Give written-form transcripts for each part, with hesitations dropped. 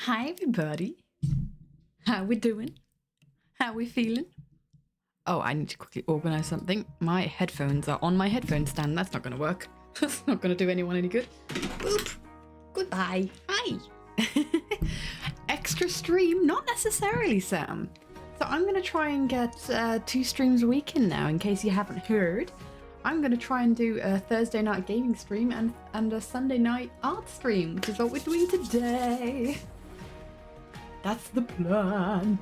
Hi everybody. How we doing? How we feeling? Oh, I need to quickly organize something. My headphones are on my headphone stand. That's not gonna work. That's not gonna do anyone any good. Boop. Goodbye. Hi. Extra stream? Not necessarily, Sam. So I'm gonna try and get 2 streams a week in now, in case you haven't heard. I'm gonna try and do a Thursday night gaming stream and a Sunday night art stream, which is what we're doing today. That's the plan.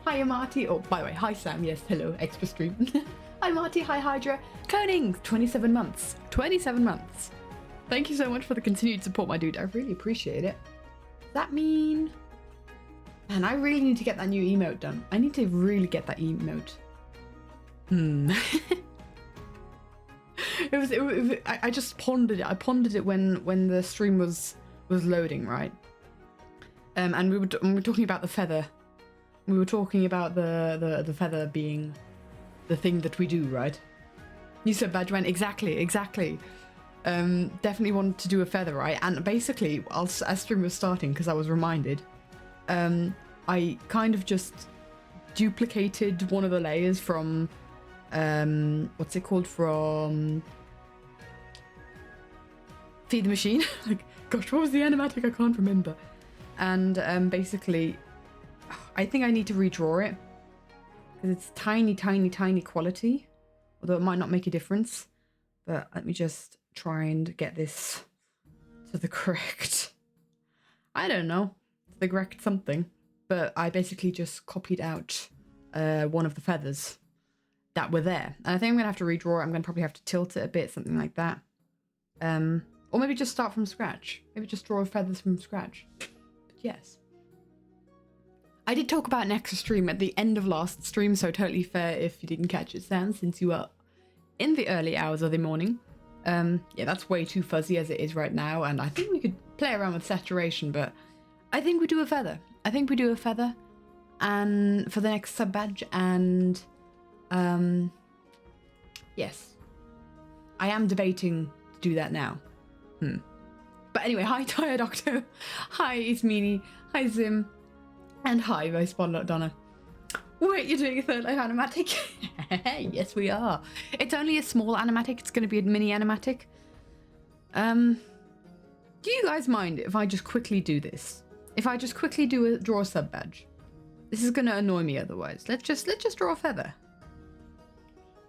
Hi, Marty. Oh, by the way, hi, Sam. Yes, hello, extra stream. Hi, Marty. Hi, Hydra. Koning, 27 months. 27 months. Thank you so much for the continued support, my dude. I really appreciate it. Does that mean... Man, I really need to get that new emote done. I need to really get that emote. I just pondered it. I pondered it when the stream was loading, right? And we were talking about the feather. We were talking about the feather being the thing that we do, right? You said Badgerman, exactly. Definitely wanted to do a feather, right? And basically, as stream was starting, because I was reminded, I kind of just duplicated one of the layers from, what's it called? From Feed the Machine. Like, gosh, what was the animatic? I can't remember. And basically, I think I need to redraw it because it's tiny quality, although it might not make a difference. But let me just try and get this to the correct, I don't know, the correct something. But I basically just copied out one of the feathers that were there. And I think I'm going to have to redraw it. I'm going to probably have to tilt it a bit, something like that. Or maybe just start from scratch. Maybe just draw feathers from scratch. Yes. I did talk about an extra stream at the end of last stream, so totally fair if you didn't catch it, Sam, since you are in the early hours of the morning. Yeah, that's way too fuzzy as it is right now, and I think we could play around with saturation, but I think we do a feather. And for the next sub badge, and yes. I am debating to do that now. But anyway, hi Tired Octo, hi Ismini, hi Zim, and hi Vice Donna. Wait, you're doing a third life animatic? Yes, we are. It's only a small animatic. It's going to be a mini animatic. Do you guys mind if I just quickly do this? If I just quickly draw a sub badge? This is going to annoy me otherwise. Let's just draw a feather.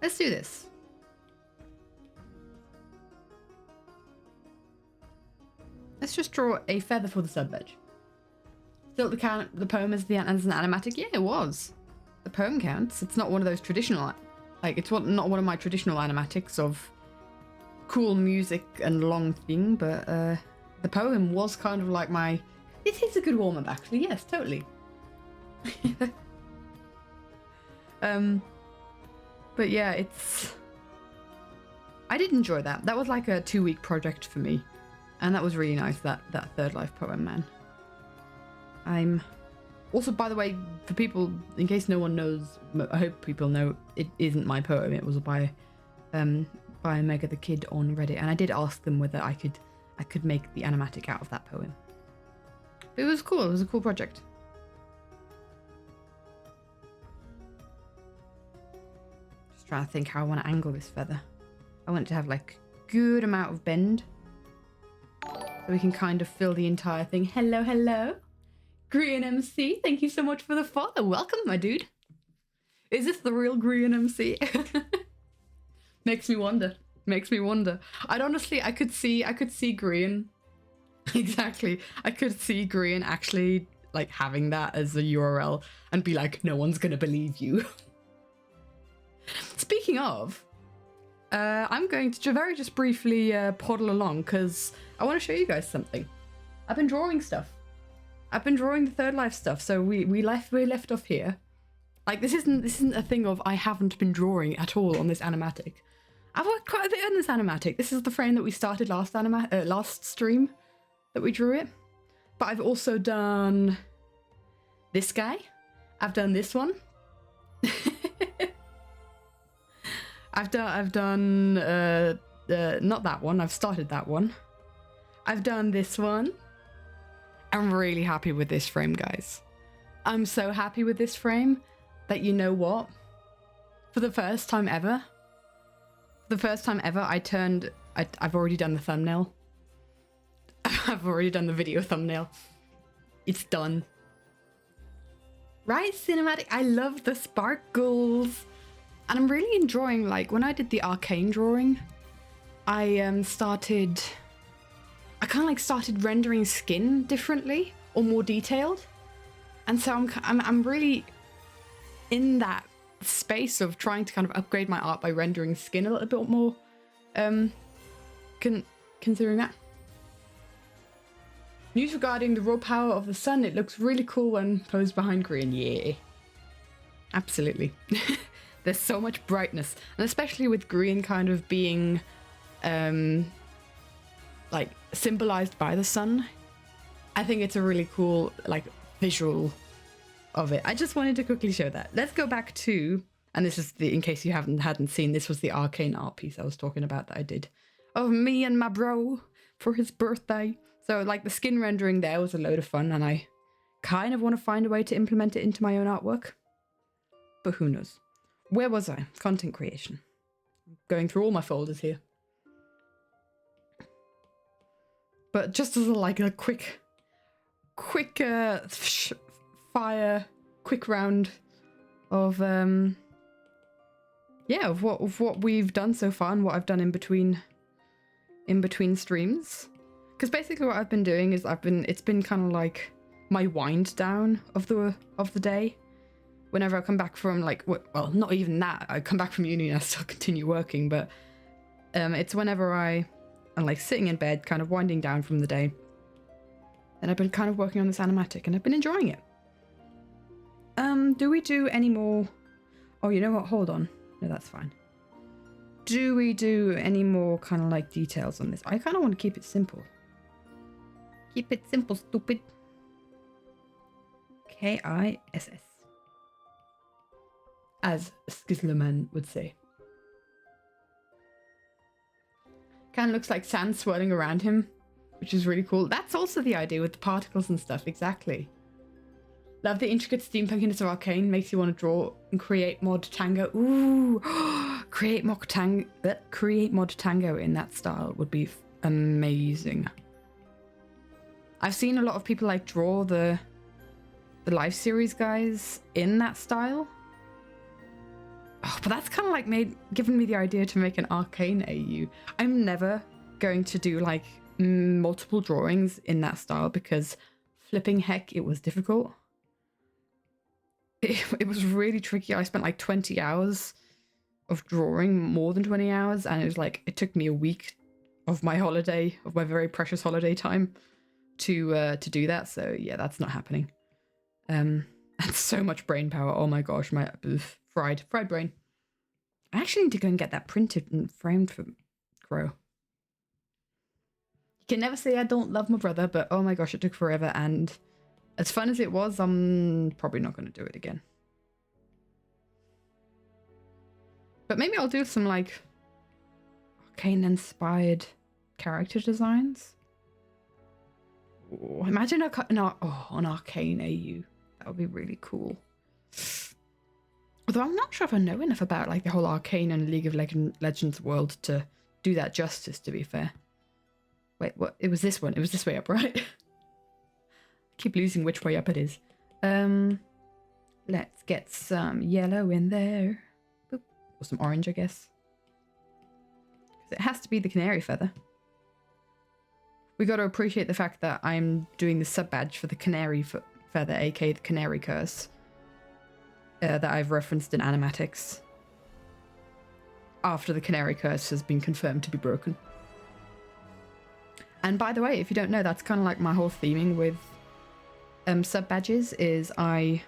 Let's do this. Let's just draw a feather for the sub badge. Still the poem as an animatic? Yeah, it was. The poem counts. It's not one of those traditional, like, it's not one of my traditional animatics of cool music and long thing, but the poem was kind of like my, it is a good warm-up actually, yes, totally. But yeah, I did enjoy that. That was like a 2-week project for me. And that was really nice, that Third Life poem, man. I'm... Also, by the way, for people, in case no one knows, I hope people know, it isn't my poem. It was by Mega the Kid on Reddit. And I did ask them whether I could make the animatic out of that poem. But it was cool. It was a cool project. Just trying to think how I want to angle this feather. I want it to have, like, good amount of bend. So we can kind of fill the entire thing. Hello. Green MC, thank you so much for the follow. Welcome, my dude. Is this the real Green MC? Makes me wonder. I could see Green. Exactly. I could see Green actually like having that as a URL and be like, no one's gonna believe you. Speaking of, I'm going to just briefly poddle along because I want to show you guys something. I've been drawing stuff. I've been drawing the Third Life stuff, so we left off here. Like this isn't a thing of I haven't been drawing at all on this animatic. I've worked quite a bit on this animatic. This is the frame that we started last stream that we drew it. But I've also done this guy. I've done this one. I've done not that one. I've started that one. I've done this one. I'm really happy with this frame, guys. I'm so happy with this frame that, you know what? For the first time ever, I've already done the thumbnail. I've already done the video thumbnail. It's done. Right, cinematic? I love the sparkles. And I'm really enjoying, like, when I did the arcane drawing, I kind of like started rendering skin differently or more detailed. And so I'm really in that space of trying to kind of upgrade my art by rendering skin a little bit more, considering that. News regarding the raw power of the sun. It looks really cool when posed behind green. Yeah, absolutely. There's so much brightness, and especially with green kind of being like symbolized by the sun, I think it's a really cool like visual of it. I just wanted to quickly show that. Let's go back to, and this is the, in case you hadn't seen, this was the arcane art piece I was talking about that I did of me and my bro for his birthday. So like the skin rendering there was a load of fun, and I kind of want to find a way to implement it into my own artwork, but who knows. Where was I? Content creation. Going through all my folders here. But just as a quick fire, quick round of of what we've done so far and what I've done in between streams. Because basically what I've been doing is it's been kind of like my wind down of the day. Whenever I come back from well, not even that, I come back from uni and I still continue working, but it's whenever I'm like sitting in bed, kind of winding down from the day. And I've been kind of working on this animatic and I've been enjoying it. Do we do any more? Oh, you know what? Hold on. No, that's fine. Do we do any more kind of like details on this? I kind of want to keep it simple. Keep it simple, stupid. Kiss. As Skizlerman would say. Kind of looks like sand swirling around him, which is really cool. That's also the idea with the particles and stuff, exactly. Love the intricate steampunkiness of Arcane, makes you want to draw and create mod tango. Ooh, create mod tango in that style would be amazing. I've seen a lot of people like draw the live series guys in that style. Oh, but that's kind of like given me the idea to make an Arcane AU. I'm never going to do like multiple drawings in that style because flipping heck, it was difficult. It was really tricky. I spent like 20 hours of drawing, more than 20 hours, and it was like it took me a week of my holiday, of my very precious holiday time to do that. So yeah, that's not happening. And so much brain power. Oh my gosh, my fried brain. I actually need to go and get that printed and framed for Crow. You can never say I don't love my brother, but oh my gosh, it took forever, and as fun as it was, I'm probably not going to do it again. But maybe I'll do some like Arcane-inspired character designs. Ooh, imagine an Arcane AU. That would be really cool. Although I'm not sure if I know enough about like the whole Arcane and League of Legends world to do that justice, to be fair. Wait, what? It was this one. It was this way up, right? I keep losing which way up it is. Let's get some yellow in there. Boop. Or some orange, I guess. Because it has to be the canary feather. We got to appreciate the fact that I'm doing the sub badge for the canary feather, aka the canary curse, that I've referenced in animatics after the canary curse has been confirmed to be broken. And by the way, if you don't know, that's kind of like my whole theming with sub badges, is I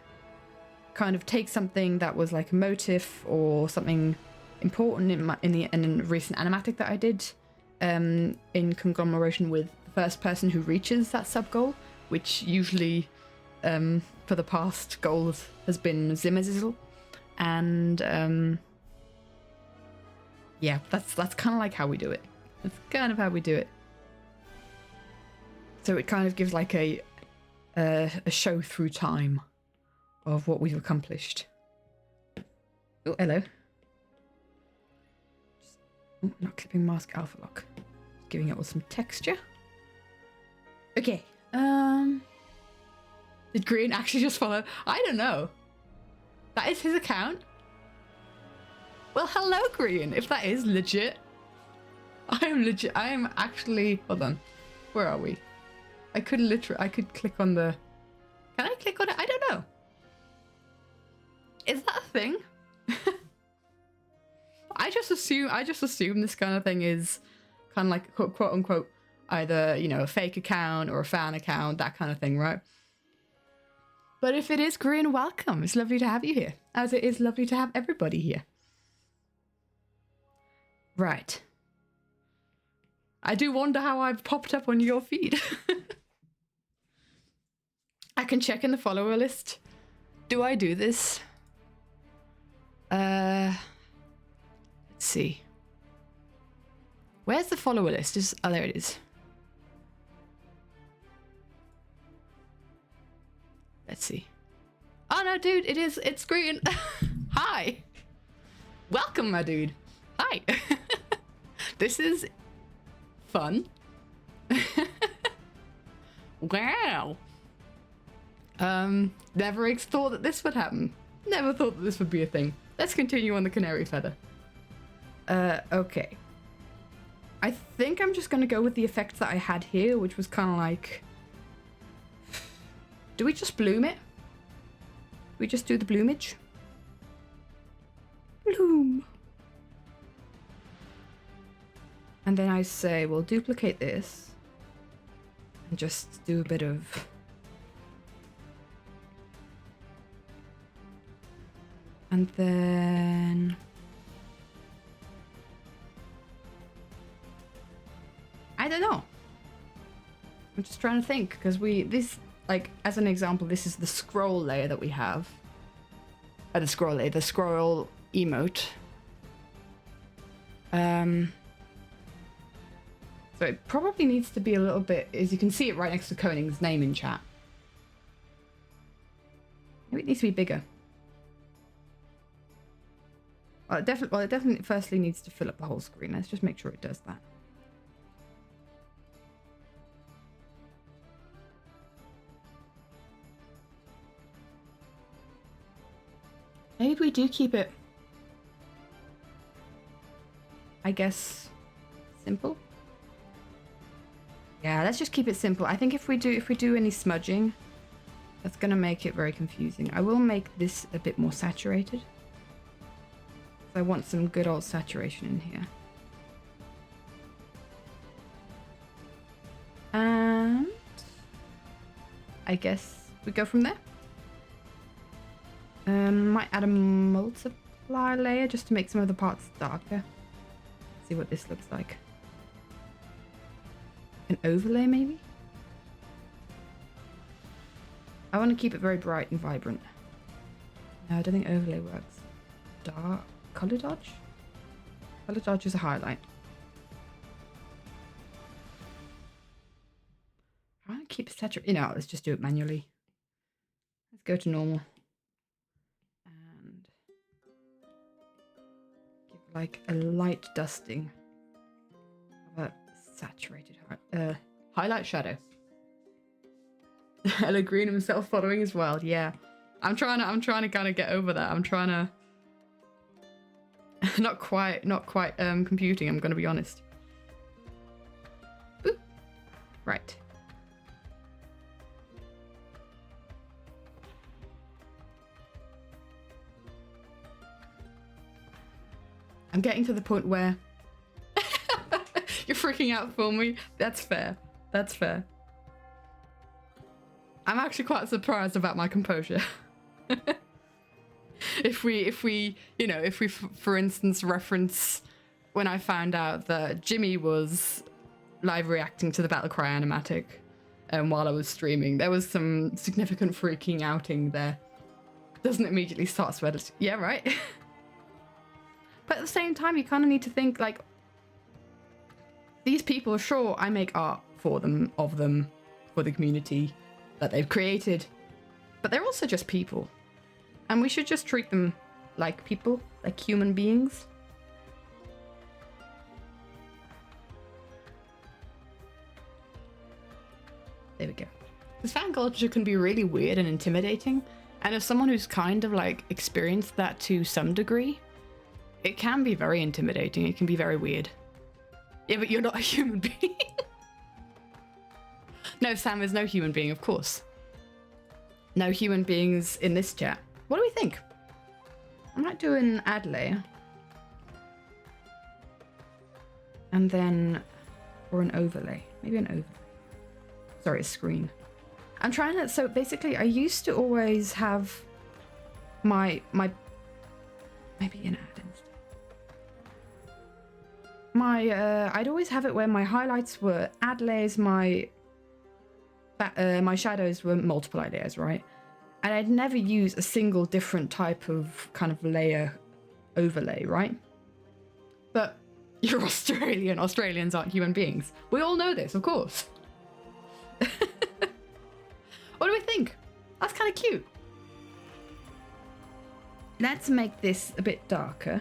kind of take something that was like a motif or something important in a recent animatic that I did in conglomeration with the first person who reaches that sub goal, which usually for the past goals has been Zimmerzizzle, and yeah, that's kind of like how we do it. That's kind of how we do it. So it kind of gives like a a show through time of what we've accomplished. Oh, hello. Not clipping mask alpha lock. Just giving it all some texture. Okay. Did Green actually just follow? I don't know. That is his account. Well, hello, Green. If that is legit. I am legit. I am actually. Hold on. Where are we? I could click on the. Can I click on it? I don't know. Is that a thing? I just assume this kind of thing is kind of like quote unquote either, you know, a fake account or a fan account, that kind of thing, right? But if it is, Green, welcome. It's lovely to have you here, as it is lovely to have everybody here. Right. I do wonder how I've popped up on your feed. I can check in the follower list. Do I do this? Let's see. Where's the follower list? Oh, there it is. Let's see. Oh no, dude, it's Green. Hi. Welcome, my dude. Hi. This is fun. Wow. Never thought that this would happen. Never thought that this would be a thing. Let's continue on the canary feather. Okay. I think I'm just gonna go with the effect that I had here, which was kind of like... Do we just bloom it? Do we just do the bloomage? Bloom. And then I say, we'll duplicate this. And just do a bit of... And then... I don't know. I'm just trying to think, because this, like, as an example, this is the scroll layer that we have. The scroll layer, the scroll emote. So it probably needs to be a little bit, as you can see it right next to Koning's name in chat. Maybe it needs to be bigger. Well, it definitely firstly needs to fill up the whole screen. Let's just make sure it does that. Maybe we do keep it, I guess, simple. Yeah, let's just keep it simple. I think if we do any smudging, that's gonna make it very confusing. I will make this a bit more saturated. I want some good old saturation in here. And I guess we go from there. Might add a multiply layer just to make some of the parts darker. See what this looks like. An overlay maybe? I want to keep it very bright and vibrant. No, I don't think overlay works. Dark color dodge? Color dodge is a highlight. I want to keep saturated. You know, let's just do it manually. Let's go to normal. And give like a light dusting of a saturated highlight shadow. Hello Green himself following as well. Yeah, I'm trying to kind of get over that. I'm trying to not quite computing. I'm gonna be honest. Boop. Right. I'm getting to the point where you're freaking out for me. That's fair. That's fair. I'm actually quite surprised about my composure. If we, for instance, reference when I found out that Jimmy was live reacting to the Battlecry animatic while I was streaming, there was some significant freaking outing there. Doesn't immediately start sweating. Yeah, right? But at the same time, you kind of need to think, like, these people, sure, I make art for them, of them, for the community. that they've created. But they're also just people. And we should just treat them like people, like human beings. There we go. Because fan culture can be really weird and intimidating. And as someone who's kind of like experienced that to some degree, it can be very intimidating. It can be very weird. Yeah, but you're not a human being. No, Sam is no human being, of course. No human beings in this chat. What do we think? I might do an ad layer. And then, or an overlay. Maybe an overlay. Sorry, a screen. I'm trying to, so basically I used to always have my maybe an ad instead. I'd always have it where my highlights were ad layers, my shadows were multiply layers, right? And I'd never use a single different type of kind of layer overlay, right? But you're Australian. Australians aren't human beings. We all know this, of course. What do we think? That's kind of cute. Let's make this a bit darker.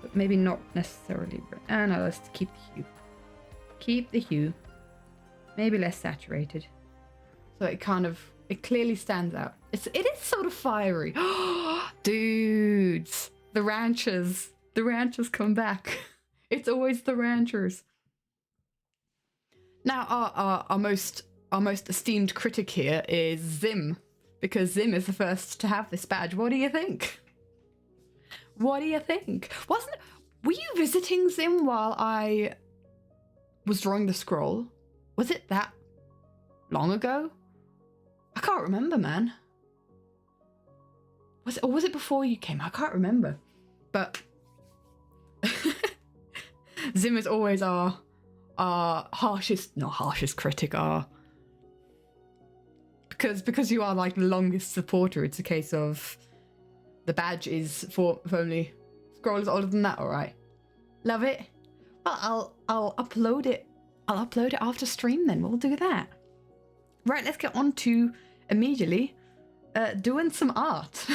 But maybe not necessarily. No, let's keep the hue. Keep the hue. Maybe less saturated. So it clearly stands out. It is sort of fiery. Dudes, the ranchers come back. It's always the ranchers. Now our most esteemed critic here is Zim, because Zim is the first to have this badge. What do you think? What do you think? Were you visiting Zim while I was drawing the scroll? Was it that long ago? I can't remember, man. Was it before you came? I can't remember. But Zim is always our harshest critic, because you are like the longest supporter. It's a case of the badge is for only scrollers older than that. All right, love it. Well, I'll upload it. I'll upload it after stream. Then we'll do that. Right, let's get on to immediately doing some art.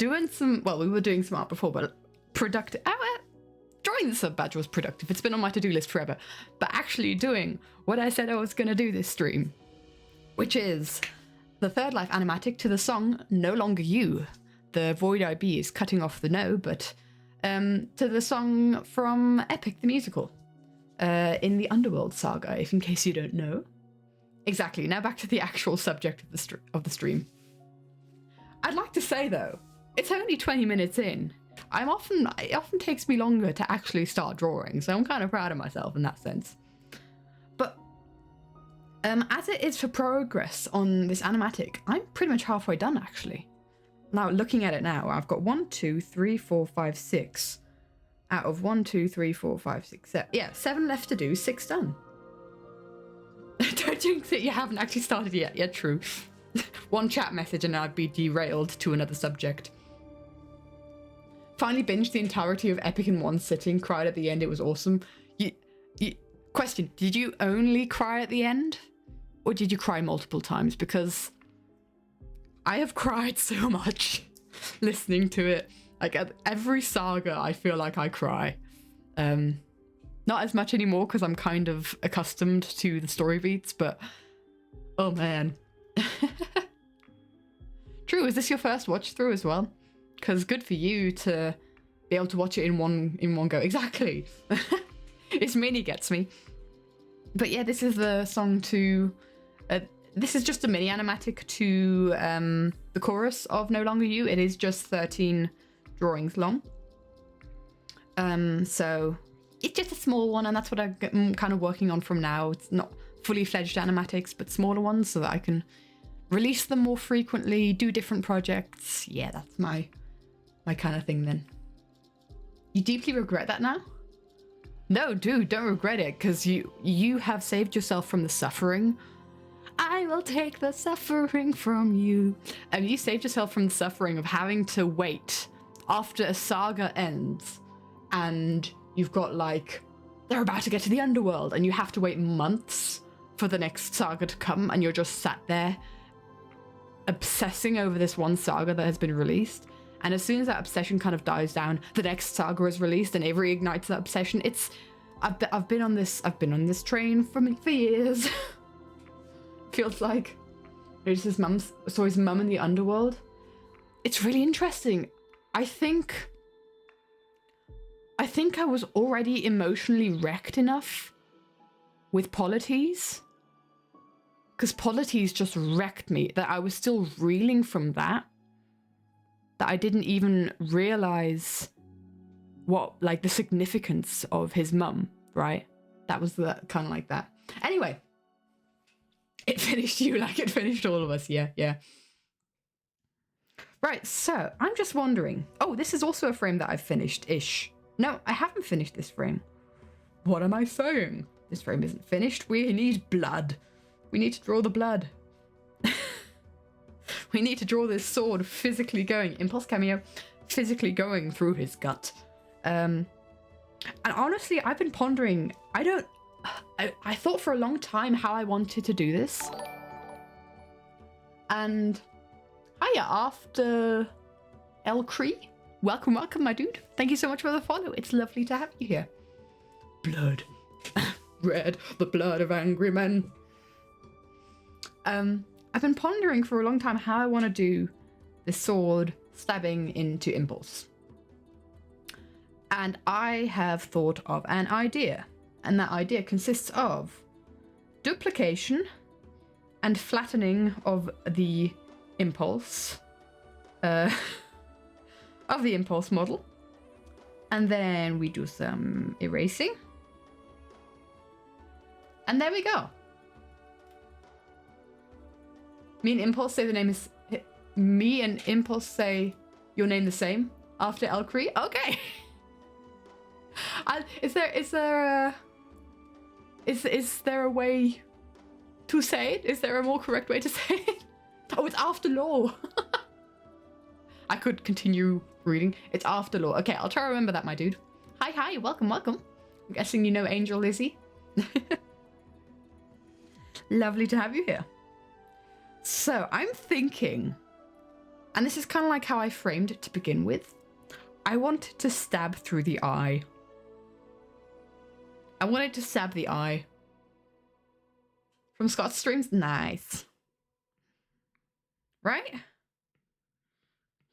Well, we were doing some art before, but productive. Drawing the sub badge was productive. It's been on my to-do list forever. But actually doing what I said I was going to do this stream, which is the Third Life animatic to the song No Longer You. The Void IB is cutting off the no, but to the song from Epic the Musical in the Underworld saga, if in case you don't know. Exactly. Now back to the actual subject of the stream. I'd like to say, though, it's only 20 minutes in. It often takes me longer to actually start drawing, so I'm kind of proud of myself in that sense. But as it is for progress on this animatic, I'm pretty much halfway done, actually. Now, looking at it now, I've got 1, 2, 3, 4, 5, 6 out of 1, 2, 3, 4, 5, 6, 7. Yeah, 7 left to do, 6 done. Don't think that you haven't actually started yet. Yeah, true. One chat message and I'd be derailed to another subject. Finally binged the entirety of Epic in one sitting. Cried at the end. It was awesome. Question, did you only cry at the end? Or did you cry multiple times? Because I have cried so much listening to it. Like at every saga, I feel like I cry. Not as much anymore because I'm kind of accustomed to the story beats, but oh man. True, is this your first watch through as well? Because good for you to be able to watch it in one go. Exactly. It's mini gets me. But yeah, this is the song to... this is just a mini animatic to the chorus of No Longer You. It is just 13 drawings long. So it's just a small one, and that's what I'm kind of working on from now. It's not fully fledged animatics, but smaller ones so that I can release them more frequently, do different projects. Yeah, that's my kind of thing then. You deeply regret that now? No, dude, don't regret it, because you have saved yourself from the suffering. I will take the suffering from you. And you saved yourself from the suffering of having to wait after a saga ends and you've got like they're about to get to the underworld and you have to wait months for the next saga to come, and you're just sat there obsessing over this one saga that has been released. And as soon as that obsession kind of dies down, the next saga is released and it reignites that obsession. I've been on this train for years. Feels like it's his mum's, so his mum in the underworld. It's really interesting. I think I was already emotionally wrecked enough with Polites, because Polites just wrecked me, that I was still reeling from that I didn't even realize what, like, the significance of his mum, right? That was the kind of like that. Anyway, it finished you like it finished all of us. Yeah. Right, so I'm just wondering. Oh, this is also a frame that I've finished-ish. No, I haven't finished this frame. What am I saying? This frame isn't finished. We need blood. We need to draw the blood. We need to draw this sword physically going. Impulse cameo, physically going through his gut. And honestly, I've been pondering. I thought for a long time how I wanted to do this. And hiya, after El Cree. Welcome, my dude. Thank you so much for the follow. It's lovely to have you here. Blood. Red, the blood of angry men. I've been pondering for a long time how I want to do the sword stabbing into Impulse. And I have thought of an idea. And that idea consists of duplication and flattening of the Impulse. Of the Impulse model. And then we do some erasing. And there we go. Me and Impulse say the name is... Me and Impulse say your name the same after El Cree? Okay. Is there a way to say it? Is there a more correct way to say it? Oh, it's after law. I could continue reading. It's after law. Okay, I'll try to remember that, my dude. Hi, welcome. I'm guessing you know Angel Lizzie. Lovely to have you here. So, I'm thinking, and this is kind of like how I framed it to begin with. I want to stab through the eye. I wanted to stab the eye. From Scott's streams? Nice. Right?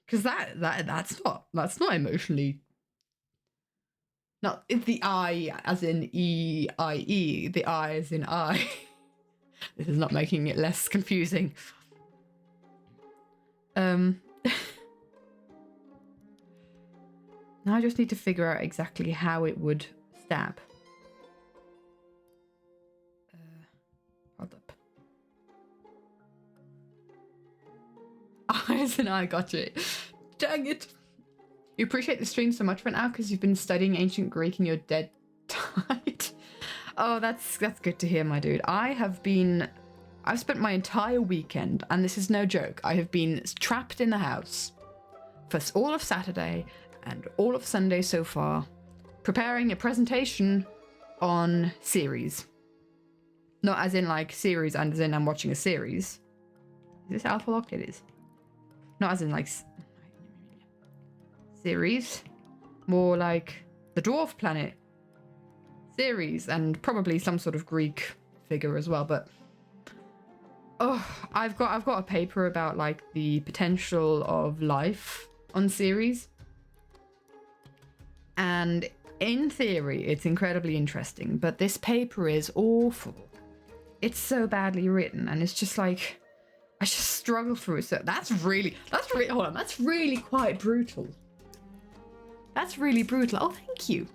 Because that's not emotionally... Not the eye as in E-I-E, the eye as in I. This is not making it less confusing. Now I just need to figure out exactly how it would stab. Hold up. Eyes and I got you. Dang it. You appreciate the stream so much right now because you've been studying ancient Greek and you're dead tired. Oh, that's good to hear, my dude. I've spent my entire weekend, and this is no joke, I have been trapped in the house for all of Saturday and all of Sunday so far, preparing a presentation on series. Not as in like series and as in I'm watching a series. Is this Alpha Locked? It is. Not as in like series. More like the Dwarf Planet series, and probably some sort of Greek figure as well. But oh, I've got a paper about like the potential of life on series, and in theory it's incredibly interesting, but this paper is awful. It's so badly written, and it's just like I just struggle through it. So that's really hold on, that's really quite brutal. That's really brutal. Oh, thank you.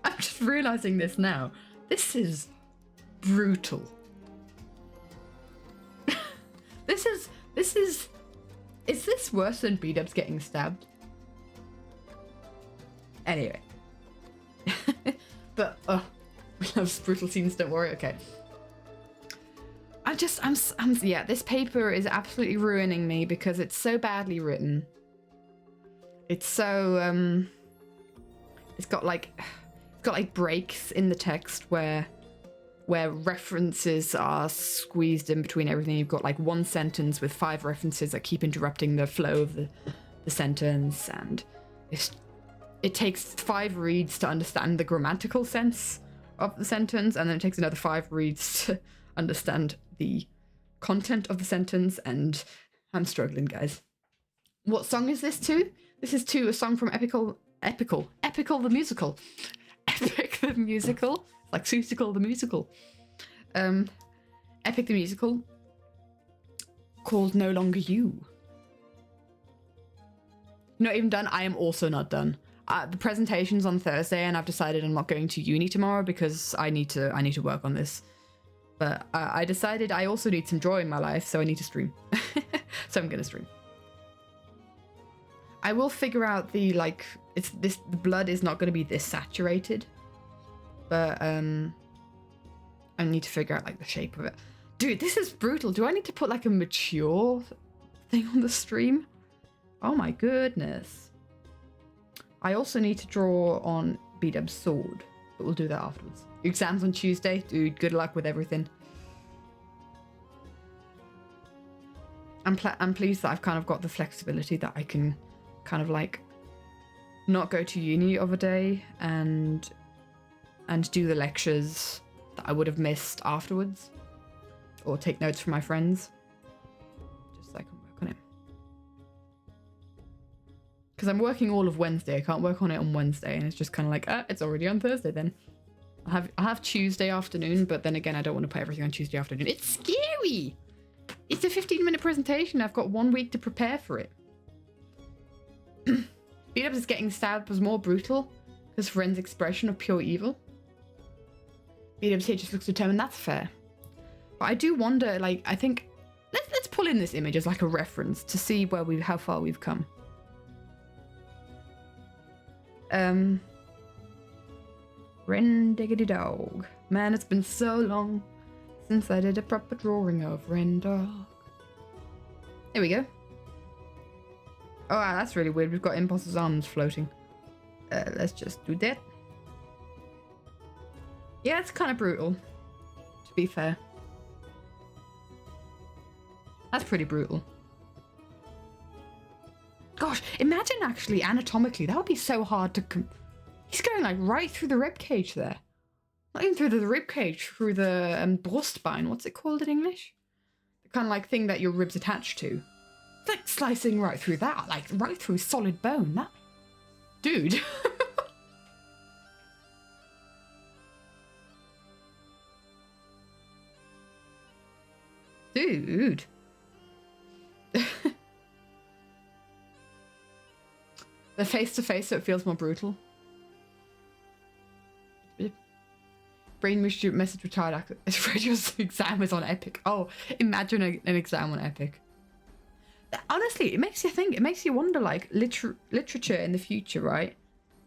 I'm just realizing this now. This is brutal. Is this worse than B-dubs getting stabbed? Anyway. But, we love brutal scenes, don't worry, okay. Yeah, this paper is absolutely ruining me because it's so badly written. It's so, it's got like breaks in the text where references are squeezed in between everything. You've got like one sentence with 5 references that keep interrupting the flow of the sentence, and it takes 5 reads to understand the grammatical sense of the sentence, and then it takes another 5 reads to understand the content of the sentence, and I'm struggling, guys. What song is this to? This is to a song from Epical the musical. Epic the musical. Like Susical the musical. Epic the musical, called No Longer You. Not even done? I am also not done. The presentation's on Thursday, and I've decided I'm not going to uni tomorrow because I need to work on this. But I decided I also need some joy in my life, so I need to stream. So I'm gonna stream. I will figure out the the blood is not gonna be this saturated. But I need to figure out like the shape of it. Dude, this is brutal. Do I need to put like a mature thing on the stream? Oh my goodness. I also need to draw on B-Dub's sword, but we'll do that afterwards. Exams on Tuesday. Dude, good luck with everything. I'm pleased that I've kind of got the flexibility that I can kind of like not go to uni of a day and do the lectures that I would have missed afterwards, or take notes from my friends, just so I can work on it. Because I'm working all of Wednesday, I can't work on it on Wednesday, and it's just kind of like, it's already on Thursday then. I'll have Tuesday afternoon, but then again, I don't want to put everything on Tuesday afternoon. It's scary! It's a 15-minute presentation, I've got 1 week to prepare for it. B-Dubs is getting stabbed was more brutal, because Ren's expression of pure evil. B-Dubs here just looks determined. That's fair. But I do wonder, like, I think let's pull in this image as like a reference to see how far we've come. Ren diggity dog. Man, it's been so long since I did a proper drawing of Ren dog. There we go. Oh wow, that's really weird. We've got Impulse's arms floating. Let's just do that. Yeah, it's kind of brutal, to be fair. That's pretty brutal. Gosh, imagine actually anatomically, that would be so hard to... He's going like right through the ribcage there. Not even through the ribcage, through the brustbein. What's it called in English? The kind of like thing that your ribs attach to. It's like slicing right through that, like right through solid bone. That... Dude. Dude. The face-to-face, so it feels more brutal. Brain message retired. Radio's exam is on Epic. Oh, imagine an exam on Epic. Honestly, it makes you think. It makes you wonder, like, literature in the future, right?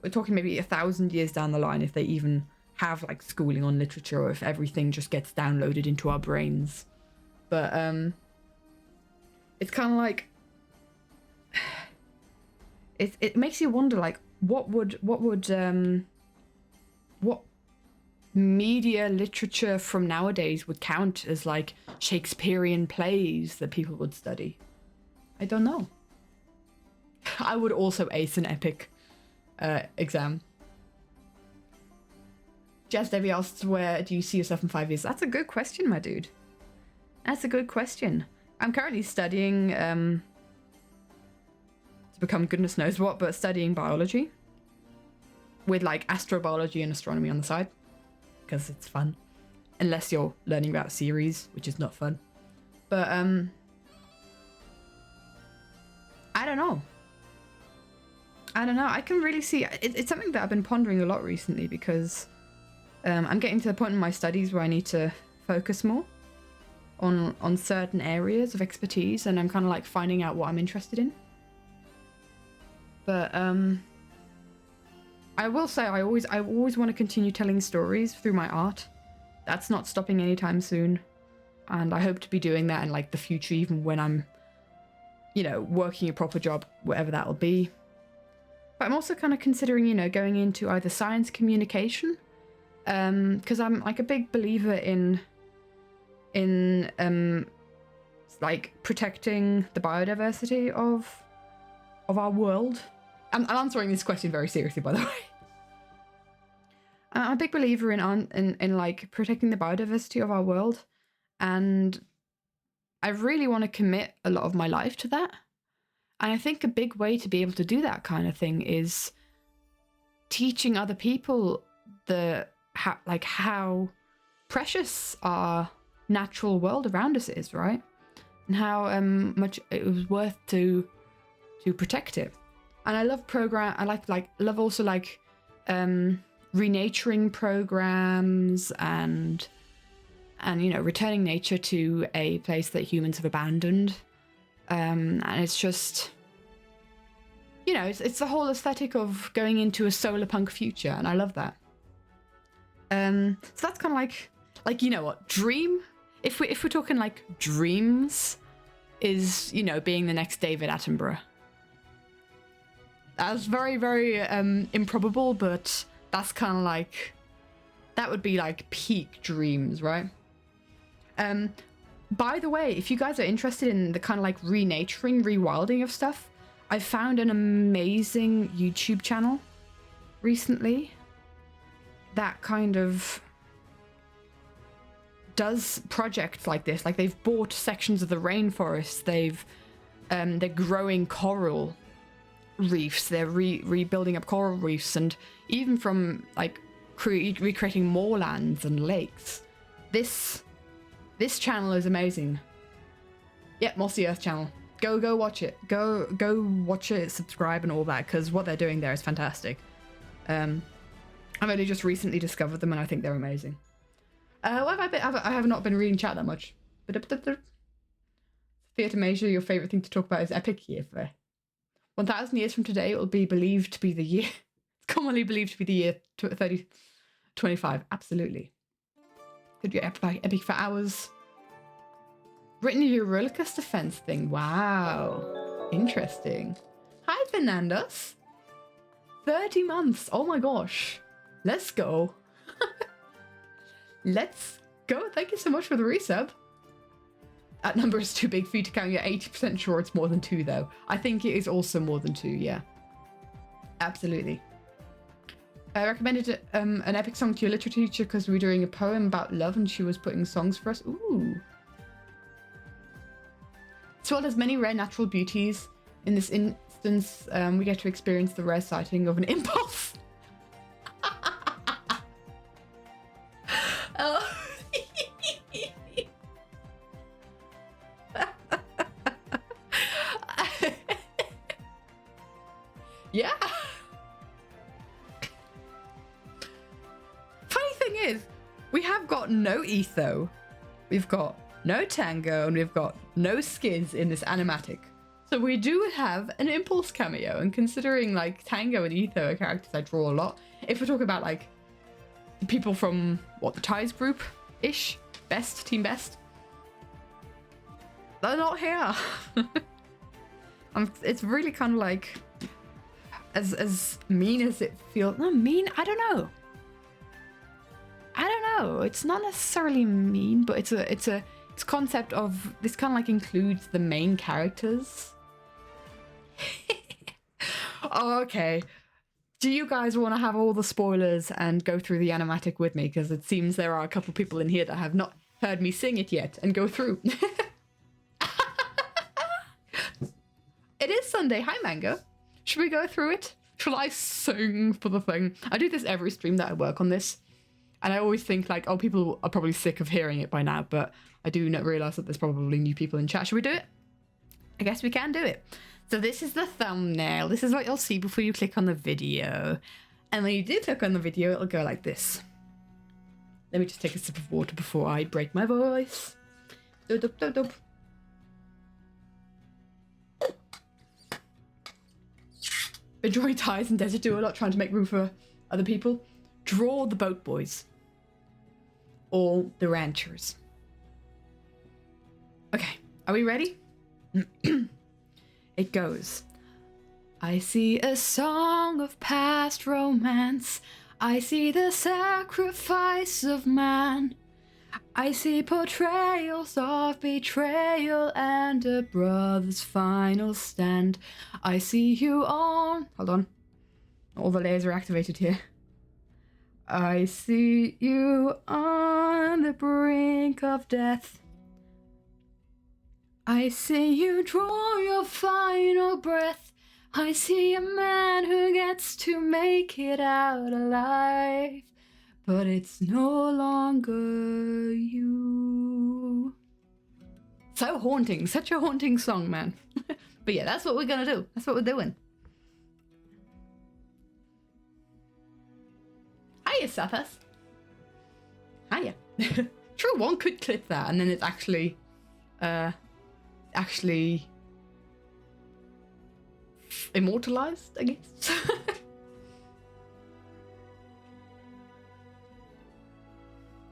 We're talking maybe 1,000 years down the line, if they even have, like, schooling on literature, or if everything just gets downloaded into our brains. But, it's kind of like... It makes you wonder, like, what media literature from nowadays would count as, like, Shakespearean plays that people would study? I don't know. I would also ace an Epic exam. Jazz Devi asks, where do you see yourself in 5 years? That's a good question, my dude. That's a good question. I'm currently studying, to become goodness knows what, but studying biology. With, like, astrobiology and astronomy on the side. Because it's fun. Unless you're learning about series, which is not fun. But, I don't know. I can really see... It's something that I've been pondering a lot recently, because I'm getting to the point in my studies where I need to focus more on certain areas of expertise, and I'm kind of like finding out what I'm interested in. But I will say I always want to continue telling stories through my art. That's not stopping anytime soon, and I hope to be doing that in like the future, even when I'm, you know, working a proper job, whatever that'll be. But I'm also kind of considering, you know, going into either science communication, because I'm like a big believer in like protecting the biodiversity of our world. I'm answering this question very seriously, by the way. I'm a big believer in like protecting the biodiversity of our world, and I really want to commit a lot of my life to that. And I think a big way to be able to do that kind of thing is teaching other people how precious our natural world around us is, right? And how much it was worth to protect it. And I love love also renaturing programs and you know, returning nature to a place that humans have abandoned. And it's just, you know, it's the whole aesthetic of going into a solar punk future, and I love that. So that's kind of like, you know what, dream? If we're talking like dreams, is, you know, being the next David Attenborough. That's very, very improbable, but that's kind of like, that would be like peak dreams, right? By the way, if you guys are interested in the kind of like renaturing, rewilding of stuff, I found an amazing YouTube channel recently that kind of does projects like this. Like, they've bought sections of the rainforest, they're growing coral reefs, they're rebuilding up coral reefs, and even from like recreating moorlands and lakes. This channel is amazing. Yep, Mossy Earth channel. Go watch it. Go watch it, subscribe and all that, because what they're doing there is fantastic. I've only just recently discovered them and I think they're amazing. What have I have not been reading chat that much. Theatre Major, your favourite thing to talk about is epic year for 1,000 years from today, it will be believed to be the year. It's commonly believed to be the year 3025. Absolutely. Could be epic for hours. Written your roller coaster fence thing. Wow. Interesting. Hi, Fernandos. 30 months. Oh my gosh. Let's go. Let's go. Thank you so much for the resub. That number is too big for you to count. You're 80% sure it's more than 2, though. I think it is also more than 2, yeah. Absolutely. I recommended an epic song to your literature teacher because we were doing a poem about love and she was putting songs for us. Ooh. As well as many rare natural beauties, in this instance, we get to experience the rare sighting of an impulse. Oh. Yeah. Funny thing is, we have got no etho, we've got no tango, and we've got no skids in this animatic. So we do have an impulse cameo, and considering like tango and etho are characters I draw a lot, if we're talking about like people from what, the Ties group ish, best, team best, they're not here. It's really kind of like as mean as it feels. No, mean, I don't know. It's not necessarily mean, but it's concept of this kind of like includes the main characters. Oh, okay. Do you guys want to have all the spoilers and go through the animatic with me? Because it seems there are a couple people in here that have not heard me sing it yet and go through. It is Sunday. Hi, Mango. Should we go through it? Shall I sing for the thing? I do this every stream that I work on this. And I always think like, oh, people are probably sick of hearing it by now, but I do not realise that there's probably new people in chat. Should we do it? I guess we can do it. So this is the thumbnail. This is what you'll see before you click on the video. And when you do click on the video, it'll go like this. Let me just take a sip of water before I break my voice. Dub, dub, dub. Been drawing ties and Desert Do a lot, trying to make room for other people. Draw the boat boys. All the ranchers. Okay, are we ready? It goes. I see a song of past romance. I see the sacrifice of man. I see portrayals of betrayal and a brother's final stand. I see you on... Hold on. All the layers are activated here. I see you on the brink of death. I see you draw your final breath. I see a man who gets to make it out alive, but it's no longer you. So haunting, such a haunting song, man. But yeah, that's what we're gonna do. That's what we're doing. Hiya, Sathas. Hiya. True, one could clip that and then it's actually immortalized, I guess.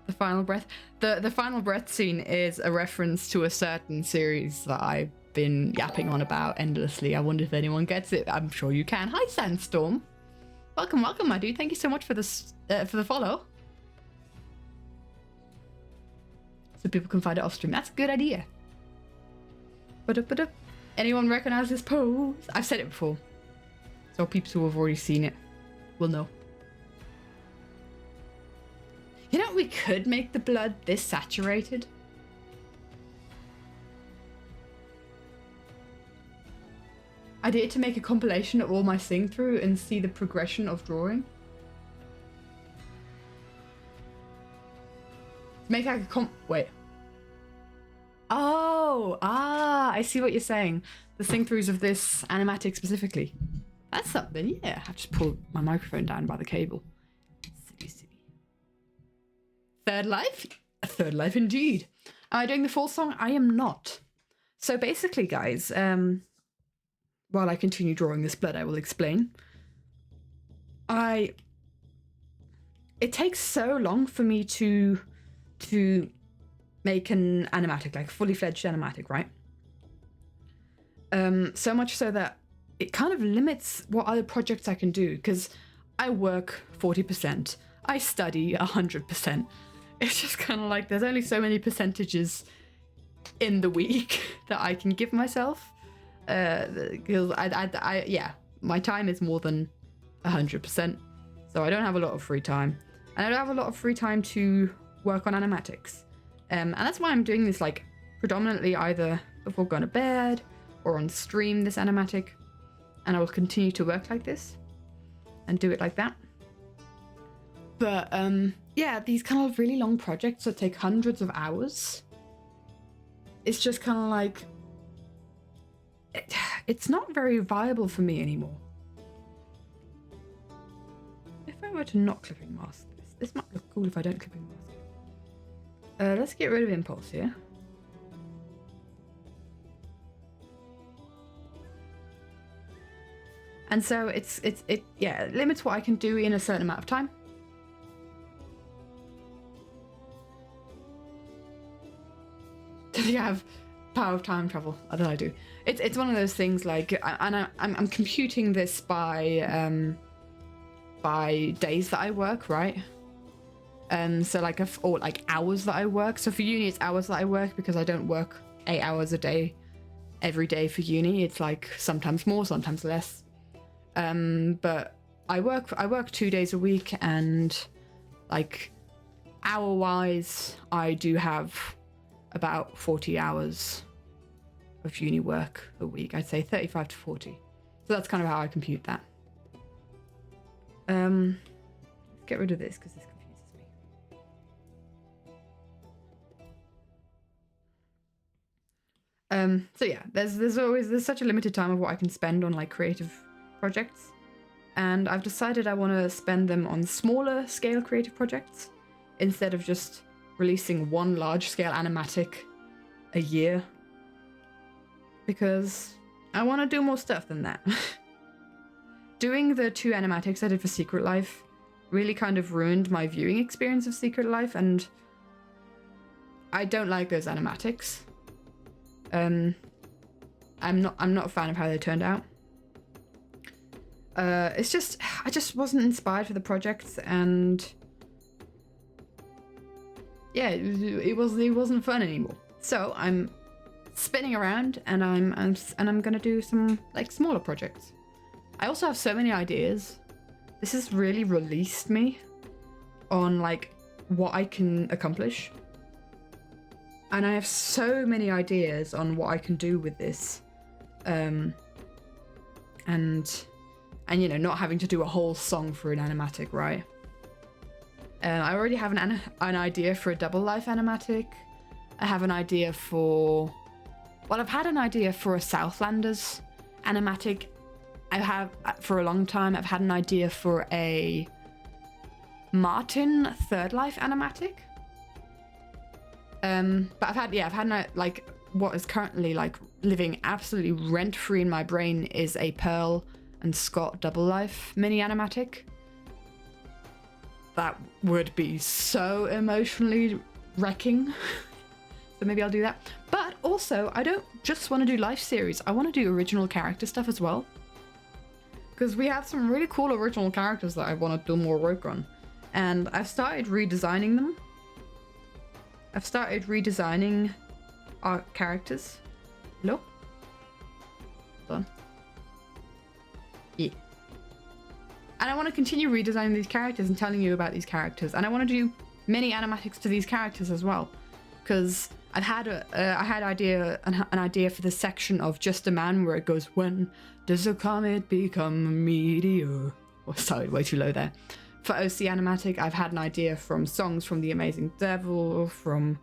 The final breath. The final breath scene is a reference to a certain series that I've been yapping on about endlessly. I wonder if anyone gets it. I'm sure you can. Hi, Sandstorm. Welcome, welcome, my dude. Thank you so much for this for the follow. So people can find it off stream. That's a good idea. Ba-da-ba-da. Anyone recognize this pose? I've said it before, so people who have already seen it will know. You know, we could make the blood this saturated. I did to make a compilation of all my sing through and see the progression of drawing. Make like a wait. Oh, I see what you're saying. The sing-throughs of this animatic specifically. That's something, yeah. I've just pulled my microphone down by the cable. Silly, silly. Third life? A third life indeed. Am I doing the full song? I am not. So basically, guys, while I continue drawing this blood, I will explain. It takes so long for me to make an animatic, like fully fledged animatic, right? So much so that it kind of limits what other projects I can do, because I work 40%, I study 100%. It's just kind of like there's only so many percentages in the week that I can give myself. Because yeah, my time is more than 100%, so I don't have a lot of free time, and I don't have a lot of free time to work on animatics. And that's why I'm doing this like predominantly either before going to bed or on stream, this animatic, and I will continue to work like this and do it like that. But yeah, these kind of really long projects that take hundreds of hours, it's just kind of like it's not very viable for me anymore. If I were to not clipping mask this might look cool if I don't clipping mask it. Let's get rid of impulse here. And so it limits what I can do in a certain amount of time. Does he have power of time travel? I don't know, I do. It's one of those things like, I'm computing this by days that I work, right? So like or like hours that I work. So for uni, it's hours that I work because I don't work 8 hours a day every day for uni. It's like sometimes more, sometimes less. But I work 2 days a week, and like hour-wise, I do have about 40 hours of uni work a week. I'd say 35 to 40. So that's kind of how I compute that. Let's get rid of this because this confuses me. So yeah, there's such a limited time of what I can spend on like creative projects, and I've decided I want to spend them on smaller scale creative projects instead of just releasing one large scale animatic a year, because I want to do more stuff than that. Doing the 2 animatics I did for Secret Life really kind of ruined my viewing experience of Secret Life, and I don't like those animatics. I'm not a fan of how they turned out. It's just, I just wasn't inspired for the project, and yeah, it wasn't fun anymore. So I'm spinning around, and I'm gonna do some like smaller projects. I also have so many ideas. This has really released me on like what I can accomplish. And I have so many ideas on what I can do with this. And you know, not having to do a whole song for an animatic, right? I already have an idea for a double life animatic. I have an idea for... Well, I've had an idea for a Southlanders animatic. I have, for a long time, I've had an idea for a Martin Third Life animatic. But I've had like what is currently like living absolutely rent-free in my brain is a Pearl and Scott Double Life mini animatic. That would be so emotionally wrecking. So maybe I'll do that. But also, I don't just want to do life series. I want to do original character stuff as well. Because we have some really cool original characters that I want to do more work on. And I've started redesigning them. I've started redesigning our characters. Hello? Hold on. Yeah. And I want to continue redesigning these characters and telling you about these characters. And I want to do many animatics to these characters as well. Because I've had an idea for the section of Just a Man where it goes, when does a comet become a meteor? Oh, sorry, way too low there. For OC Animatic, I've had an idea from songs from The Amazing Devil, from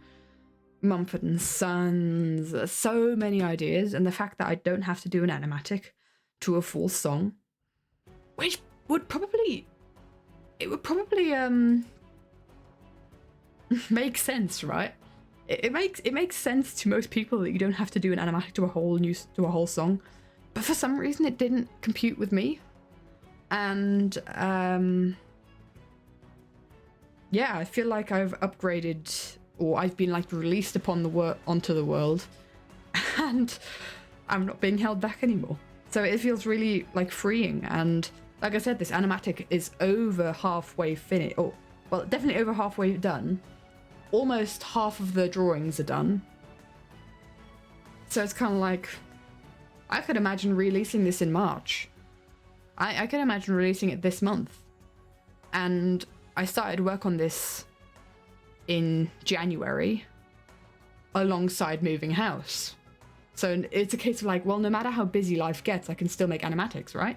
Mumford & Sons, so many ideas, and the fact that I don't have to do an animatic to a full song, which would probably make sense, right? It makes sense to most people that you don't have to do an animatic to a whole song, but for some reason it didn't compute with me, and yeah, I feel like I've upgraded, or I've been like released onto the world, and I'm not being held back anymore. So it feels really like freeing. And like I said, this animatic is over halfway finished. Oh, well, definitely over halfway done. Almost half of the drawings are done. So it's kind of like, I could imagine releasing this in March. I could imagine releasing it this month. And I started work on this in January alongside moving house. So it's a case of like, well, no matter how busy life gets, I can still make animatics, right?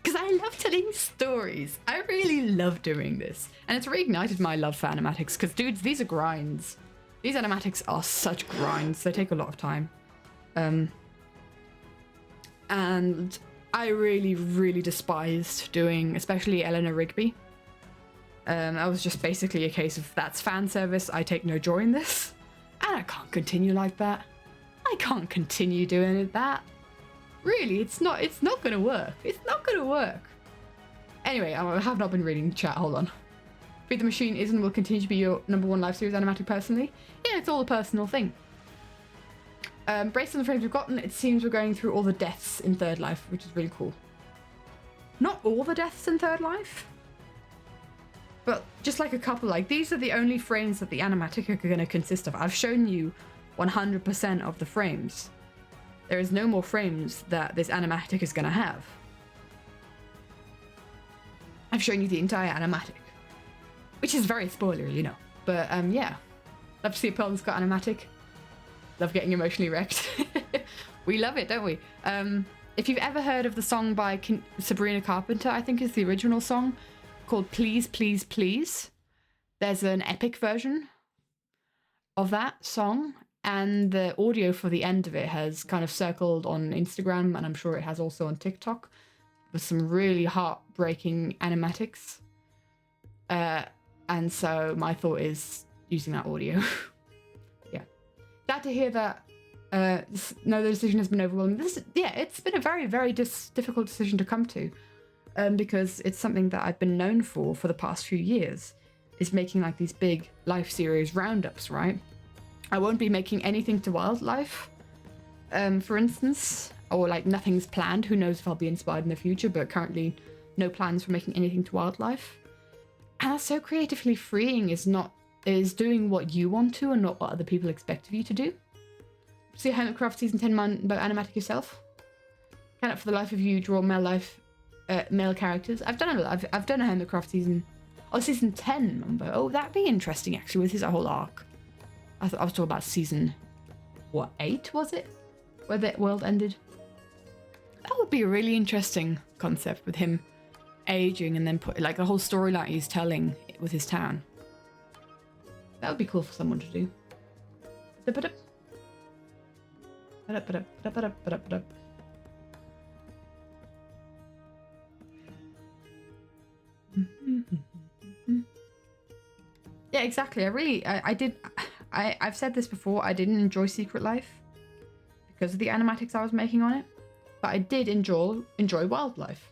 Because I love telling stories. I really love doing this. And it's reignited my love for animatics because, dudes, these are grinds. These animatics are such grinds. They take a lot of time. And I really, really despised doing, especially Eleanor Rigby. That was just basically a case of, that's fan service, I take no joy in this. And I can't continue like that. I can't continue doing that. Really, it's not gonna work. It's not gonna work. Anyway, I have not been reading chat, hold on. Feed the Machine is and will continue to be your #1 live series animatic personally. Yeah, it's all a personal thing. Based on the frames we've gotten, it seems we're going through all the deaths in Third Life, which is really cool. Not all the deaths in Third Life, but just like a couple. Like, these are the only frames that the animatic are going to consist of. I've shown you 100% of the frames. There is no more frames that this animatic is going to have. I've shown you the entire animatic, which is very spoilery, you know. But yeah, love to see a Pearl and Scott animatic. Love getting emotionally wrecked. We love it, don't we? If you've ever heard of the song by Sabrina Carpenter, I think is the original song, called Please, Please, Please. There's an epic version of that song, and the audio for the end of it has kind of circled on Instagram, and I'm sure it has also on TikTok, with some really heartbreaking animatics. And so my thought is using that audio. Yeah. Glad to hear that no, the decision has been overwhelming. It's been a very, very difficult decision to come to, because it's something that I've been known for the past few years, is making like these big life series roundups, right? I won't be making anything to wildlife, for instance, or like nothing's planned. Who knows if I'll be inspired in the future, but currently no plans for making anything to wildlife. And that's so creatively freeing, is doing what you want to and not what other people expect of you to do. See Hermitcraft Season 10 animatic yourself? Cannot for the life of you draw male characters. I've done a Hermitcraft season 10, remember? Oh, that'd be interesting actually with his whole arc. I was talking about season, what, 8 was it? Where the world ended? That would be a really interesting concept with him aging and then put like the whole storyline he's telling with his town. That would be cool for someone to do. Yeah, exactly. I've said this before, I didn't enjoy Secret Life because of the animatics I was making on it, but I did enjoy Wildlife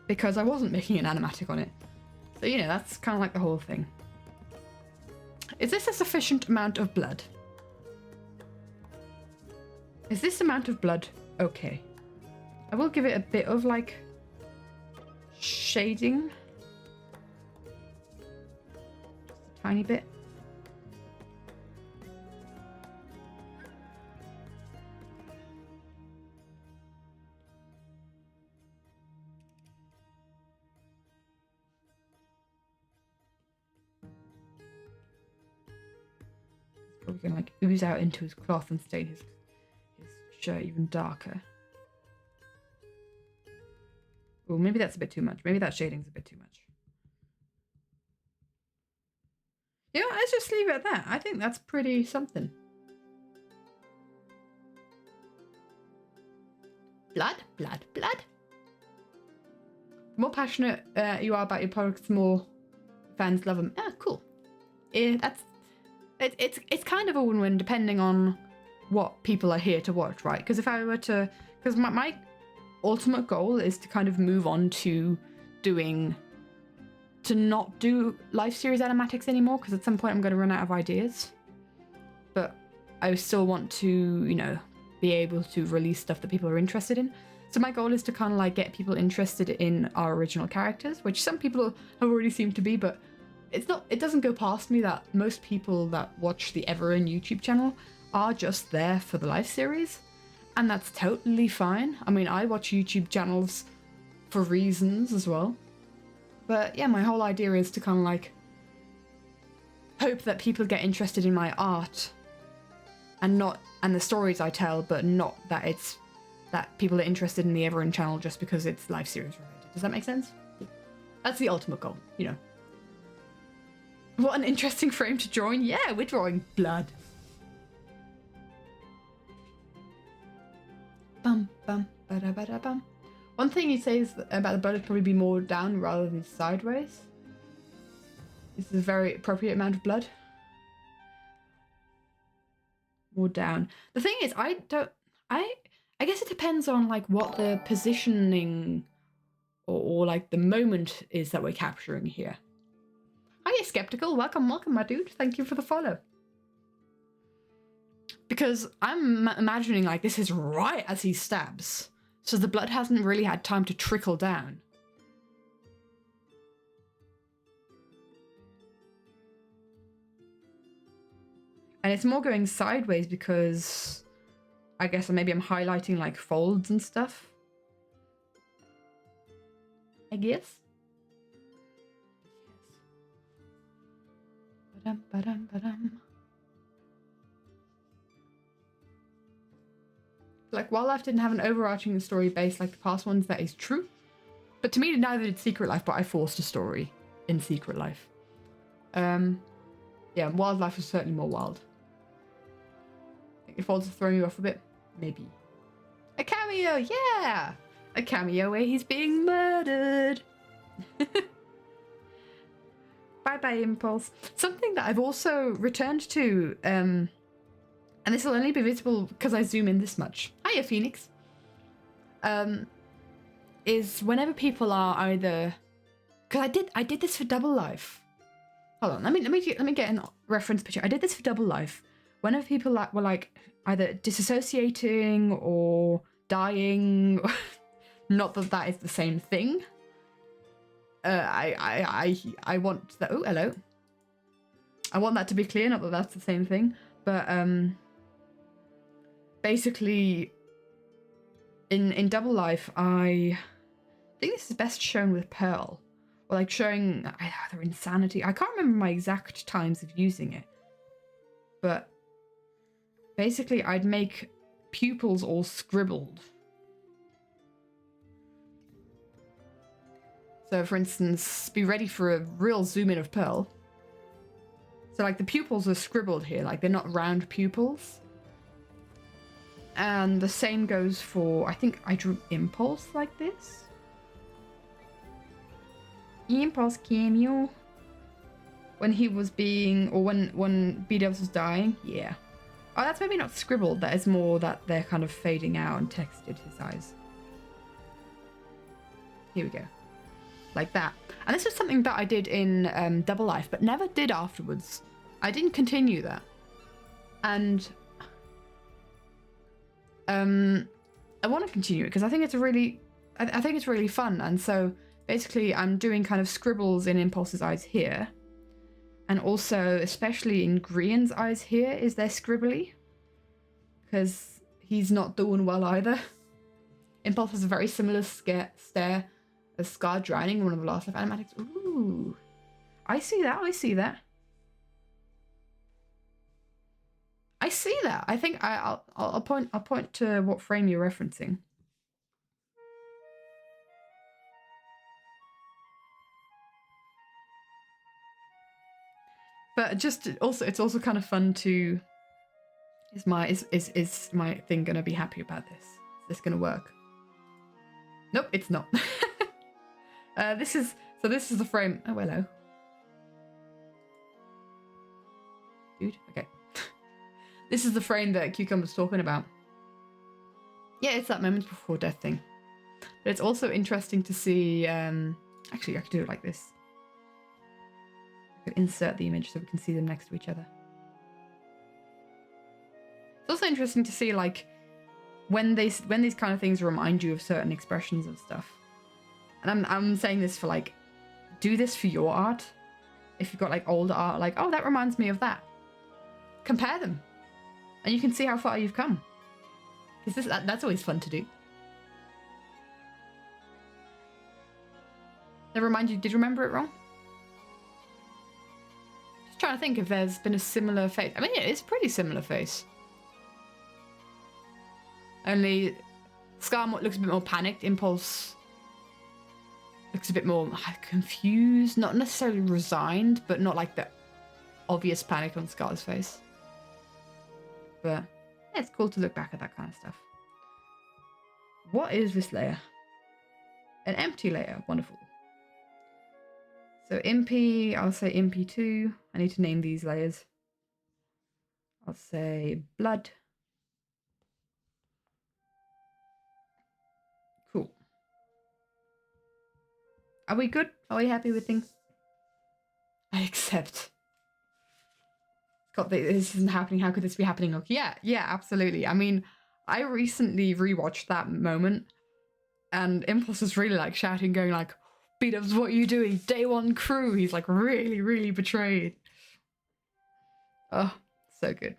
because I wasn't making an animatic on it. So, you know, that's kind of like the whole thing. Is this a sufficient amount of blood? Is this amount of blood okay? I will give it a bit of like shading. Just a tiny bit. Probably gonna like ooze out into his cloth and stain his shirt even darker. Oh, maybe that's a bit too much. Maybe that shading's a bit too much. You know, let's just leave it at that. I think that's pretty something. Blood, blood, blood. The more passionate you are about your products, the more fans love them. Ah, cool. Yeah, it's kind of a win-win depending on what people are here to watch, right? Because if I were to, because my ultimate goal is to kind of move on to not do live series animatics anymore, because at some point I'm going to run out of ideas. But I still want to, you know, be able to release stuff that people are interested in. So my goal is to kind of like get people interested in our original characters, which some people have already seemed to be, but it doesn't go past me that most people that watch the Everin YouTube channel are just there for the live series, and that's totally fine. I mean, I watch YouTube channels for reasons as well. But yeah, my whole idea is to kind of like hope that people get interested in my art and the stories I tell, but not that people are interested in the Everin channel just because it's live series related. Does that make sense? That's the ultimate goal, you know. What an interesting frame to join. Yeah, we're drawing blood. Bum, bum, ba-da, ba-da, bum. One thing he says about the blood would probably be more down rather than sideways. This is a very appropriate amount of blood. More down. The thing is, I guess it depends on like what the positioning or like the moment is that we're capturing here. Hiya, Skeptical. Welcome, my dude. Thank you for the follow. Because I'm imagining like this is right as he stabs, so the blood hasn't really had time to trickle down. And it's more going sideways because I guess maybe I'm highlighting like folds and stuff. I guess. Ba-dum, ba-dum, ba-dum. Like, Wildlife didn't have an overarching story base like the past ones, that is true. But to me, neither did Secret Life, but I forced a story in Secret Life. Yeah, Wildlife was certainly more wild. I think the folds are throwing you off a bit. Maybe. A cameo, yeah! A cameo where he's being murdered. Bye-bye, Impulse. Something that I've also returned to, and this will only be visible because I zoom in this much. Hiya, Phoenix. Is whenever people are either, because I did this for Double Life. Hold on, let me get a reference picture. I did this for Double Life whenever people like were like either disassociating or dying, not that that is the same thing. I want that. Oh, hello. I want that to be clear, not that that's the same thing, but basically in Double Life, I think this is best shown with Pearl, or like showing either Insanity. I can't remember my exact times of using it, but basically I'd make pupils all scribbled. So for instance, be ready for a real zoom in of Pearl. So like the pupils are scribbled here, like they're not round pupils. And the same goes for, I think I drew Impulse like this. Impulse cameo. When he was being, or when B-Dubs was dying, yeah. Oh, that's maybe not scribbled, that is more that they're kind of fading out and textured his eyes. Here we go. Like that. And this is something that I did in Double Life, but never did afterwards. I didn't continue that. And I want to continue it because I think it's really, I think it's really fun. And so basically I'm doing kind of scribbles in Impulse's eyes here. And also, especially in Grian's eyes here, is there scribbly? Because he's not doing well either. Impulse has a very similar stare as Scar drowning in one of the last life animatics. Ooh. I see that, I see that. I see that. I think I'll point to what frame you're referencing. But just also, it's also kind of fun to. Is my thing gonna be happy about this? Is this gonna work? Nope, it's not. This is the frame. Oh, hello, dude. Okay. This is the frame that Cucumber's talking about. Yeah, it's that moment before death thing. But it's also interesting to see. Actually, I could do it like this. I could insert the image so we can see them next to each other. It's also interesting to see like when these kind of things remind you of certain expressions and stuff. And I'm saying this for like, do this for your art. If you've got like older art, like, oh, that reminds me of that. Compare them. And you can see how far you've come. Because that's always fun to do. They remind you, did you remember it wrong? Just trying to think if there's been a similar face. I mean, it is a pretty similar face. Only Scar looks a bit more panicked. Impulse looks a bit more confused. Not necessarily resigned, but not like the obvious panic on Scar's face. But yeah, it's cool to look back at that kind of stuff. What is this layer? An empty layer. Wonderful. So Impy, I'll say Impy2. I need to name these layers. I'll say blood. Cool. Are we good? Are we happy with things? I accept. God, this isn't happening. How could this be happening? Okay, yeah, absolutely. I mean, I recently rewatched that moment and Impulse was really like shouting, going like, B-Dubs, what are you doing? Day one crew. He's like really, really betrayed. Oh, so good.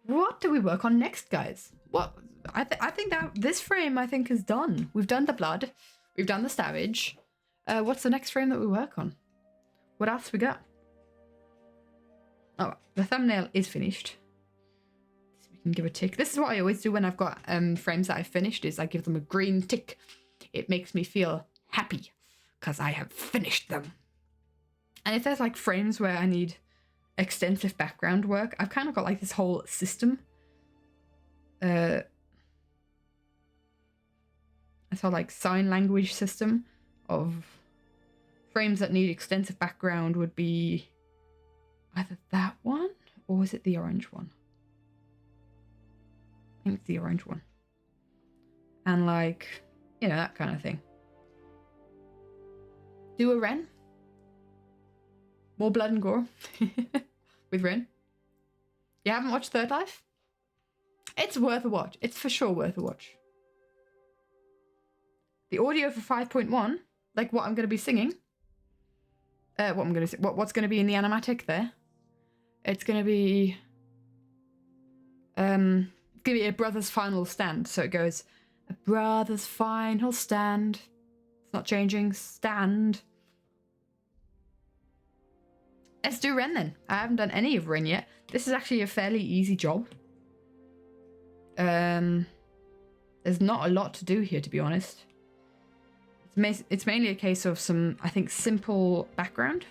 What do we work on next, guys? What I think that this frame I think is done. We've done the blood. We've done the savage. What's the next frame that we work on? What else we got? Oh, the thumbnail is finished. So we can give a tick. This is what I always do when I've got frames that I've finished, is I give them a green tick. It makes me feel happy because I have finished them. And if there's like frames where I need extensive background work, I've kind of got like this whole system. This whole like sign language system of frames that need extensive background would be either that one or is it the orange one? I think it's the orange one. And like, you know, that kind of thing. Do a Ren. More blood and gore with Ren. You haven't watched Third Life? It's worth a watch. It's for sure worth a watch. The audio for 5.1, like what I'm going to be singing, what's going to be in the animatic there. It's going to be a brother's final stand. So it goes, a brother's final stand. It's not changing. Stand. Let's do Ren then. I haven't done any of Ren yet. This is actually a fairly easy job. There's not a lot to do here, to be honest. It's mainly a case of some, I think, simple background.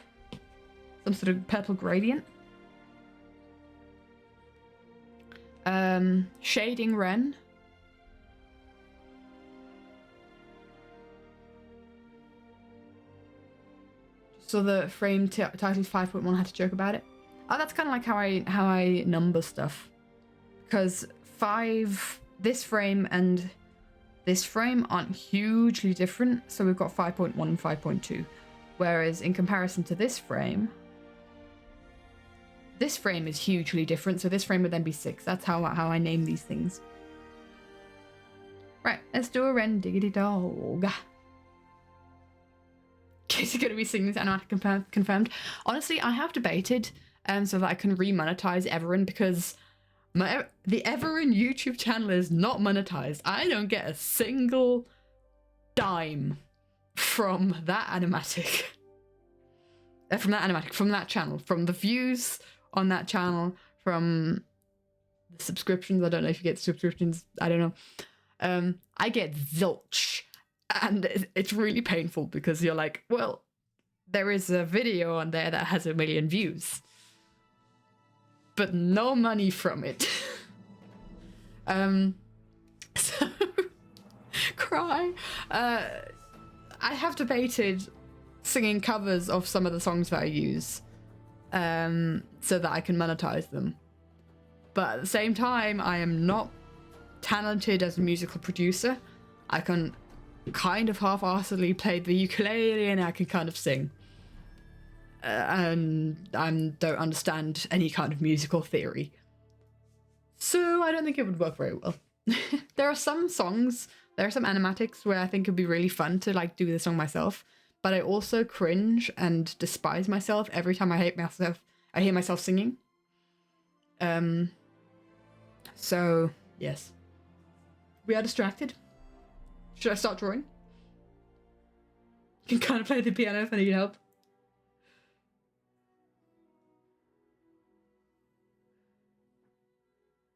Some sort of purple gradient. Shading Ren. So the frame title 5.1 had to joke about it. Oh, that's kind of like how I number stuff, because this frame and this frame aren't hugely different. So we've got 5.1 and 5.2, whereas in comparison to this frame is hugely different. So this frame would then be 6. That's how I name these things. Right, let's do a Ren diggity dog. Casey's going to be singing this animatic confirmed. Honestly, I have debated so that I can re-monetize Everin, because the Everin YouTube channel is not monetized. I don't get a single dime from that animatic. From that channel. From the views on that channel, from the subscriptions. I don't know if you get subscriptions. I don't know. I get zilch. And it's really painful, because you're like, well, there is a video on there that has 1 million views, but no money from it. So cry. I have debated singing covers of some of the songs that I use, so that I can monetize them. But at the same time, I am not talented as a musical producer. I can kind of half-assedly play the ukulele, and I can kind of sing. And I don't understand any kind of musical theory. So I don't think it would work very well. There are some animatics where I think it'd be really fun to like do the song myself, but I also cringe and despise myself every time I hear myself singing. So yes. We are distracted. Should I start drawing? You can kind of play the piano if I need help.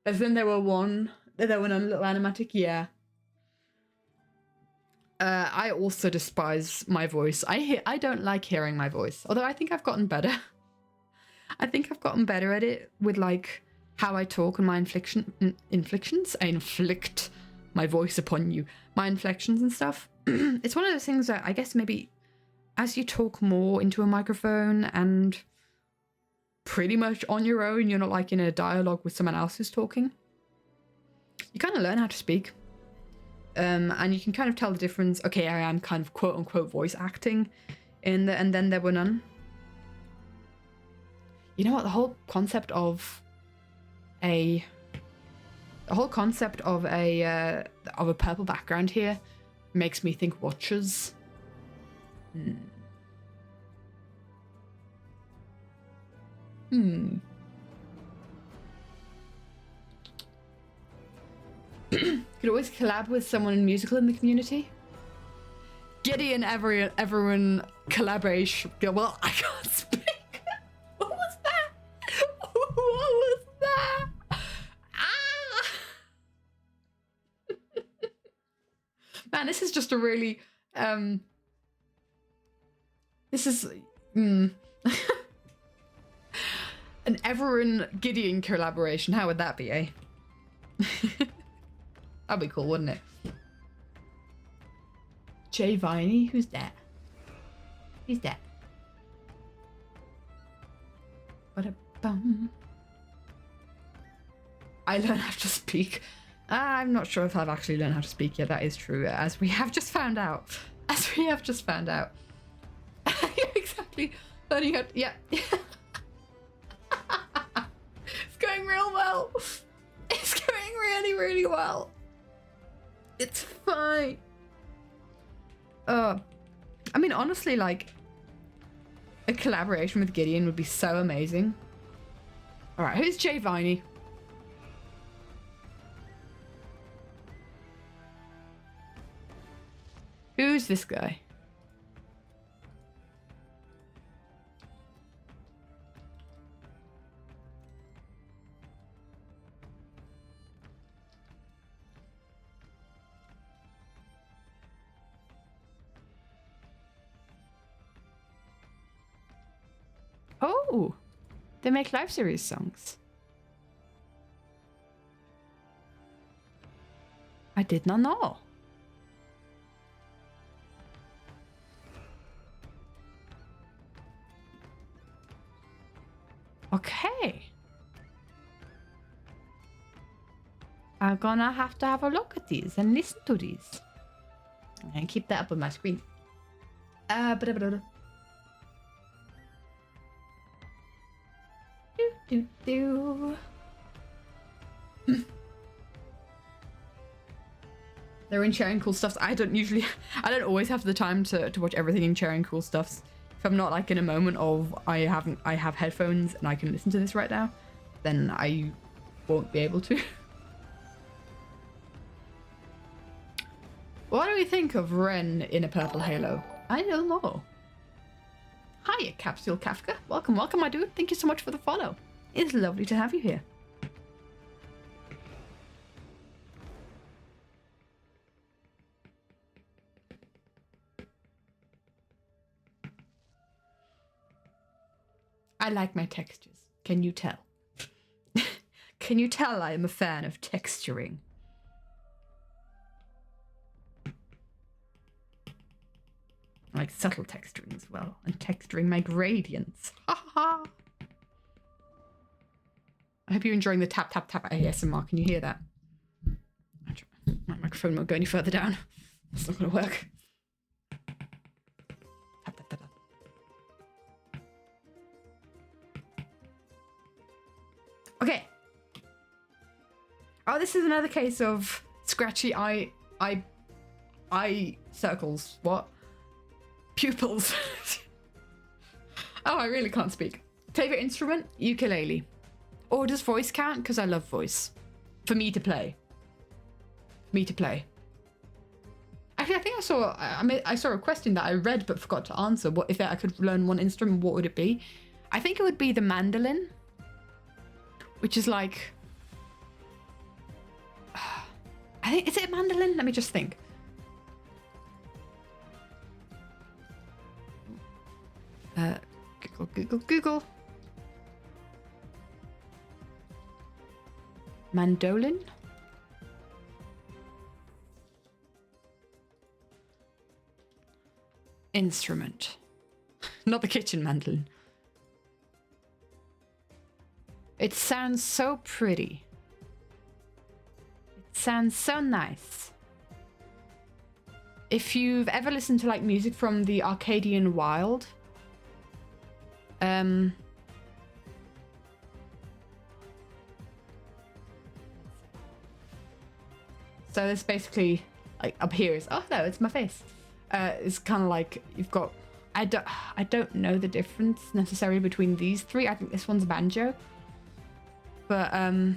As then there were one little animatic, yeah. I also despise my voice. I don't like hearing my voice, although I think I've gotten better. I think I've gotten better at it with like how I talk and my inflections. I inflict my voice upon you, my inflections and stuff. It's one of those things that I guess maybe as you talk more into a microphone and pretty much on your own, you're not like in a dialogue with someone else who's talking, you kind of learn how to speak. And you can kind of tell the difference. Okay, I am kind of quote unquote voice acting in the And Then There Were None. You know what, the whole concept of a purple background here makes me think Watchers. Could always collab with someone musical in the community. Gideon everyone collaboration. Well, I can't speak. What was that? What was that? Man, this is just a really this is an Everin Gideon collaboration. How would that be, eh? That'd be cool, wouldn't it? Jay Viney? Who's that? Who's that? Ba-da-bum. I learned how to speak. I'm not sure if I've actually learned how to speak yet. That is true, as we have just found out. Yeah, exactly. Learning how to... Yeah. It's going real well. well. It's going really, really well. It's fine. I mean, honestly, like, a collaboration with Gideon would be so amazing. All right, who's Jay Viney? Who's this guy? Oh, they make live series songs. I did not know. Okay. I'm gonna have to have a look at these and listen to these. And keep that up on my screen. They're in sharing cool stuffs. I don't always have the time to watch everything in sharing cool stuffs. If I'm not like in a moment of I have headphones and I can listen to this right now, then I won't be able to. What do we think of Ren in a purple halo? I don't know. Hiya, Capsule Kafka. Welcome, welcome, my dude. Thank you so much for the follow. It's lovely to have you here. I like my textures. Can you tell? Can you tell I am a fan of texturing? I like subtle texturing as well, and texturing my gradients. Ha ha! I hope you're enjoying the tap tap tap ASMR. Can you hear that? My microphone won't go any further down. It's not gonna work. Tap tap tap tap. Okay. Oh, this is another case of scratchy eye circles. What? Pupils. Oh, I really can't speak. Favorite instrument? Ukulele. Or does voice count? Because I love voice. For me to play. Actually, I think I saw a question that I read but forgot to answer. What if I could learn one instrument? What would it be? I think it would be the mandolin, which is like. I think, is it a mandolin? Let me just think. Google. Mandolin? Instrument. Not the kitchen mandolin. It sounds so pretty. It sounds so nice. If you've ever listened to like music from the Arcadian Wild, so it's basically like up here is, oh no, it's my face. It's kind of like you've got, I don't know the difference necessarily between these three. I think this one's banjo, but oh,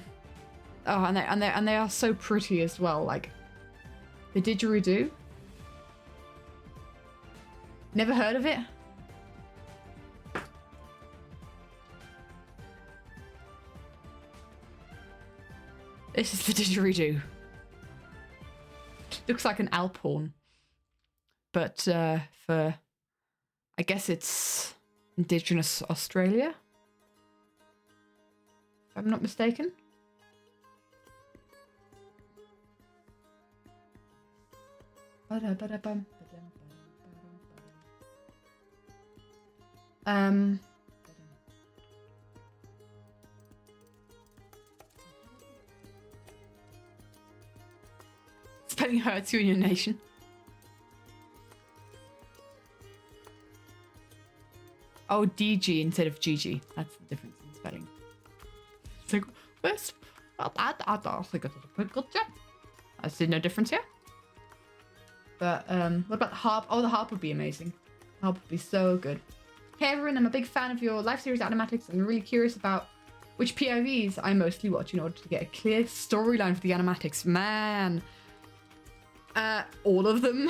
and they are so pretty as well. Like the didgeridoo. Never heard of it? This is the didgeridoo. Looks like an Alp horn. But for, I guess it's Indigenous Australia, if I'm not mistaken. Spelling hurts you in your nation. Oh, DG instead of GG. That's the difference in spelling. It's like, first. I think I did a pretty good job. I see no difference here. But what about the harp? Oh, the harp would be amazing. The harp would be so good. Hey everyone, I'm a big fan of your live series animatics. I'm really curious about which POVs I mostly watch in order to get a clear storyline for the animatics. Man, all of them.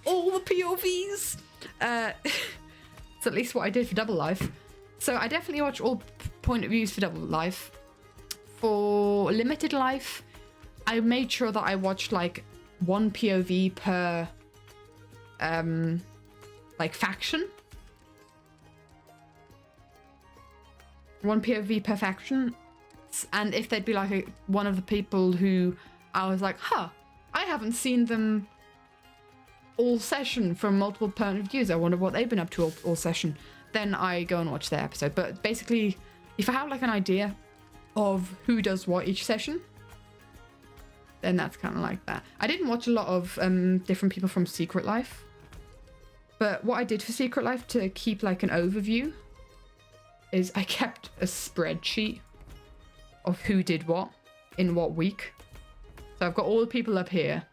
All the POVs. It's at least what I did for Double Life. So I definitely watch all point of views for Double Life. For Limited Life, I made sure that I watched like one POV per like faction. One POV per faction. And if they'd be like one of the people who I was like, huh, I haven't seen them all session from multiple point of views. I wonder what they've been up to all session. Then I go and watch their episode. But basically, if I have like an idea of who does what each session, then that's kind of like that. I didn't watch a lot of different people from Secret Life. But what I did for Secret Life to keep like an overview is I kept a spreadsheet of who did what in what week. So I've got all the people up here.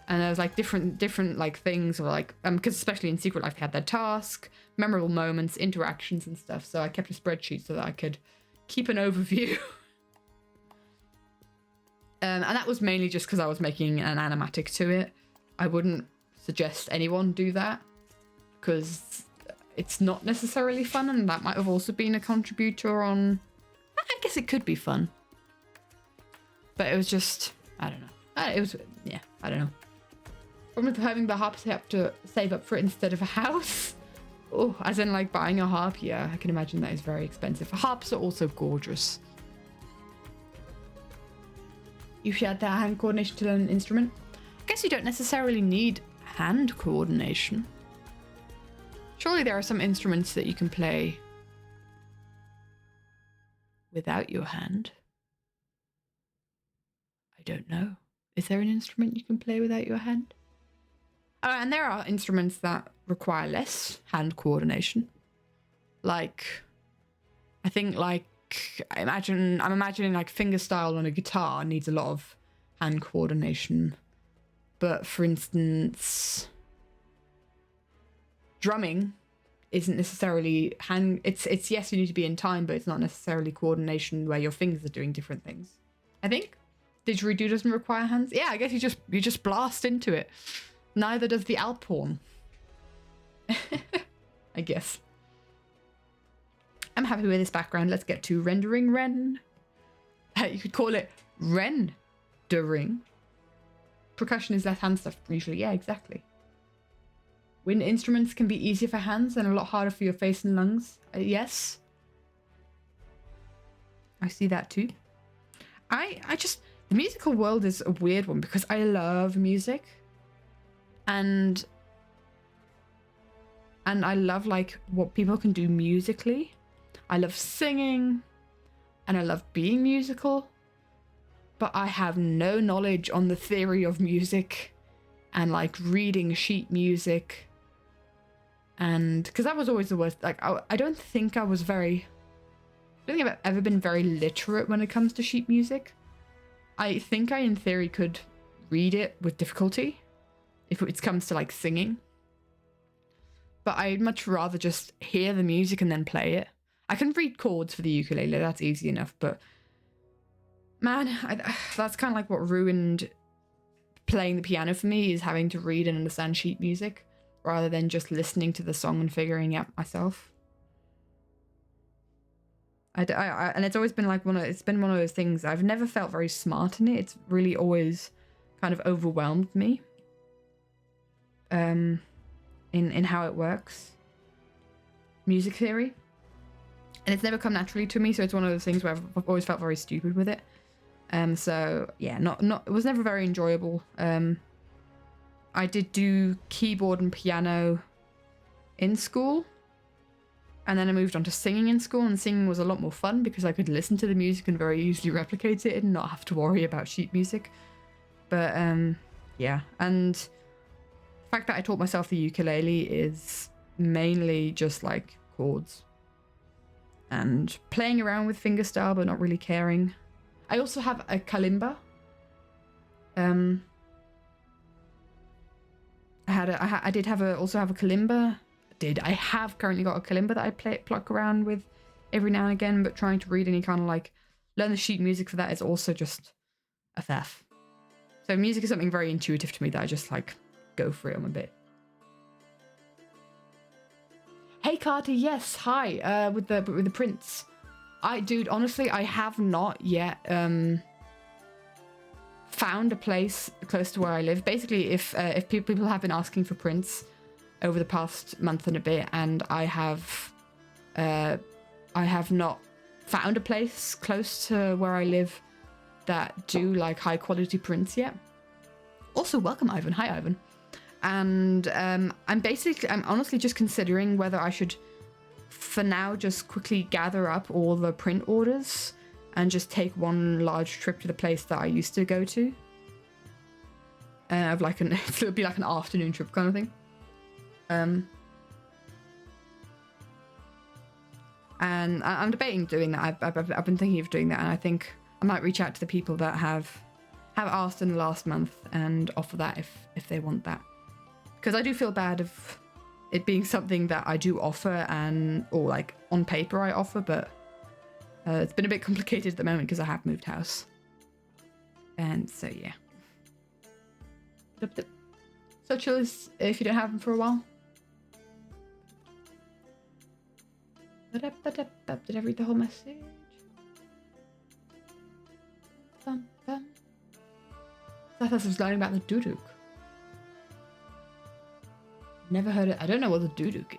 And there was like different like things, or like because especially in Secret Life they had their task, memorable moments, interactions and stuff. So I kept a spreadsheet so that I could keep an overview. And that was mainly just because I was making an animatic to it. I wouldn't suggest anyone do that because it's not necessarily fun, and that might have also been a contributor on. I guess it could be fun, but it was just I don't know. It was yeah, I don't know. Problem with having the harp, you have to save up for it instead of a house. Oh, as in like buying a harp. Yeah, I can imagine that is very expensive. Harps are also gorgeous. You should add that hand coordination to learn an instrument. I guess you don't necessarily need hand coordination. Surely there are some instruments that you can play without your hand. I don't know. Is there an instrument you can play without your hand? Oh, and there are instruments that require less hand coordination. Like, I think like, I'm imagining like fingerstyle on a guitar needs a lot of hand coordination. But for instance, drumming isn't necessarily hand, it's yes, you need to be in time, but it's not necessarily coordination where your fingers are doing different things. I think didgeridoo doesn't require hands. Yeah, I guess you just blast into it. Neither does the Alphorn. I guess. I'm happy with this background. Let's get to rendering Ren. You could call it rendering. Percussion is less hand stuff usually. Yeah, exactly. Wind instruments can be easier for hands and a lot harder for your face and lungs. Yes. I see that too. The musical world is a weird one because I love music. And I love like what people can do musically. I love singing and I love being musical, but I have no knowledge on the theory of music and like reading sheet music. And because that was always the worst. Like I don't think I've ever been very literate when it comes to sheet music. I think I in theory could read it with difficulty if it comes to like singing, but I'd much rather just hear the music and then play it. I can read chords for the ukulele, that's easy enough, but man, that's kind of like what ruined playing the piano for me, is having to read and understand sheet music rather than just listening to the song and figuring it out myself. And it's always been like it's been one of those things. I've never felt very smart in it. It's really always kind of overwhelmed me. In how it works, music theory, and it's never come naturally to me, so it's one of those things where I've always felt very stupid with it. So yeah, it was never very enjoyable. I did do keyboard and piano in school, and then I moved on to singing in school, and singing was a lot more fun because I could listen to the music and very easily replicate it and not have to worry about sheet music. But yeah, and the fact that I taught myself the ukulele is mainly just like chords. and playing around with fingerstyle but not really caring. I also have a kalimba. I did also have a kalimba. I have currently got a kalimba that I pluck around with every now and again, but trying to read any kind of like learn the sheet music for that is also just a faff. So music is something very intuitive to me that I just like go for it on a bit. Hey Carter, yes, hi. With the prints. Dude, honestly, I have not yet found a place close to where I live. Basically, if people have been asking for prints over the past month and a bit, and I have not found a place close to where I live that do like high quality prints yet. Also, welcome Ivan. Hi Ivan. And I'm honestly just considering whether I should, for now, just quickly gather up all the print orders and just take one large trip to the place that I used to go to. Of like it'll be like an afternoon trip kind of thing. And I'm debating doing that. I've been thinking of doing that, and I think I might reach out to the people that have asked in the last month and offer that if they want that. Because I do feel bad of it being something that I do offer or like on paper I offer, but it's been a bit complicated at the moment because I have moved house. And so, yeah. So chill is if you don't have them for a while. Did I read the whole message? I thought I was learning about the duduk. Never heard it. I don't know what the duduk is.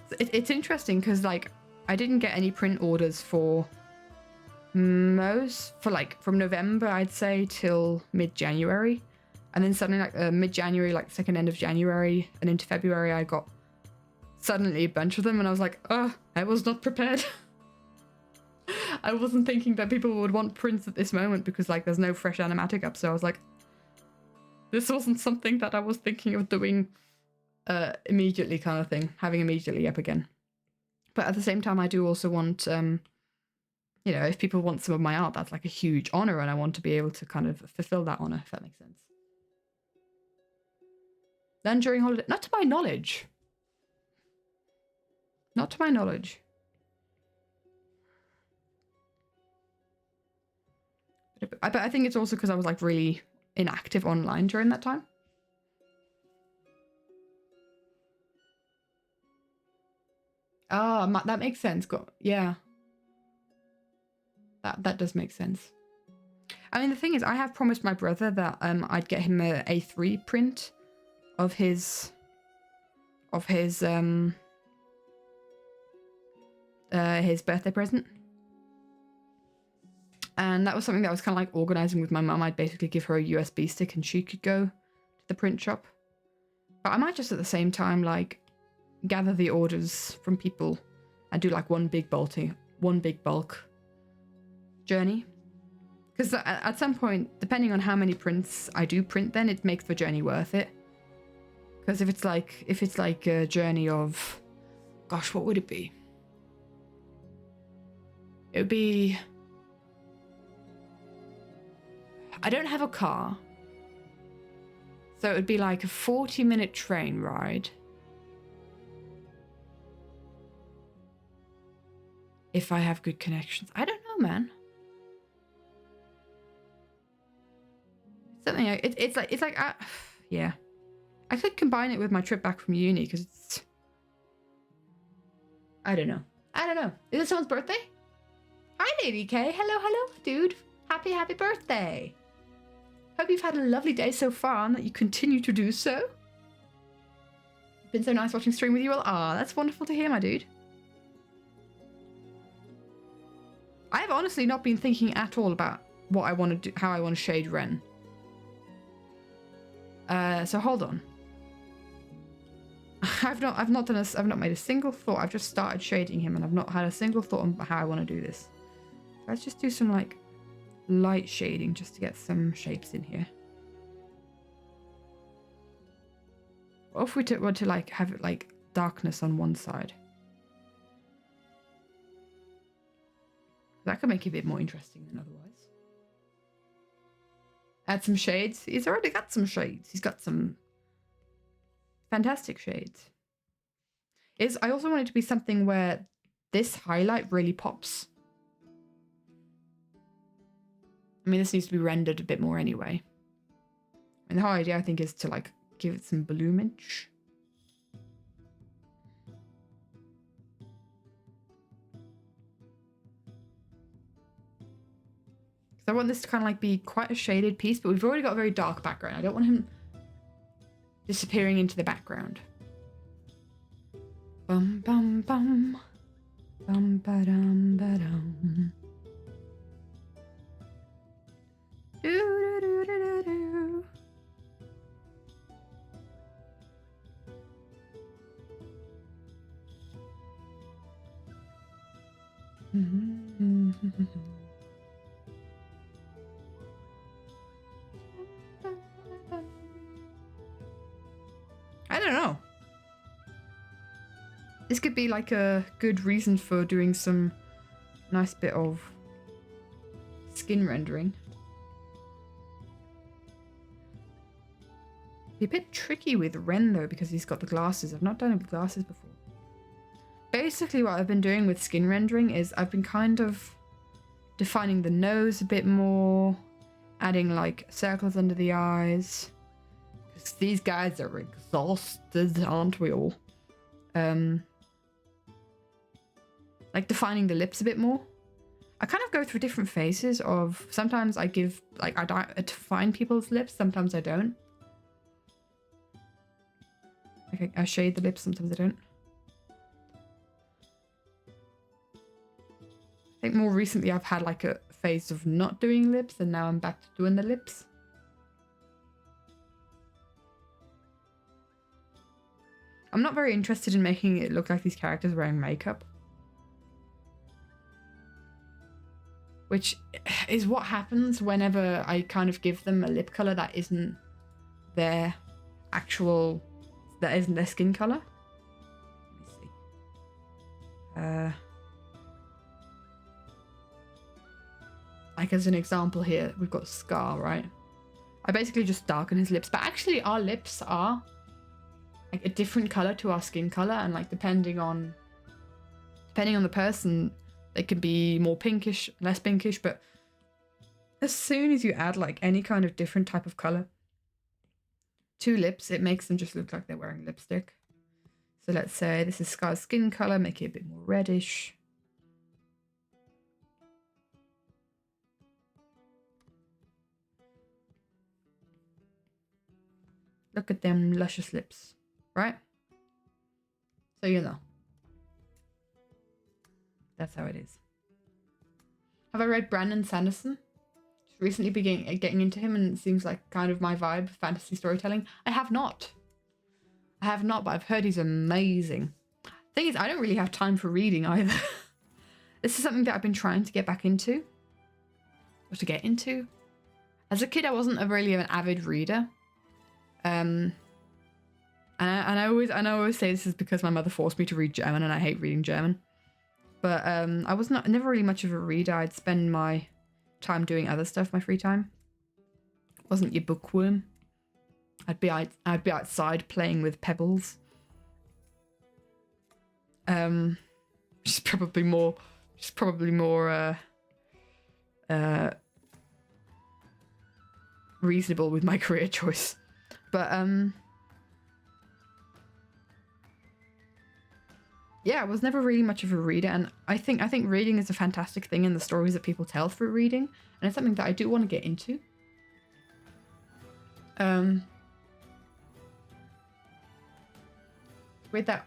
So it's interesting because like I didn't get any print orders from November I'd say till mid-January, and then suddenly like mid-January, like second end of January and into February, I got suddenly a bunch of them, and I was like, oh, I was not prepared. I wasn't thinking that people would want prints at this moment because like there's no fresh animatic up, so I was like, this wasn't something that I was thinking of doing immediately kind of thing, having immediately up again. But at the same time, I do also want, if people want some of my art, that's like a huge honor, and I want to be able to kind of fulfill that honor, if that makes sense. Then during holiday, not to my knowledge. Not to my knowledge. But I think it's also because I was like really inactive online during that time. Ah, that makes sense. Yeah. That does make sense. I mean, the thing is, I have promised my brother that I'd get him a A3 print of his birthday present. And that was something that I was kind of like organizing with my mum. I'd basically give her a USB stick and she could go to the print shop. But I might just at the same time like gather the orders from people and do like one big bulk journey. Because at some point, depending on how many prints I do print, then it makes the journey worth it. Because if it's like a journey of, gosh, what would it be? It would be, I don't have a car, so it would be like a 40-minute train ride. If I have good connections. I don't know, man. Something like, it's like yeah. I could combine it with my trip back from uni because it's, I don't know. Is it someone's birthday? Hi, Lady K. Hello, dude. Happy birthday. Hope you've had a lovely day so far and that you continue to do so. Been so nice watching stream with you all. Ah, that's wonderful to hear, my dude. I have honestly not been thinking at all about what I want to do, how I want to shade Ren. So hold on. I've not made a single thought. I've just started shading him and I've not had a single thought on how I want to do this. Let's just do some like light shading just to get some shapes in here. What if we were to like have it like darkness on one side? That could make it a bit more interesting than otherwise. Add some shades. He's already got some shades. He's got some fantastic shades. I also want it to be something where this highlight really pops. I mean, this needs to be rendered a bit more anyway. And the whole idea, I think, is to like give it some bloomage. I want this to kind of like be quite a shaded piece, but we've already got a very dark background. I don't want him disappearing into the background. Bum bum bum. Bum ba dum ba dum. Do do do do do. Mm-hmm. I don't know. This could be like a good reason for doing some nice bit of skin rendering. Be a bit tricky with Ren though because he's got the glasses. I've not done it with glasses before. Basically what I've been doing with skin rendering is I've been kind of defining the nose a bit more, adding like circles under the eyes. Because these guys are exhausted, aren't we all? Like defining the lips a bit more. I kind of go through different phases of, sometimes I give, like I define people's lips, sometimes I don't. Okay, I shade the lips, sometimes I don't. I think more recently I've had like a phase of not doing lips and now I'm back to doing the lips. I'm not very interested in making it look like these characters wearing makeup. Which is what happens whenever I kind of give them a lip color that isn't their actual, that isn't their skin color. Let me see. Like as an example here, we've got Scar, right? I basically just darken his lips, but actually our lips are like a different color to our skin color, and like depending on the person, they can be more pinkish, less pinkish, but as soon as you add like any kind of different type of color to lips, it makes them just look like they're wearing lipstick. So let's say this is Scar's skin color, make it a bit more reddish. Look at them luscious lips, right? So you know. That's how it is. Have I read Brandon Sanderson? Just recently getting into him, and it seems like kind of my vibe, fantasy storytelling. I have not, but I've heard he's amazing. Thing is, I don't really have time for reading either. This is something that I've been trying to get back into. Or to get into. As a kid, I wasn't really an avid reader. And I always say this is because my mother forced me to read German, and I hate reading German. But I was never really much of a reader. I'd spend my time doing other stuff, my free time. Wasn't your bookworm. I'd be outside playing with pebbles. Just probably more reasonable with my career choice. But yeah, I was never really much of a reader, and I think reading is a fantastic thing in the stories that people tell through reading, and it's something that I do want to get into. With that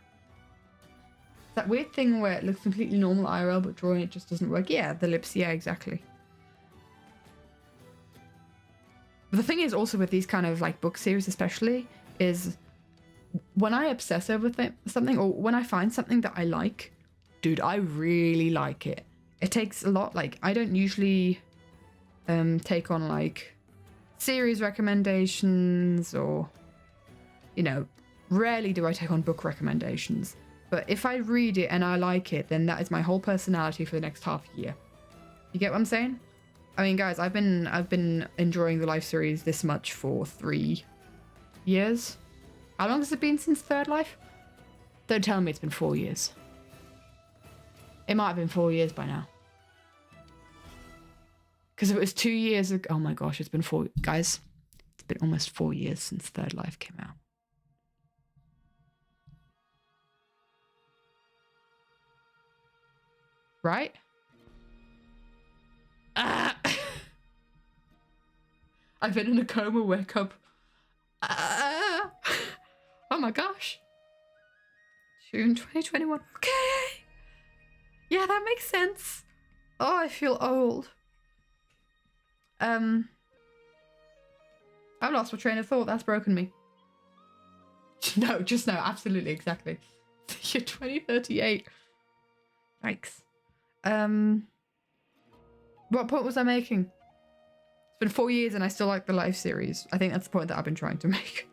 weird thing where it looks completely normal IRL, but drawing it just doesn't work. Yeah, the lips, yeah, exactly. But the thing is also with these kind of like book series especially, is when I obsess over something, or when I find something that I like, dude, I really like it. It takes a lot. Like, I don't usually take on like series recommendations or, you know, Rarely do I take on book recommendations, but if I read it and I like it, then that is my whole personality for the next half year. You get what I'm saying? I mean, guys, I've been enjoying the Life series this much for 3 years. How long has it been since Third Life? Don't tell me it's been 4 years. It might have been 4 years by now. Because if it was 2 years ago, oh my gosh, it's been 4, guys. It's been almost 4 years since Third Life came out. Right? Ah! I've been in a coma, wake up. Ah! Oh my gosh. June 2021. Okay. Yeah, that makes sense. Oh, I feel old. I've lost my train of thought. That's broken me. No, just no. Absolutely, exactly. You're 2038. Yikes. What point was I making? It's been 4 years and I still like the Life series. I think that's the point that I've been trying to make.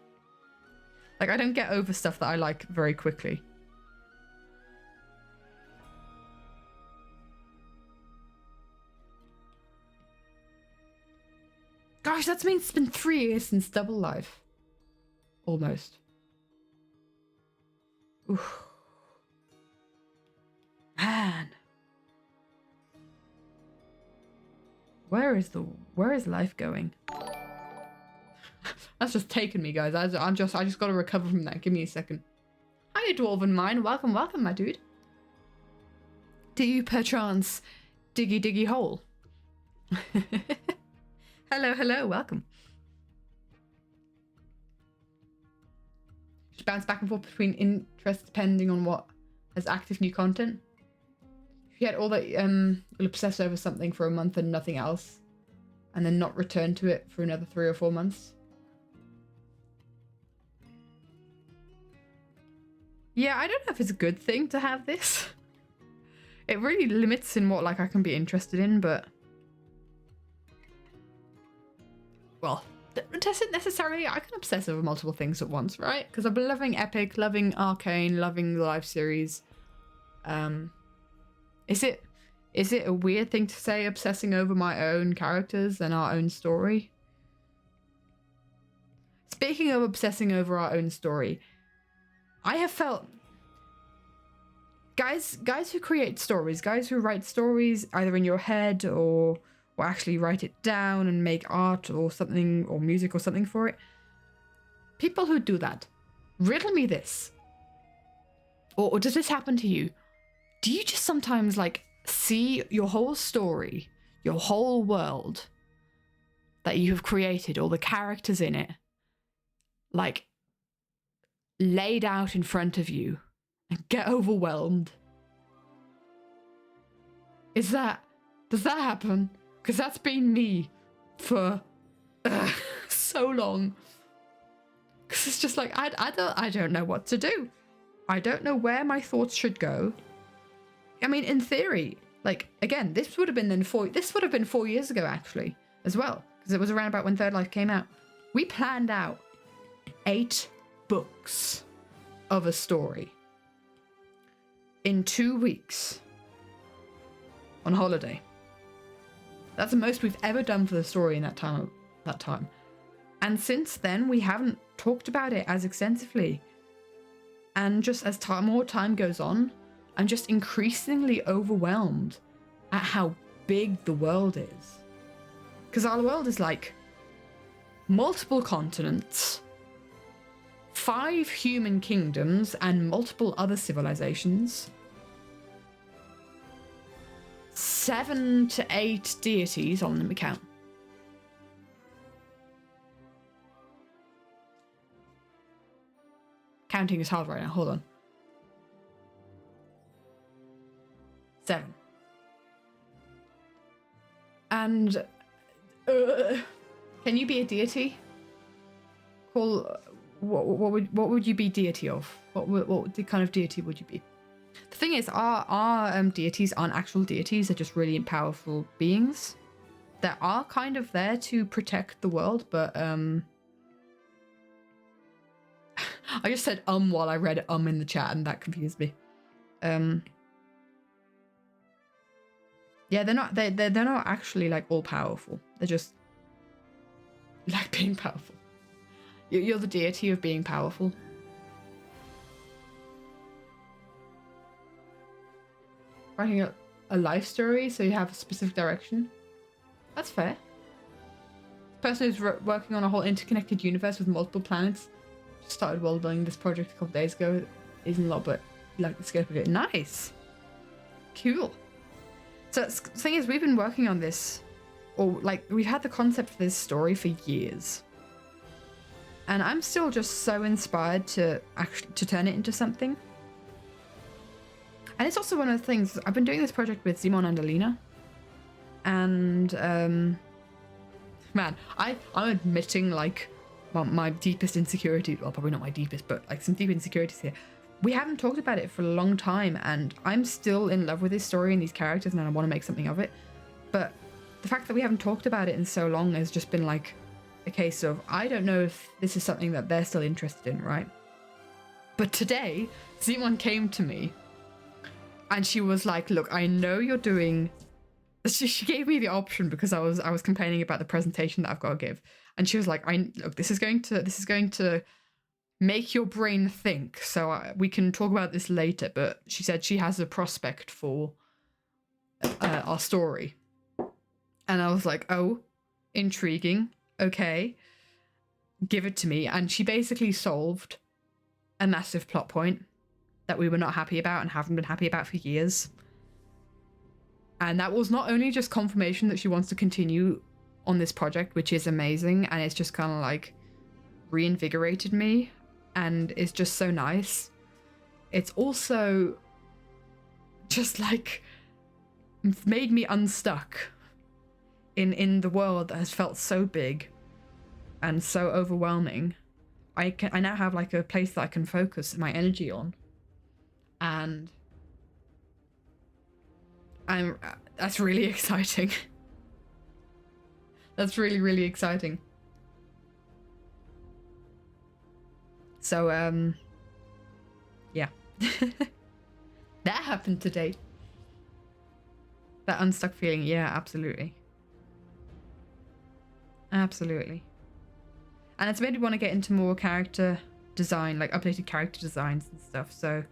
Like, I don't get over stuff that I like very quickly. Gosh, that means it's been 3 years since Double Life. Almost. Oof. Man. Where is life going? That's just taken me, guys. I just got to recover from that. Give me a second. Hiya, Dwarven Mine. Welcome, welcome, my dude. Do you perchance diggy hole? Hello, hello, welcome. Just bounce back and forth between interests depending on what has active new content. If you had all that, you'll obsess over something for a month and nothing else, and then not return to it for another 3 or 4 months. Yeah, I don't know if it's a good thing to have this. It really limits in what, like, I can be interested in, but... Well, doesn't necessarily... I can obsess over multiple things at once, right? Because I've been loving Epic, loving Arcane, loving the Life series. Is it a weird thing to say, obsessing over my own characters and our own story? Speaking of obsessing over our own story, I have felt... Guys who create stories, guys who write stories either in your head or actually write it down and make art or something, or music or something for it. People who do that, riddle me this. Or does this happen to you? Do you just sometimes, like, see your whole story, your whole world that you have created, all the characters in it, like, laid out in front of you and get overwhelmed? Does that happen? Because that's been me for so long. Because it's just like, I don't know what to do. I don't know where my thoughts should go. I mean, in theory, like, again, this would have been 4 years ago, actually, as well. Because it was around about when Third Life came out. We planned out 8 books of a story in 2 weeks on holiday. That's the most we've ever done for the story in that time. And since then, we haven't talked about it as extensively. And just as more time goes on, I'm just increasingly overwhelmed at how big the world is. Because our world is like multiple continents, 5 human kingdoms, and multiple other civilizations. 7 to 8 deities, on them count. Counting is hard right now, hold on. 7. And can you be a deity? What would you be deity of? What kind of deity would you be? The thing is, our deities aren't actual deities. They're just really powerful beings that are kind of there to protect the world. But I just said while I read in the chat, and that confused me. Yeah, they're not actually like all powerful. They're just like being powerful. You're the deity of being powerful. Writing a life story so you have a specific direction. That's fair. The person who's working on a whole interconnected universe with multiple planets just started world building this project a couple days ago. Isn't a lot, but like the scope of it. Nice. Cool. So the thing is, we've been working on this, or like we've had the concept for this story for years. And I'm still just so inspired to actually turn it into something. And it's also one of the things, I've been doing this project with Simon and Alina. And man, I'm admitting like my deepest insecurity, well, probably not my deepest, but like some deep insecurities here. We haven't talked about it for a long time, and I'm still in love with this story and these characters, and I want to make something of it. But the fact that we haven't talked about it in so long has just been like a case of, I don't know if this is something that they're still interested in, right? But today, Simon came to me and she was like, look, I know you're doing... She gave me the option because I was complaining about the presentation that I've got to give. And she was like, look, this is going to make your brain think. So we can talk about this later. But she said she has a prospect for our story. And I was like, oh, intriguing. Okay, give it to me. And she basically solved a massive plot point that we were not happy about and haven't been happy about for years. And that was not only just confirmation that she wants to continue on this project, which is amazing, and it's just kind of like reinvigorated me and it's just so nice. It's also just like made me unstuck in the world that has felt so big and so overwhelming. I now have like a place that I can focus my energy on, and that's really exciting. That's really, really exciting. So yeah. That happened today. That unstuck feeling, yeah, absolutely. Absolutely. And it's made me want to get into more character design, like updated character designs and stuff. So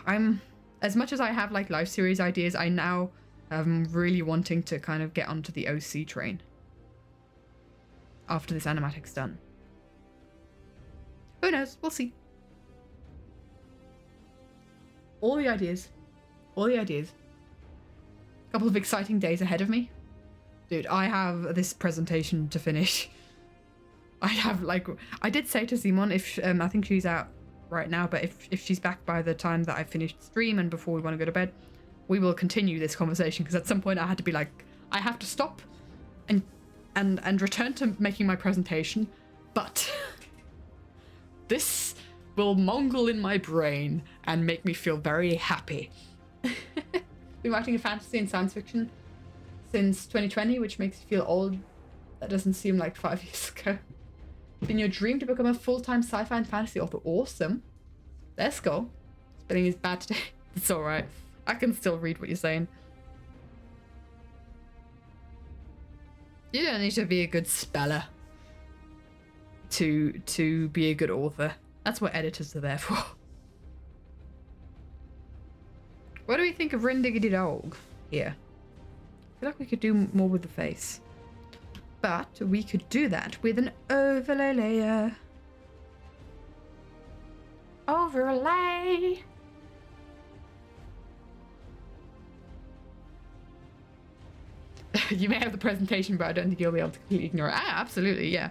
I'm, as much as I have like live series ideas, I now am really wanting to kind of get onto the OC train after this animatic's done. Who knows? We'll see. All the ideas. All the ideas. A couple of exciting days ahead of me. Dude, I have this presentation to finish. I have like, I did say to Simon, if I think she's out right now, but if she's back by the time that I finished the stream and before we want to go to bed, we will continue this conversation, because at some point I had to be like, I have to stop and return to making my presentation, but this will mongle in my brain and make me feel very happy. Been writing a fantasy and science fiction since 2020, which makes me feel old. That doesn't seem like 5 years ago. Been your dream to become a full-time sci-fi and fantasy author. Awesome. Let's go. Spelling is bad today. It's alright. I can still read what you're saying. You don't need to be a good speller to be a good author. That's what editors are there for. What do we think of Rin Diggity Dog here? I feel like we could do more with the face. But we could do that with an overlay layer. Overlay! You may have the presentation, but I don't think you'll be able to completely ignore it. Ah, absolutely, yeah.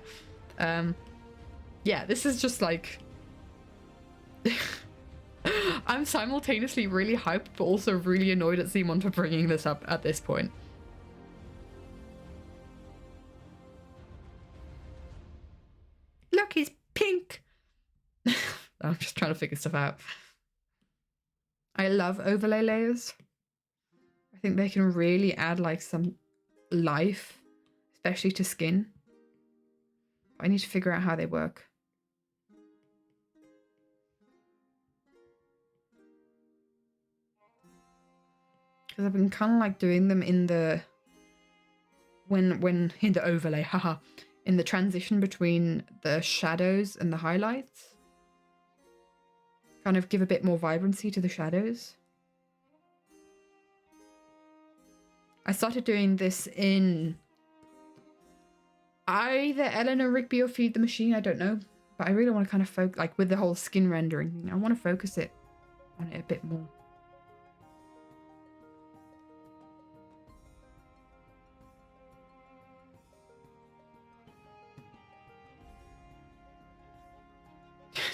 Yeah, this is just like... I'm simultaneously really hyped, but also really annoyed at Simon for bringing this up at this point. Look, he's pink! I'm just trying to figure stuff out. I love overlay layers. I think they can really add like some life, especially to skin. I need to figure out how they work. because I've been kind of like doing them in the when in the overlay, haha, in the transition between the shadows and the highlights. Kind of give a bit more vibrancy to the shadows. I started doing this in either Eleanor Rigby or Feed the Machine, I don't know. But I really want to kind of focus, like with the whole skin rendering thing, I want to focus on it a bit more.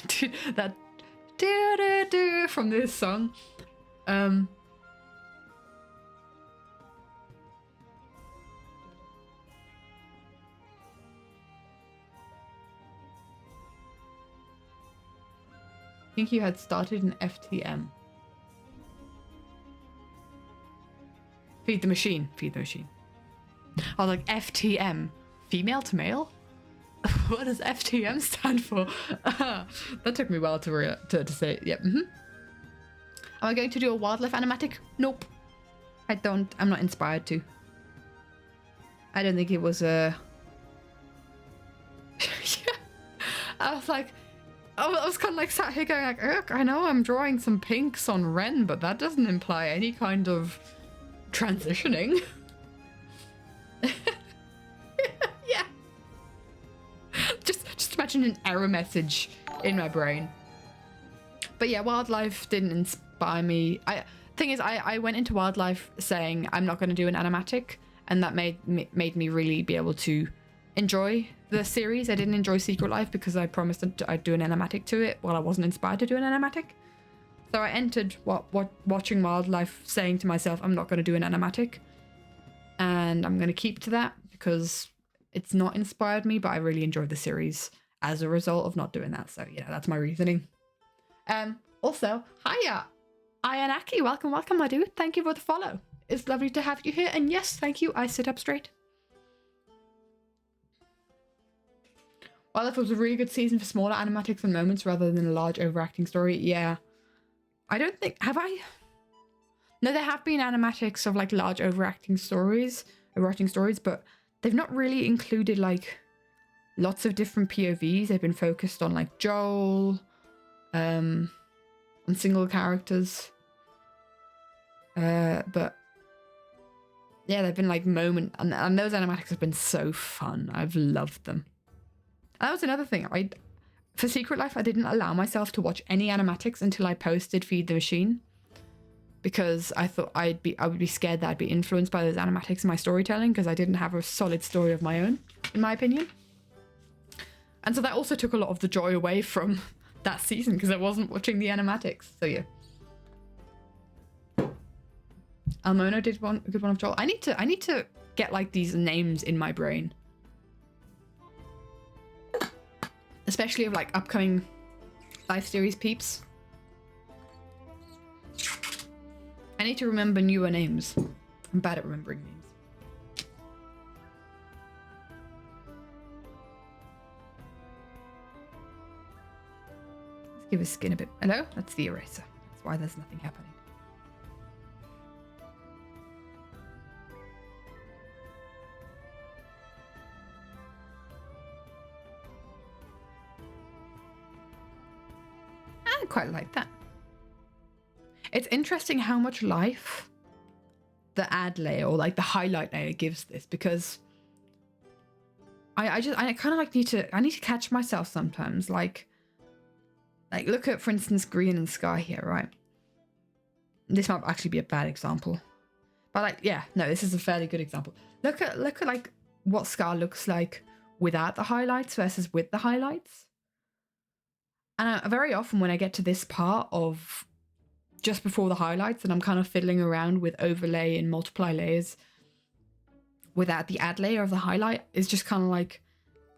Dude, that do from this song. I think you had started an FTM. Feed the machine. Feed the machine. I was like, FTM. Female to male? What does FTM stand for? That took me a while to say it. Yep. Am I going to do a wildlife animatic? Nope. I'm not inspired to. I don't think it was a... Yeah. I was like... I was kind of like sat here going like, ugh, I know I'm drawing some pinks on Ren, but that doesn't imply any kind of transitioning. Yeah. Just imagine an error message in my brain. But yeah, wildlife didn't inspire me. Thing is, I went into wildlife saying I'm not going to do an animatic, and that made me really be able to enjoy the series. I didn't enjoy Secret Life because I promised I'd do an animatic to it while I wasn't inspired to do an animatic. So I entered watching wildlife saying to myself, I'm not going to do an animatic, and I'm going to keep to that because it's not inspired me, but I really enjoyed the series as a result of not doing that. So yeah, that's my reasoning. Also, hiya, Ayanaki, welcome, my dude. Thank you for the follow. It's lovely to have you here, and yes, thank you. I sit up straight. Wildlife was a really good season for smaller animatics and moments rather than a large overacting story. Yeah. I don't think... Have I? No, there have been animatics of like large overacting stories, but they've not really included like lots of different POVs. They've been focused on like Joel, on single characters. But yeah, they've been like and those animatics have been so fun. I've loved them. That was another thing. For Secret Life, I didn't allow myself to watch any animatics until I posted Feed the Machine, because I thought I would be scared that I'd be influenced by those animatics in my storytelling, because I didn't have a solid story of my own, in my opinion. And so that also took a lot of the joy away from that season, because I wasn't watching the animatics. So yeah. Almona did a good one of Joel. I need to get like these names in my brain. Especially of like upcoming live series peeps. I need to remember newer names. I'm bad at remembering names. Let's give his skin a bit. Hello? That's the eraser. That's why there's nothing happening. I quite like that. It's interesting how much life the ad layer or like the highlight layer gives this, because I kind of like need to catch myself sometimes. Like look at, for instance, Green and Sky here, right? This might actually be a bad example, but like, yeah, no, this is a fairly good example. Look at like what Scar looks like without the highlights versus with the highlights. And very often when I get to this part of just before the highlights and I'm kind of fiddling around with overlay and multiply layers without the ad layer of the highlight, is just kind of like,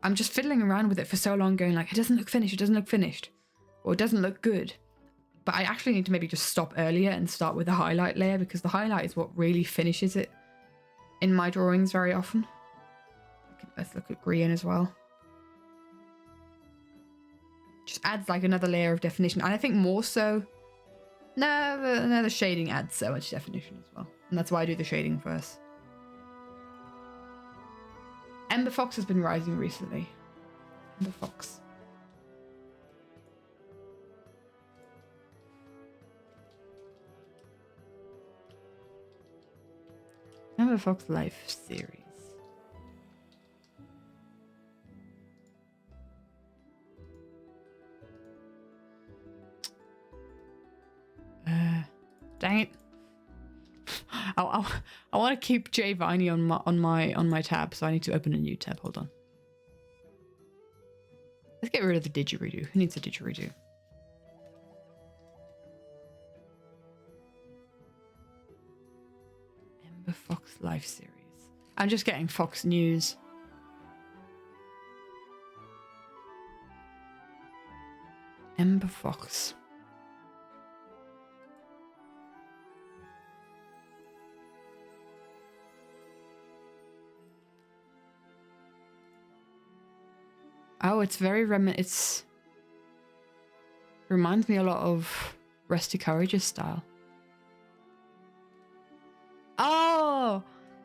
I'm just fiddling around with it for so long going like, it doesn't look finished, or it doesn't look good. But I actually need to maybe just stop earlier and start with the highlight layer, because the highlight is what really finishes it in my drawings very often. Let's look at Green as well. Just adds like another layer of definition, and I think more so No, the shading adds so much definition as well. And that's why I do the shading first. Ember Fox has been rising recently. Ember Fox. Ember Fox Life series. Dang it. I want to keep J Viney on my tab, so I need to open a new tab. Hold on. Let's get rid of the didgeridoo. Who needs a didgeridoo? Ember Fox Life series. I'm just getting Fox News. Ember Fox. Oh, it's very it reminds me a lot of Rusty Courageous style. Oh!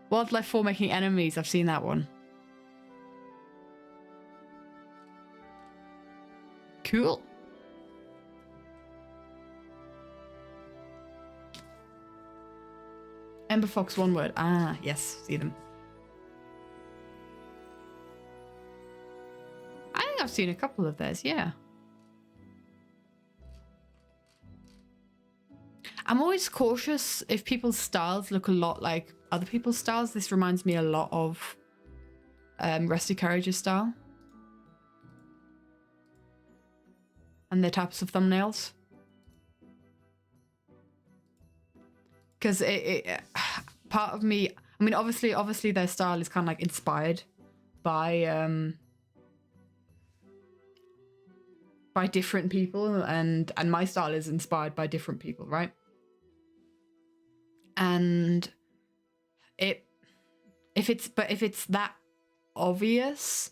Wildlife 4 making enemies. I've seen that one. Cool. Ember Fox, one word. Ah, yes, see them. I've seen a couple of theirs, yeah. I'm always cautious if people's styles look a lot like other people's styles. This reminds me a lot of Rusty Courageous style. And their types of thumbnails. Because part of me, I mean, obviously their style is kind of like inspired by different people, and my style is inspired by different people, right? And if it's that obvious,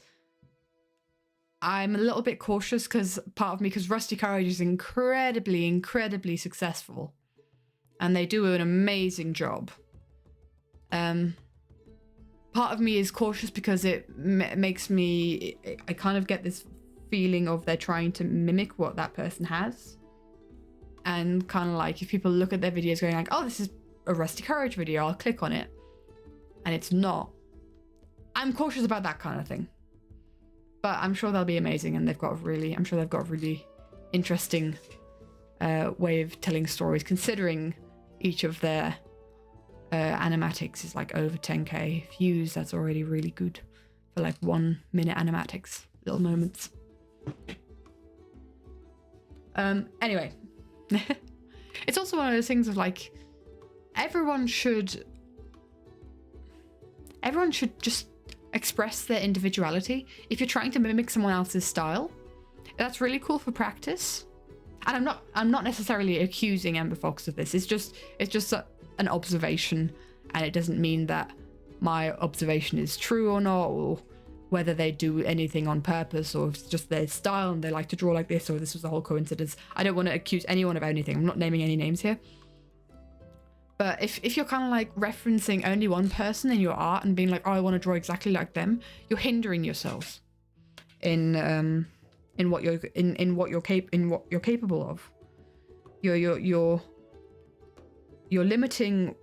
I'm a little bit cautious, because Rusty Courage is incredibly successful, and they do an amazing job. Part of me is cautious because it makes me, I kind of get this feeling of they're trying to mimic what that person has, and kind of like if people look at their videos going like, oh, this is a Rusty Courage video, I'll click on it, and it's not. I'm cautious about that kind of thing, but I'm sure they'll be amazing, and I'm sure they've got a really interesting way of telling stories, considering each of their animatics is like over 10k views. That's already really good for like 1 minute animatics, little moments. Anyway, it's also one of those things of like, everyone should just express their individuality. If you're trying to mimic someone else's style, that's really cool for practice. And I'm not necessarily accusing Ember Fox of this. It's just an observation, and it doesn't mean that my observation is true or not, or whether they do anything on purpose, or if it's just their style and they like to draw like this, or this was a whole coincidence. I don't want to accuse anyone of anything. I'm not naming any names here. But if you're kind of like referencing only one person in your art and being like, oh, I want to draw exactly like them, you're hindering yourself in what you're capable of. You're limiting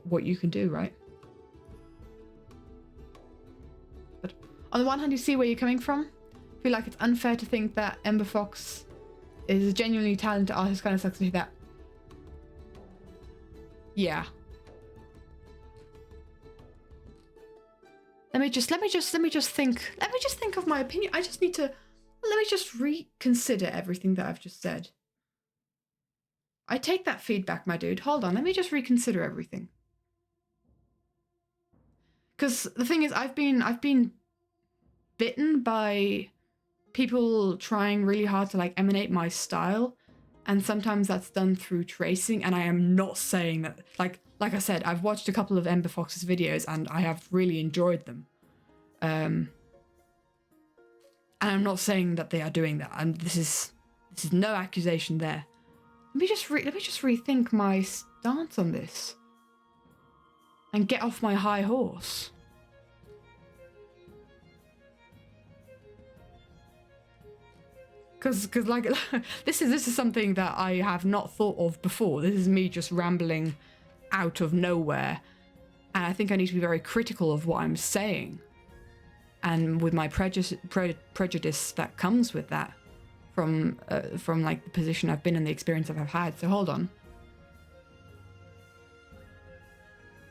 what you can do, right? But on the one hand, you see where you're coming from. I feel like it's unfair to think that Ember Fox is a genuinely talented artist. Kind of sucks to hear that. Yeah. Let me just think of my opinion. Let me just reconsider everything that I've just said. I take that feedback, my dude. Hold on, let me just reconsider everything. Because the thing is, I've been bitten by people trying really hard to like emanate my style, and sometimes that's done through tracing. And I am not saying that, like I said, I've watched a couple of Ember Fox's videos and I have really enjoyed them. And I'm not saying that they are doing that. And this is no accusation there. Let me just rethink my stance on this and get off my high horse. Because like this is something that I have not thought of before. This is me just rambling out of nowhere, and I think I need to be very critical of what I'm saying, and with my prejudice that comes with that from like the position I've been in, the experience that I've had. So hold on.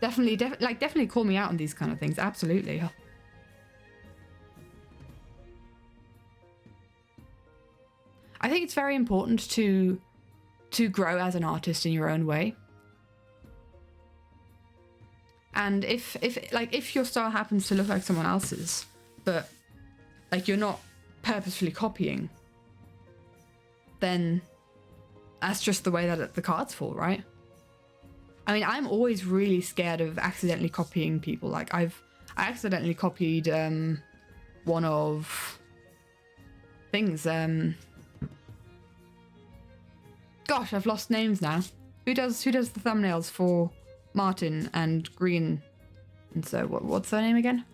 Definitely call me out on these kind of things. Absolutely. I think it's very important to grow as an artist in your own way. And if your style happens to look like someone else's, but like you're not purposefully copying, then that's just the way that the cards fall, right? I mean, I'm always really scared of accidentally copying people. Like I accidentally copied one of things. Gosh, I've lost names now. Who does the thumbnails for Martin and Green? And so what's her name again?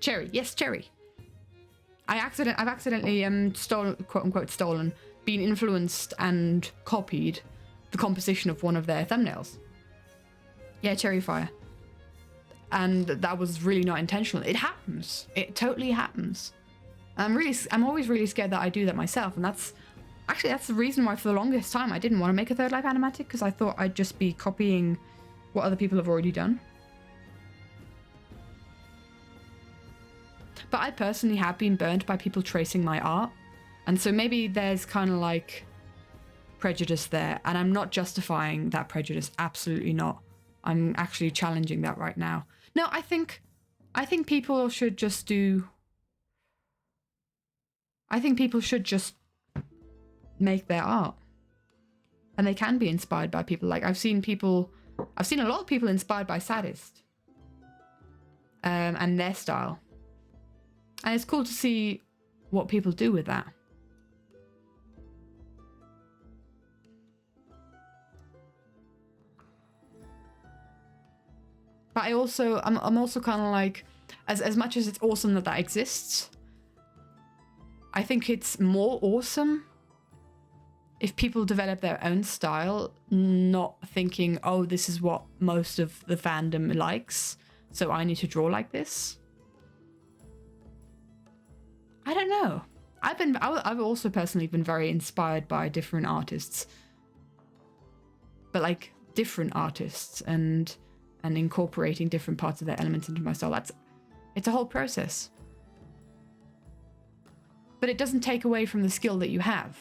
Cherry. Yes, Cherry. I've accidentally stolen, quote unquote stolen, been influenced and copied the composition of one of their thumbnails. Yeah, Cherry Fire. And that was really not intentional. It happens. It totally happens. I'm always really scared that I do that myself, and that's the reason why for the longest time I didn't want to make a Third Life animatic, because I thought I'd just be copying what other people have already done. But I personally have been burnt by people tracing my art, and so maybe there's kind of like prejudice there, and I'm not justifying that prejudice, absolutely not. I'm actually challenging that right now. No, I think people should just make their art, and they can be inspired by people. Like I've seen a lot of people inspired by Sadist and their style, and it's cool to see what people do with that. But I'm also kind of like, as much as it's awesome that exists, I think it's more awesome if people develop their own style, not thinking, oh, this is what most of the fandom likes, so I need to draw like this. I don't know. I've also personally been very inspired by different artists, but like different artists, and incorporating different parts of their elements into my style. It's a whole process. But it doesn't take away from the skill that you have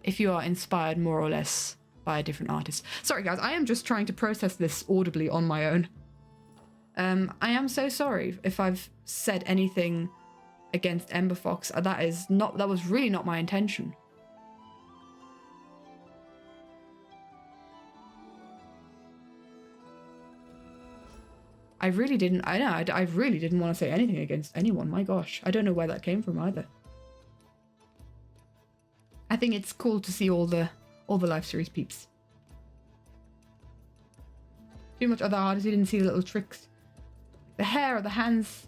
if you are inspired more or less by a different artist. Sorry guys, I am just trying to process this audibly on my own. I am so sorry if I've said anything against Ember Fox. That was really not my intention. I really didn't want to say anything against anyone. My gosh, I don't know where that came from either. I think it's cool to see all the live series peeps. Too much other artists, you didn't see the little tricks. The hair or the hands,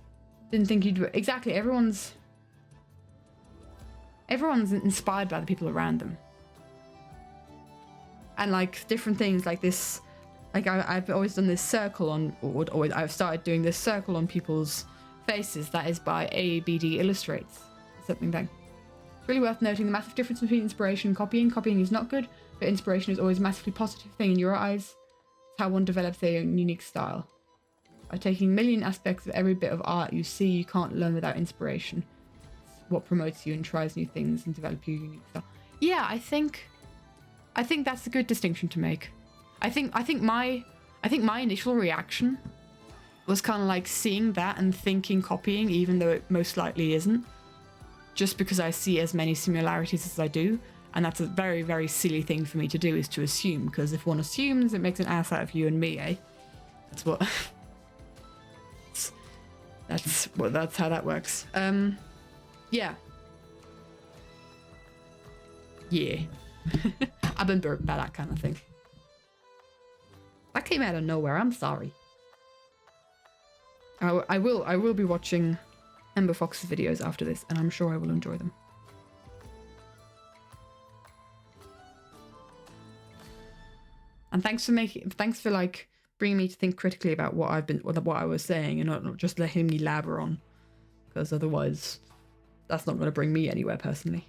didn't think you'd do it. Exactly, everyone's inspired by the people around them. And like different things like this, like I've always done this circle on, or I've started doing this circle on people's faces. That is by ABD Illustrates. Something like. It's really worth noting the massive difference between inspiration and copying. Copying is not good, but inspiration is always a massively positive thing in your eyes. It's how one develops their own unique style. By taking a million aspects of every bit of art you see, you can't learn without inspiration. It's what promotes you and tries new things and develops your unique style. Yeah, I think that's a good distinction to make. I think my initial reaction was kind of like seeing that and thinking copying, even though it most likely isn't, just because I see as many similarities as I do, and that's a very, very silly thing for me to do, is to assume, because if one assumes, it makes an ass out of you and me, eh? That's what That's how that works. Yeah. Yeah. I've been burnt by that kind of thing. That came out of nowhere. I'm sorry. I will be watching Ember Fox's videos after this, and I'm sure I will enjoy them. And thanks for like bringing me to think critically about what I was saying, and not just letting me labber on, because otherwise, that's not going to bring me anywhere personally.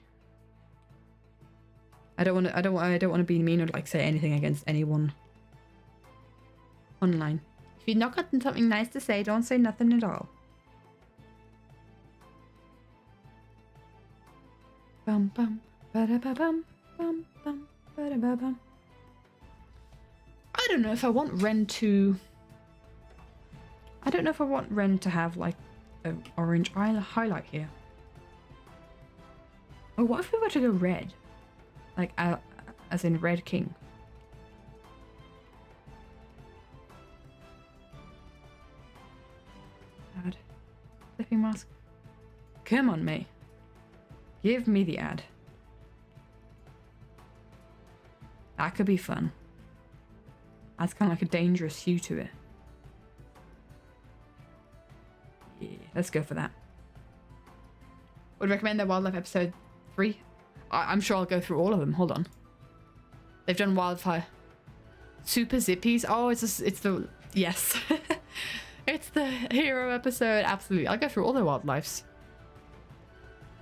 I don't want to be mean or like say anything against anyone online. If you've not gotten something nice to say, don't say nothing at all. Bum bum ba-da-ba-bum bum bum ba-da-ba-bum. I don't know if I want Ren to... I don't know if I want Ren to have like an orange highlight here. Or what if we were to go red? Like, as in Red King. Ad. Flipping mask. Come on, mate. Give me the ad. That could be fun. That's kind of like a dangerous hue to it. Yeah, let's go for that. Would recommend their wildlife episode 3. I'm sure I'll go through all of them. Hold on. They've done wildfire. Super Zippies. Oh, it's the... Yes. It's the hero episode. Absolutely. I'll go through all their wildlives.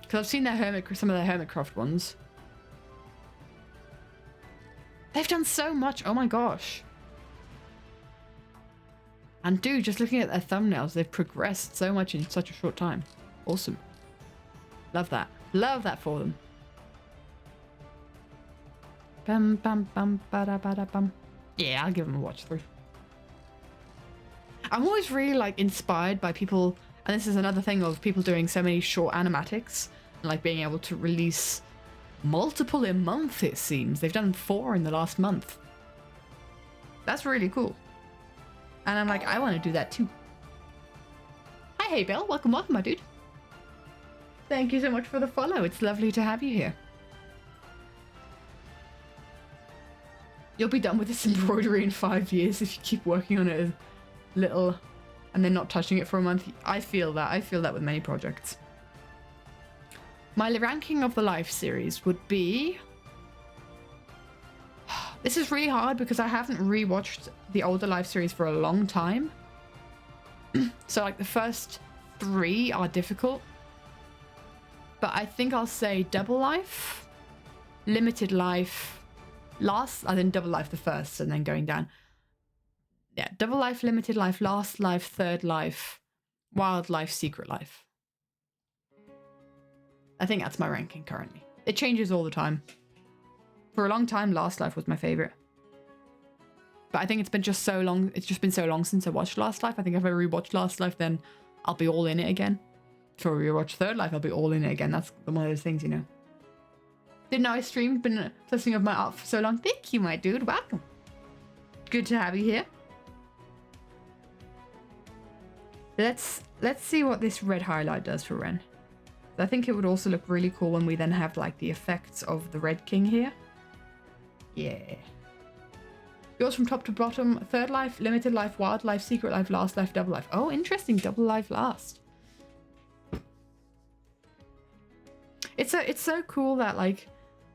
Because I've seen some of their Hermitcraft ones. They've done so much. Oh my gosh. And dude, just looking at their thumbnails, they've progressed so much in such a short time. Awesome. Love that. Love that for them. Bum bum bum ba ba bum. Yeah, I'll give them a watch through. I'm always really like inspired by people, and this is another thing of people doing so many short animatics and like being able to release multiple a month. It seems they've done 4 in the last month. That's really cool. And I'm like, I want to do that too. Hi, hey Bill, welcome, my dude. Thank you so much for the follow. It's lovely to have you here. You'll be done with this embroidery in 5 years if you keep working on it a little and then not touching it for a month. I feel that. I feel that with many projects. My ranking of the Life series would be... This is really hard because I haven't rewatched the older Life series for a long time. So like the first 3 are difficult. But I think I'll say Double Life, Limited Life, I think Double Life the first and then going down. Yeah, Double Life, Limited Life, Last Life, Third Life, Wild Life, Secret Life. I think that's my ranking currently. It changes all the time. For a long time, Last Life was my favorite. But I think it's been just so long. It's just been so long since I watched Last Life. I think if I rewatch Last Life, then I'll be all in it again. If I rewatch Third Life, I'll be all in it again. That's one of those things, you know. Didn't know I streamed. Been a blessing of my art for so long. Thank you, my dude. Welcome. Good to have you here. Let's see what this red highlight does for Ren. I think it would also look really cool when we then have like the effects of the Red King here. Yeah. Yours from top to bottom. Third Life, Limited Life, Wild Life, Secret Life, Last Life, Double Life. Oh, interesting. Double Life last. It's so cool that like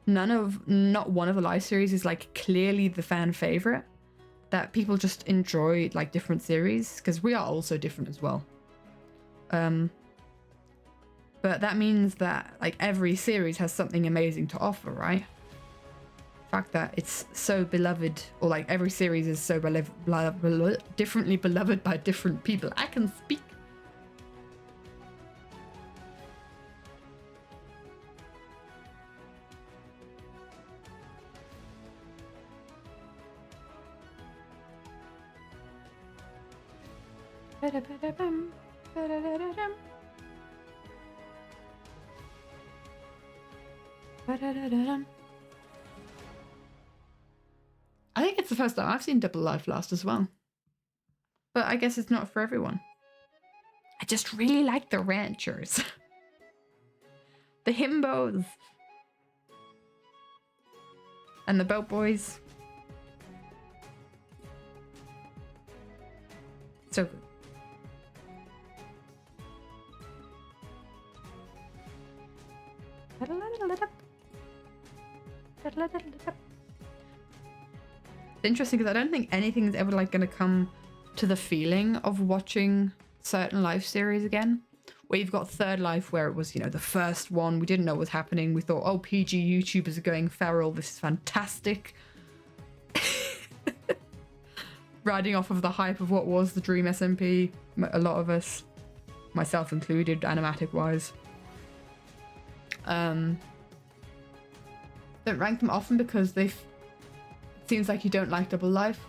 not one of the Life series is like clearly the fan favorite. That people just enjoy like different series because we are also different as well. But that means that like every series has something amazing to offer, right? The fact that it's so beloved, or like every series is so differently beloved by different people. I can speak. I think it's the first time I've seen Double Life last as well. But I guess it's not for everyone. just really like the ranchers. The himbos. And the boat boys. So good. It's interesting because I don't think anything's ever like going to come to the feeling of watching certain life series again. Where you've got Third Life, where it was, you know, the first one. We didn't know what was happening. We thought, oh, PG YouTubers are going feral. This is fantastic. Riding off of the hype of what was the Dream SMP. A lot of us, myself included, animatic-wise. Don't rank them often because it seems like you don't like Double Life,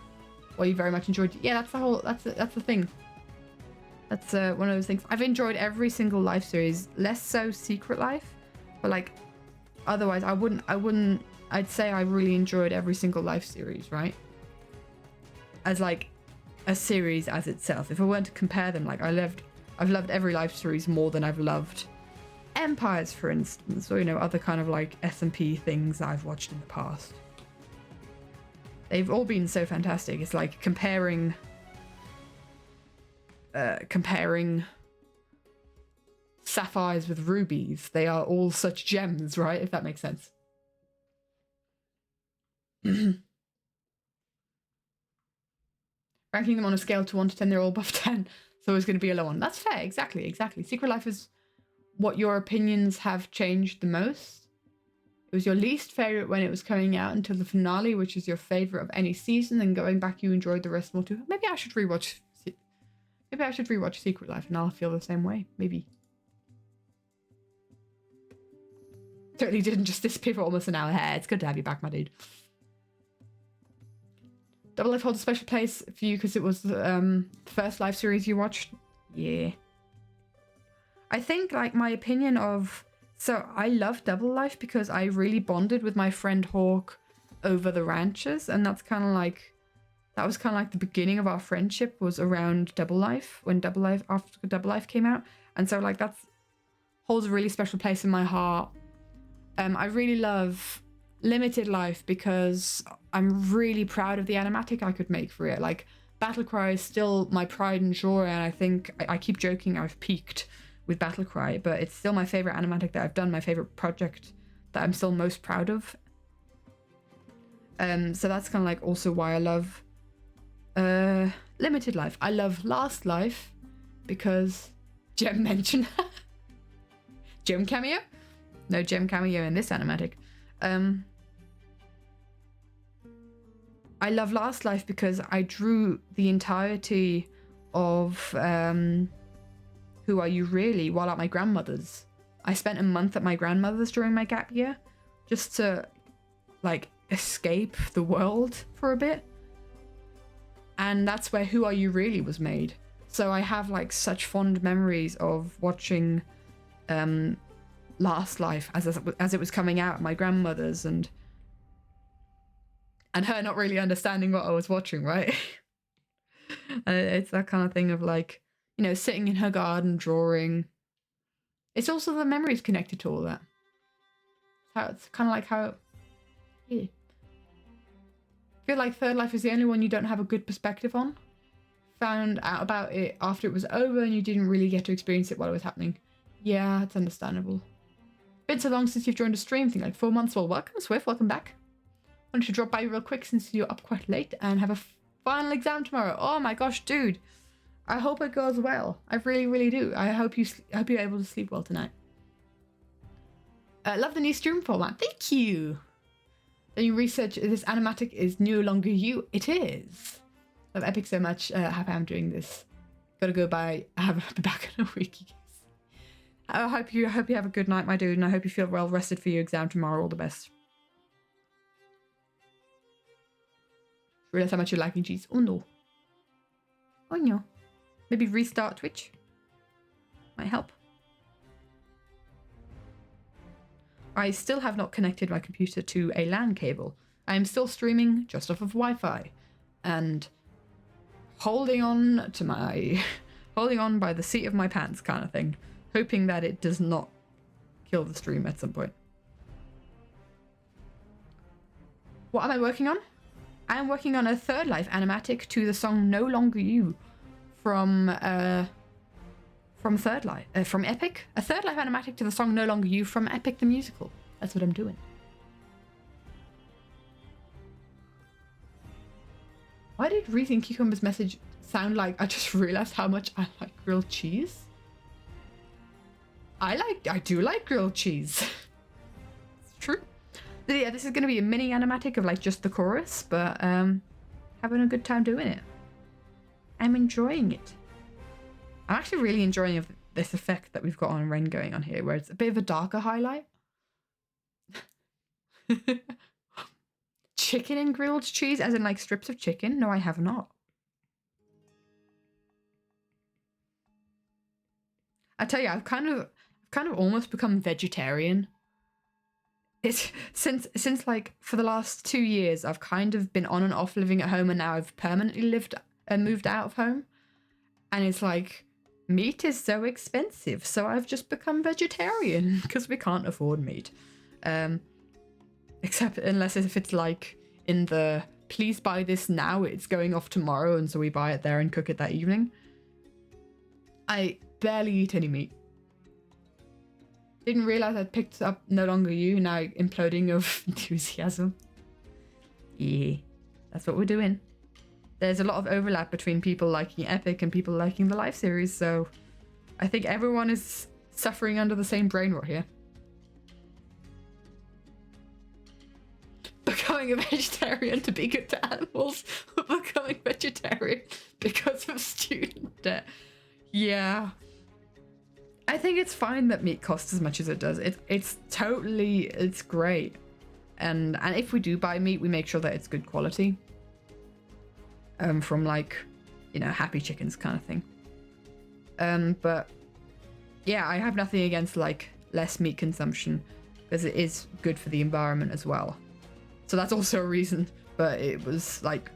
or you very much enjoyed. Yeah, that's the thing. That's one of those things. I've enjoyed every single Life series, less so Secret Life, but like otherwise I'd say I really enjoyed every single Life series, right? As like a series as itself. If I weren't to compare them, like I've loved every Life series more than I've loved Empires, for instance, or, you know, other kind of like SMP things that I've watched in the past. They've all been so fantastic. It's like comparing sapphires with rubies. They are all such gems, right? If that makes sense. Ranking them on a scale to 1 to 10, they're all above 10. So it's going to be a low one. That's fair. Exactly. Secret Life is what your opinions have changed the most. It was your least favorite when it was coming out until the finale, which is your favorite of any season. And going back, you enjoyed the rest more too. Maybe I should rewatch Secret Life and I'll feel the same way. Maybe. Totally didn't just disappear for almost an hour. Hey, it's good to have you back, my dude. Double Life holds a special place for you because it was the first live series you watched. Yeah. I think, like, my opinion of... So, I love Double Life because I really bonded with my friend Hawk over the ranches. And that's kind of like... That was kind of like the beginning of our friendship was around Double Life. After Double Life came out. And so, like, that holds a really special place in my heart. I really love Limited Life because I'm really proud of the animatic I could make for it. Like, Battlecry is still my pride and joy, and I think I keep joking I've peaked with Battlecry, but it's still my favorite animatic that I've done, my favorite project that I'm still most proud of. So that's kind of like also why I love Limited Life. I love Last Life because Gem mentioned Gem cameo? No Gem cameo in this animatic. I love Last Life because I drew the entirety of Who Are You Really while at my grandmother's. I spent a month at my grandmother's during my gap year just to like escape the world for a bit. And that's where Who Are You Really was made. So I have like such fond memories of watching Last Life as it was coming out at my grandmother's and her not really understanding what I was watching, right? And it's that kind of thing of like, you know, sitting in her garden drawing. It's also the memories connected to all that. It's kind of like how... Yeah. I feel like Third Life is the only one you don't have a good perspective on. Found out about it after it was over and you didn't really get to experience it while it was happening. Yeah, it's understandable. Been so long since you've joined a stream thing, like 4 months. Well, welcome, Swift. Welcome back. Wanted to drop by real quick since you're up quite late and have a final exam tomorrow. Oh my gosh, dude. I hope it goes well. I really, really do. I hope you're able to sleep well tonight. Love the new stream format. Thank you. Then you research this animatic is no longer you. It is. Love Epic so much. Happy I'm doing this. Gotta go by. I'll be back in a week, you guys. I hope you have a good night, my dude, and I hope you feel well rested for your exam tomorrow. All the best. Realize how much you're liking cheese. Oh no. Oh no. Maybe restart Twitch. Might help. I still have not connected my computer to a LAN cable. I am still streaming just off of Wi-Fi and holding on to my holding on by the seat of my pants kind of thing, hoping that it does not kill the stream at some point. What am I working on? I am working on a third life animatic to the song No Longer You from Third Life, from Epic. A third life animatic to the song No Longer You from Epic the Musical. That's what I'm doing. Why did Reeseing Cucumber's message sound like I just realized how much I like grilled cheese? I do like grilled cheese. It's true. But yeah, this is gonna be a mini animatic of like just the chorus, but having a good time doing it. I'm enjoying it. I'm actually really enjoying this effect that we've got on Ren going on here, where it's a bit of a darker highlight. Chicken and grilled cheese, as in like strips of chicken? No, I have not. I tell you, I've kind of almost become vegetarian. It's since like for the last 2 years, I've kind of been on and off living at home, and now I've permanently moved out of home. And it's like, meat is so expensive, so I've just become vegetarian because we can't afford meat. Except unless if it's like in the please buy this now, it's going off tomorrow, and so we buy it there and cook it that evening. I barely eat any meat. Didn't realize I'd picked up No Longer You, now imploding of enthusiasm. Yeah, that's what we're doing. There's a lot of overlap between people liking Epic and people liking the live series, so I think everyone is suffering under the same brain rot here. Becoming a vegetarian to be good to animals, or becoming vegetarian because of student debt. Yeah. I think it's fine that meat costs as much as it does. It's great. And if we do buy meat, we make sure that it's good quality. From like, you know, Happy Chickens kind of thing. But yeah, I have nothing against like less meat consumption because it is good for the environment as well. So that's also a reason, but it was like,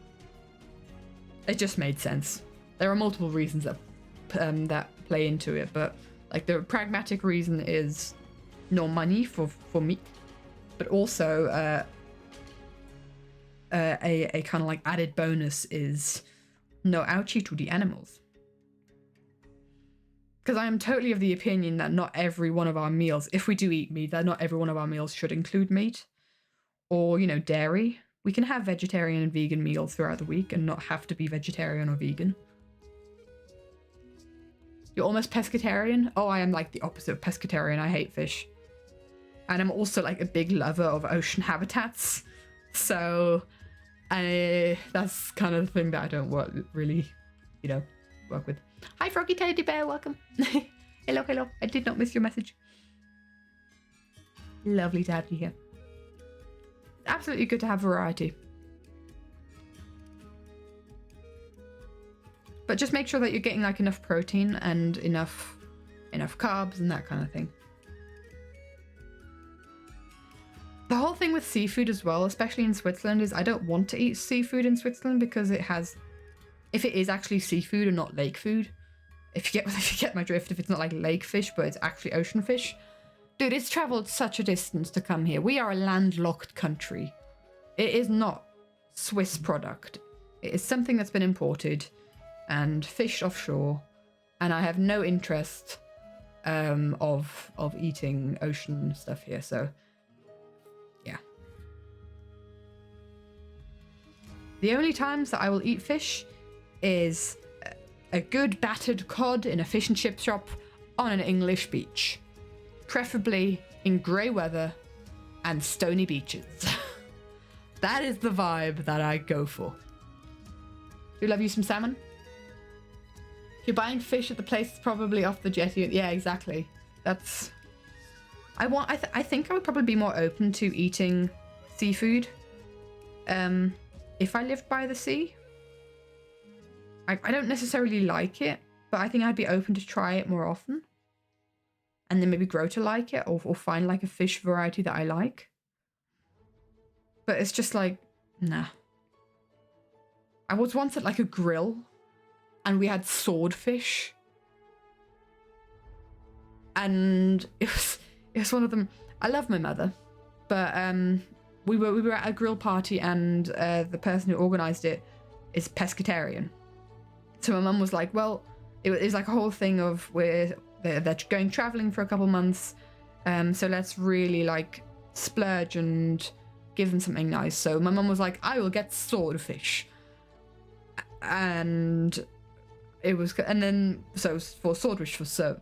it just made sense. There are multiple reasons that play into it, but like the pragmatic reason is no money for meat, but also a kind of like added bonus is no ouchie to the animals. Because I am totally of the opinion that not every one of our meals, if we do eat meat, that not every one of our meals should include meat or, you know, dairy. We can have vegetarian and vegan meals throughout the week and not have to be vegetarian or vegan. You're almost pescatarian? Oh, I am like the opposite of pescatarian. I hate fish. And I'm also like a big lover of ocean habitats. So that's kind of the thing that I don't really, you know, work with. Hi, Froggy Teddy Bear, welcome. Hello. I did not miss your message. Lovely to have you here. Absolutely good to have variety. But just make sure that you're getting like enough protein and enough carbs and that kind of thing. The whole thing with seafood as well, especially in Switzerland, is I don't want to eat seafood in Switzerland because it has, if it is actually seafood and not lake food, if you get my drift, if it's not like lake fish but it's actually ocean fish, dude, it's traveled such a distance to come here. We are a landlocked country. It is not Swiss product. It is something that's been imported and fished offshore, and I have no interest of eating ocean stuff here, so yeah. The only times that I will eat fish is a good battered cod in a fish and chip shop on an English beach, preferably in grey weather and stony beaches. That is the vibe that I go for. Do love you some salmon? If you're buying fish at the place, it's probably off the jetty. Yeah, exactly. That's... I think I would probably be more open to eating seafood if I lived by the sea. I don't necessarily like it, but I think I'd be open to try it more often. And then maybe grow to like it, or find like a fish variety that I like. But it's just like, nah. I was once at like a grill and we had swordfish and it was one of them. I love my mother, but we were at a grill party, and the person who organised it is pescatarian. So my mum was like, well, it was like a whole thing of they're going travelling for a couple months, so let's really like splurge and give them something nice. So my mum was like, I will get swordfish, and it was, and then so for swordfish was served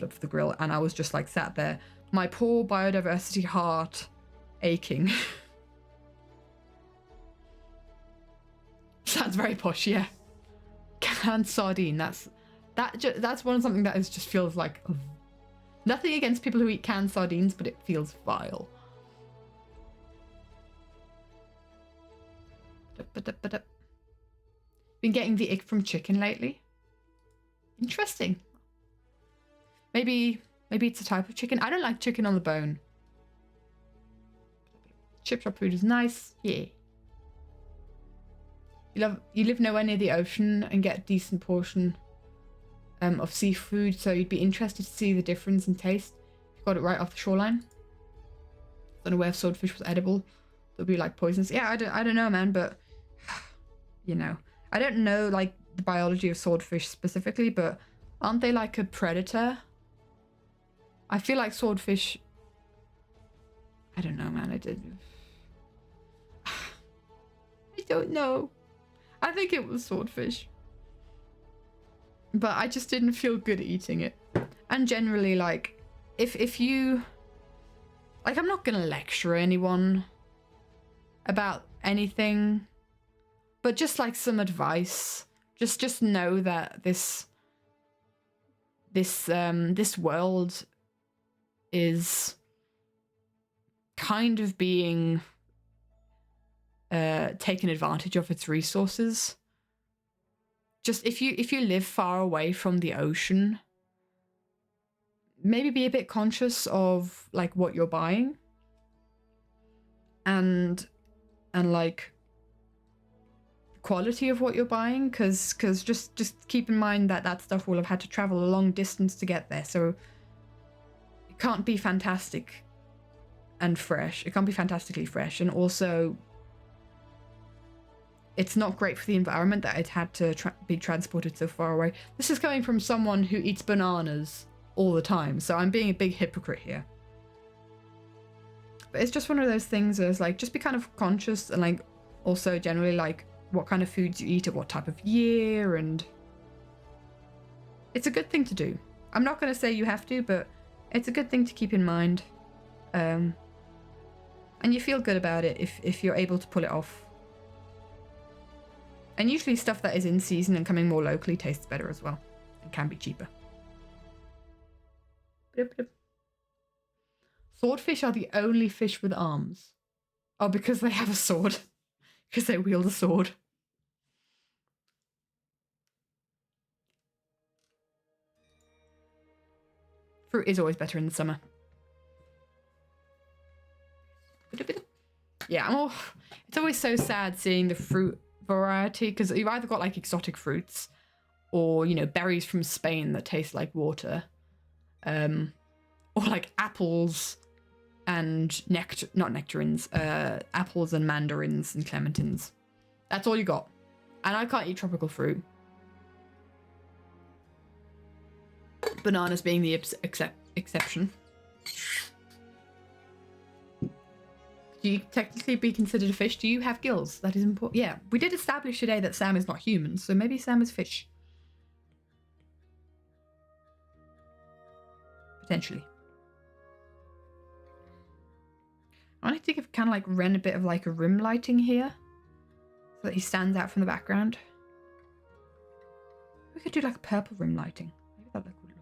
up for the grill, and I was just like sat there, my poor biodiversity heart aching. Sounds very posh, yeah. Canned sardine. That's one something that is just feels like nothing against people who eat canned sardines, but it feels vile. Been getting the ick from chicken lately. Interesting. Maybe it's a type of chicken. I don't like chicken on the bone. Chip shop food is nice. Yeah. You live nowhere near the ocean and get a decent portion of seafood, so you'd be interested to see the difference in taste. You got it right off the shoreline. Don't know where swordfish was edible. It'll be like poisonous. Yeah, I don't know, man, but you know, I don't know like the biology of swordfish specifically, but aren't they like a predator? I feel like swordfish. I don't know, man. I don't know. I think it was swordfish, but I just didn't feel good eating it. And generally, like, if you like, I'm not gonna lecture anyone about anything, but just like some advice, just know that this world is kind of being taken advantage of its resources. Just if you live far away from the ocean, maybe be a bit conscious of like what you're buying, and like quality of what you're buying, because just keep in mind that stuff will have had to travel a long distance to get there, so it can't be fantastic and fresh. It can't be fantastically fresh, and also it's not great for the environment that it had to be transported so far away. This is coming from someone who eats bananas all the time, so I'm being a big hypocrite here. But it's just one of those things where it's like, just be kind of conscious, and like also generally like what kind of foods you eat at what type of year, and it's a good thing to do. I'm not going to say you have to, but it's a good thing to keep in mind. And you feel good about it if you're able to pull it off. And usually stuff that is in season and coming more locally tastes better as well, and can be cheaper. Swordfish are the only fish with arms. Oh, because they have a sword. Because they wield a sword. Fruit is always better in the summer. Yeah, it's always so sad seeing the fruit variety, because you've either got like exotic fruits or, you know, berries from Spain that taste like water, or like apples and nectarines, apples and mandarins and clementines. That's all you got. And I can't eat tropical fruit. Bananas being the exception. Do you technically be considered a fish? Do you have gills? That is important. Yeah, we did establish today that Sam is not human, so maybe Sam is fish. Potentially. I want to think of kind of like Ren a bit of like a rim lighting here, so that he stands out from the background. We could do like a purple rim lighting. Maybe that would look pretty.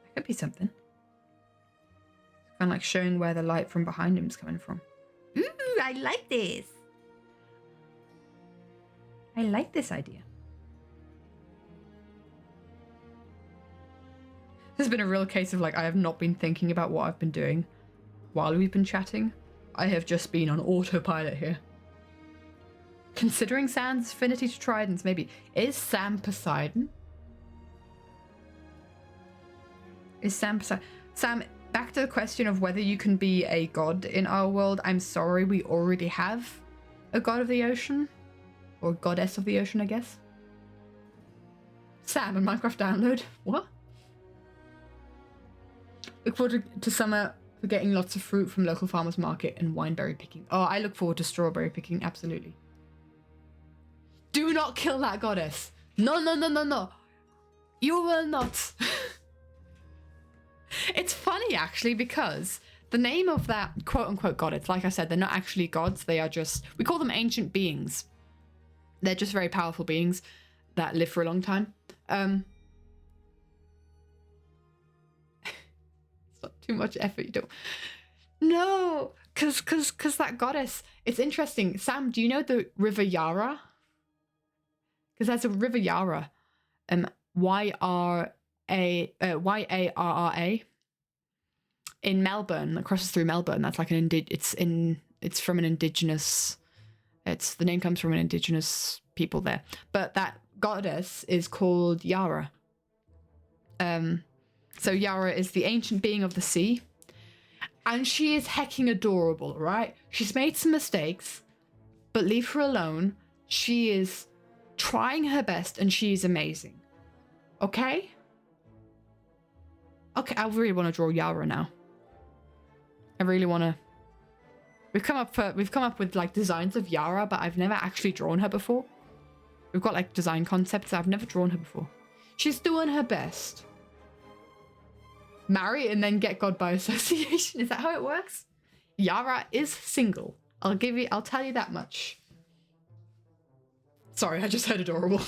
That could be something. Kind of like showing where the light from behind him is coming from. Ooh, I like this. I like this idea. This has been a real case of like, I have not been thinking about what I've been doing while we've been chatting. I have just been on autopilot here. Considering Sam's affinity to tridents, maybe. Is Sam Poseidon? Is Sam Poseidon? Sam, back to the question of whether you can be a god in our world. I'm sorry, we already have a god of the ocean. Or goddess of the ocean, I guess. Sam, a Minecraft download. What? Look forward to summer for getting lots of fruit from local farmers market and wineberry picking. Oh, I look forward to strawberry picking, absolutely. Do not kill that goddess. No, no, no, no, no. You will not. It's funny, actually, because the name of that quote-unquote goddess, like I said, they're not actually gods. They are just, we call them ancient beings. They're just very powerful beings that live for a long time. It's not too much effort, you don't. No, cause that goddess, it's interesting. Sam, do you know the River Yarra? Because there's a River Yarra, Yarra, in Melbourne, that crosses through Melbourne. That's like it's from an indigenous. The name comes from an indigenous people there, but that goddess is called Yarra. So Yarra is the ancient being of the sea, and she is hecking adorable, right? She's made some mistakes, but leave her alone. She is trying her best, and she is amazing. Okay? Okay, I really want to draw Yarra now. I really want to. We've come up with like designs of Yarra, but I've never actually drawn her before. We've got like design concepts. I've never drawn her before. She's doing her best. Marry and then get God by association. Is that how it works? Yarra is single. I'll tell you that much. Sorry, I just heard adorable.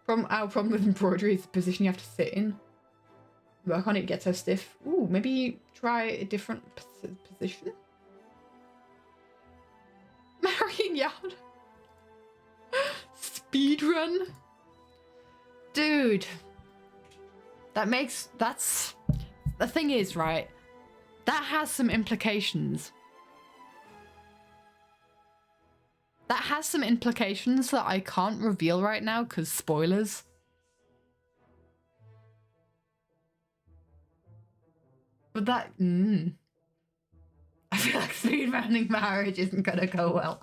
Our problem with embroidery is the position you have to sit in. Work on it, get so stiff. Ooh, maybe try a different position. Marrying Yard. Speedrun. Dude. That's... The thing is, right? That has some implications. That has some implications that I can't reveal right now because spoilers. But that... I feel like speedrunning marriage isn't gonna go well.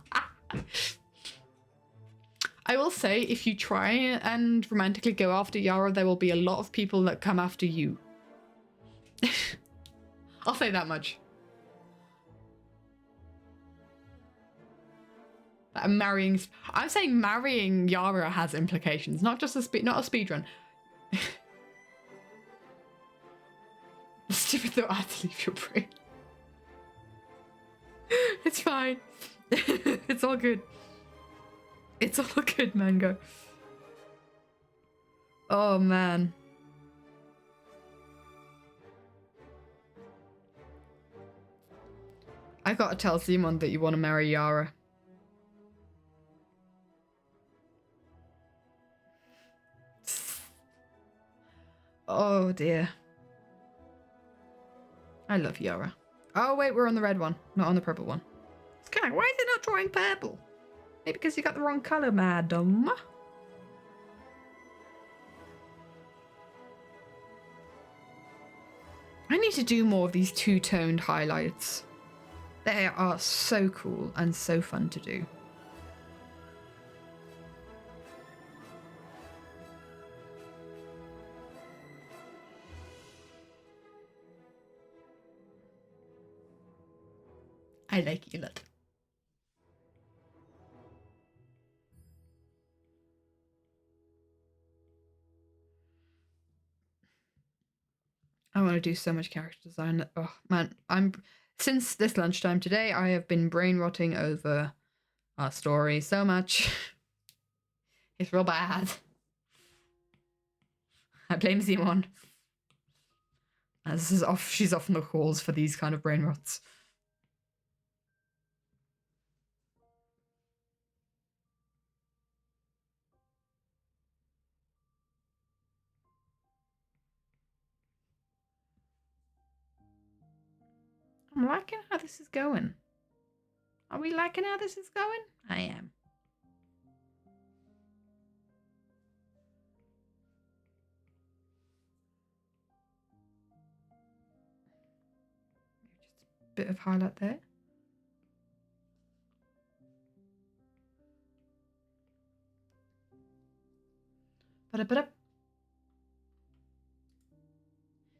I will say, if you try and romantically go after Yara, there will be a lot of people that come after you. I'll say that much. I'm saying marrying Yara has implications, not just not a speedrun. Stupid though, I had to leave your brain. It's fine. It's all good. It's all good, Mango. Oh man. I gotta tell Simon that you want to marry Yara. Oh dear. I love Yara. Oh wait, we're on the red one, not on the purple one. It's kind of, why is it not drawing purple? Maybe because you got the wrong colour, madam. I need to do more of these two-toned highlights. They are so cool and so fun to do. I like you lot. I want to do so much character design. Oh man, since this lunchtime today, I have been brain rotting over our story so much. It's real bad. I blame Simon. As she's often the cause for these kind of brain rots. I'm liking how this is going. Are we liking how this is going? I am. Just a bit of highlight there. Ba-da-ba-da.